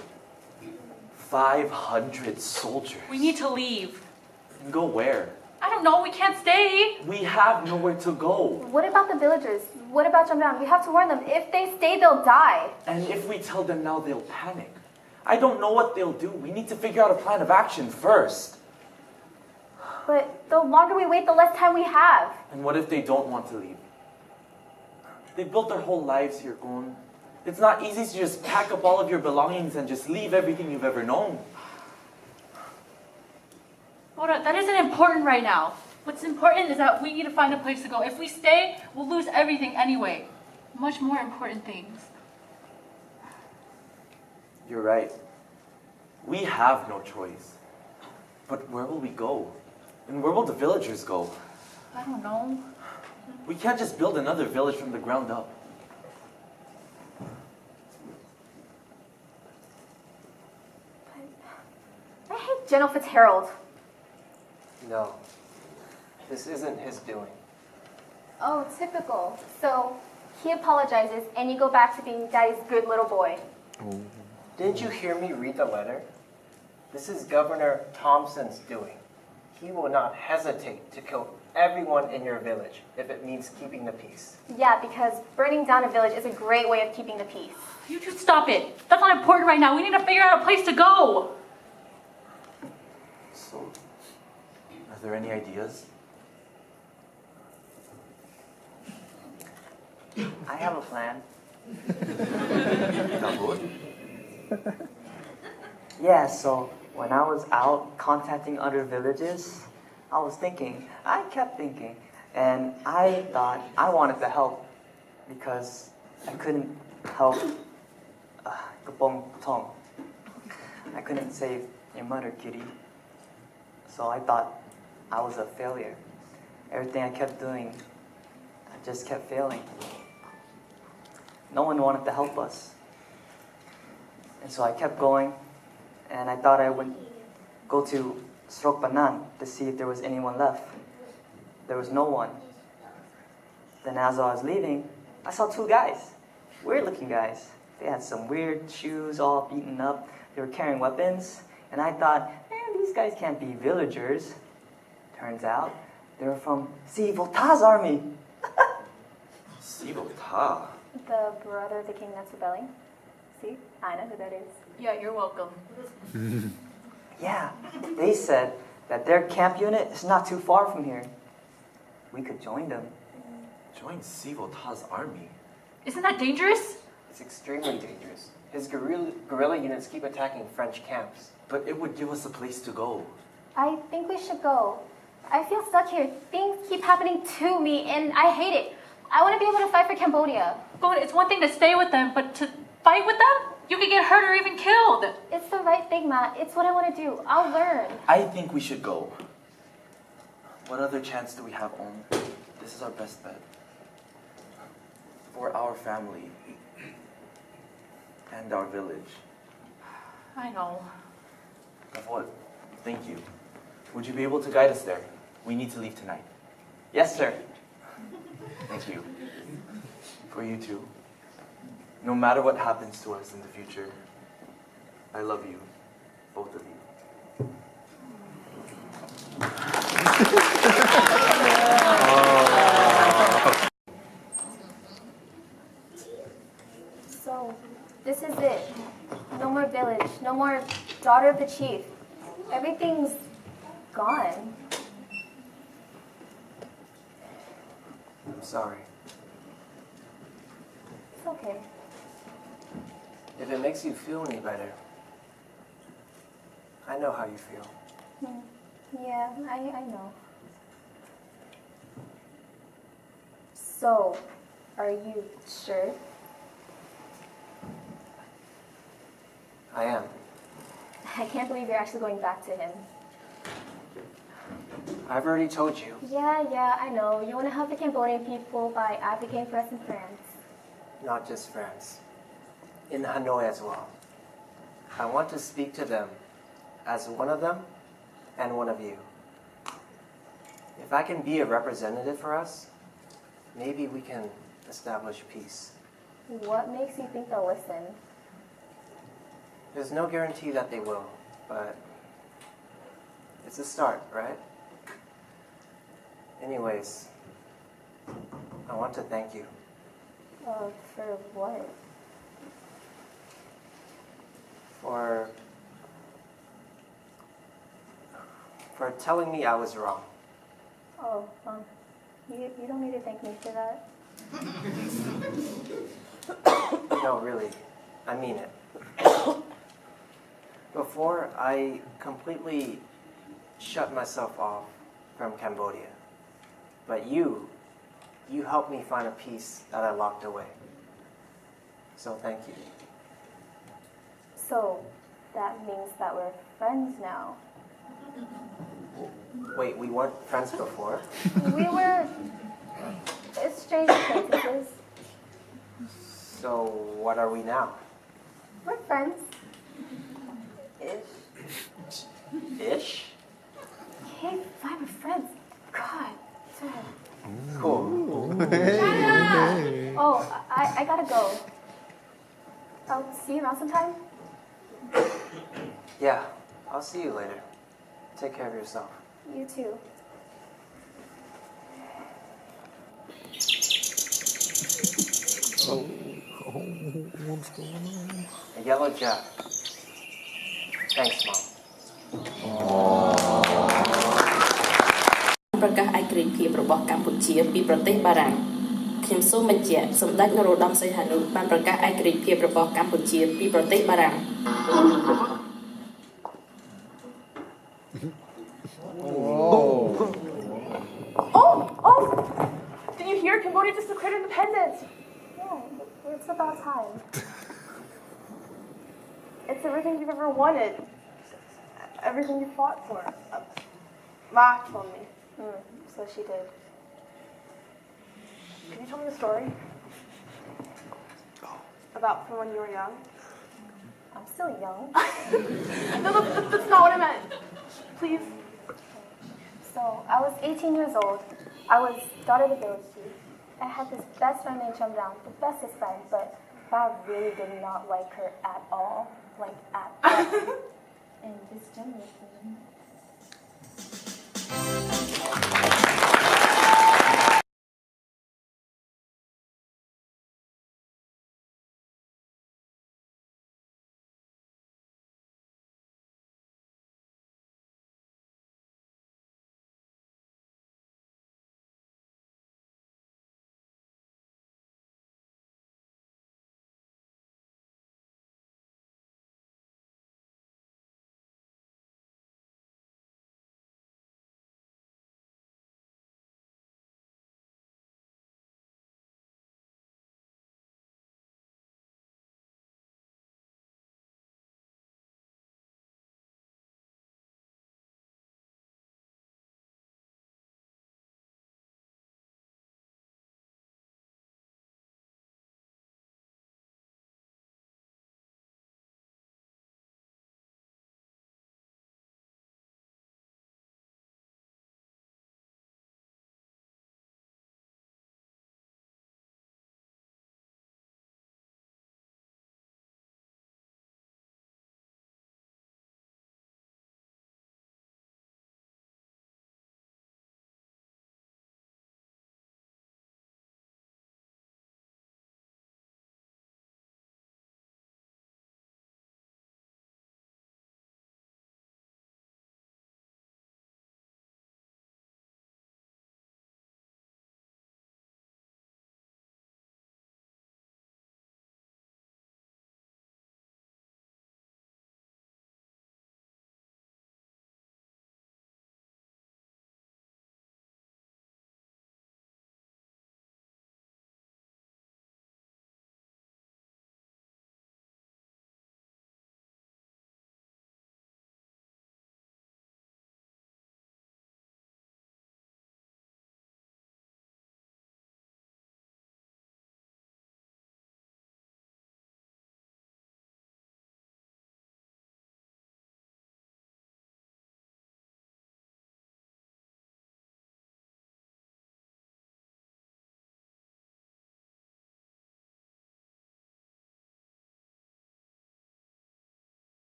it. 500 soldiers. We need to leave. And go where? I don't know, we can't stay. We have nowhere to go. What about the villagers? What about Jamdan? We have to warn them. If they stay, they'll die. And if we tell them now, they'll panic. I don't know what they'll do. We need to figure out a plan of action first. But the longer we wait, the less time we have. And what if they don't want to leave? They built their whole lives here, Gon. It's not easy to just pack up all of your belongings and just leave everything you've ever known. Hold on, that isn't important right now. What's important is that we need to find a place to go. If we stay, we'll lose everything anyway. Much more important things. You're right. We have no choice. But where will we go? And where will the villagers go? I don't know. We can't just build another village from the ground up. I hate General Fitzgerald. No, this isn't his doing. Oh, typical. So he apologizes and you go back to being Daddy's good little boy. Didn't you hear me read the letter? This is Governor Thompson's doing. He will not hesitate to kill everyone in your village if it means keeping the peace. Yeah, because burning down a village is a great way of keeping the peace. You two stop it. That's not important right now. We need to figure out a place to go. So, are there any ideas? I have a plan. Yeah, so when I was out contacting other villages, I kept thinking, and I thought I wanted to help because I couldn't help Kapong Tong. I couldn't save your mother, Kitty. So I thought I was a failure. Everything I kept doing, I just kept failing. No one wanted to help us. And so I kept going, and I thought I would go to Srok Banan to see if there was anyone left. There was no one. Then as I was leaving, I saw two guys, weird looking guys. They had some weird shoes all beaten up. They were carrying weapons, and I thought, these guys can't be villagers. Turns out, they were from Sivo Ta's army. Sivo Ta? The brother of the king that's rebelling. See? I know who that is. Yeah, you're welcome. Yeah, they said that their camp unit is not too far from here. We could join them. Join Sivo Ta's army? Isn't that dangerous? It's extremely dangerous. His guerrilla units keep attacking French camps. But it would give us a place to go. I think we should go. I feel stuck here. Things keep happening to me, and I hate it. I want to be able to fight for Cambodia. But it's one thing to stay with them, but to fight with them? You could get hurt or even killed. It's the right thing, Matt. It's what I want to do. I'll learn. I think we should go. What other chance do we have, Om? This is our best bet. For our family. And our village. I know. Kavod, thank you. Would you be able to guide us there? We need to leave tonight. Yes, sir. Thank you. For you too. No matter what happens to us in the future, I love you, both of you. So, this is it. No more village. No more daughter of the chief. Everything's gone. I'm sorry. It's okay. If it makes you feel any better, I know how you feel. Yeah, I know. So, are you sure? I am. I can't believe you're actually going back to him. I've already told you. Yeah, I know. You want to help the Cambodian people by advocating for us in France. Not just France. in Hanoi as well. I want to speak to them as one of them and one of you. If I can be a representative for us, maybe we can establish peace. What makes you think they'll listen? There's no guarantee that they will, but it's a start, right? Anyways, I want to thank you. For what? For telling me I was wrong. Oh, you don't need to thank me for that. No, really, I mean it. Before, I completely shut myself off from Cambodia. But you helped me find a piece that I locked away. So thank you. So, that means that we're friends now. Wait, we weren't friends before? We were strange acquaintances. So what are we now? We're friends. Ish. Ish? Okay, fine, we're friends. God. Cool. Oh, I gotta go. I'll see you around sometime. Yeah, I'll see you later. Take care of yourself. You too. What's going on? A yellow jab. Thanks, Mom. ប្រកាសឯករាជ្យភាពរបស់កម្ពុជាពីប្រទេសបារាំងខ្ញុំសូមបញ្ជាក់សម្ដេចនរោត្តមសីហនុបានប្រកាសឯករាជ្យភាពរបស់កម្ពុជាពីប្រទេសបារាំង Oh! Did you hear? Cambodia just declared independence. Yeah, it's about time. It's everything you've ever wanted. Everything you fought for. Ma told me. So she did. Can you tell me a story? About from when you were young? I'm still young. No, that's not what I meant. Please. So, I was 18 years old. I was daughter of the village chief. I had this best friend named Chumdang, the bestest friend, but I really did not like her at all. Like, at all. And this gentleman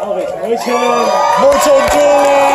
Salve, Motion! Motion Julie!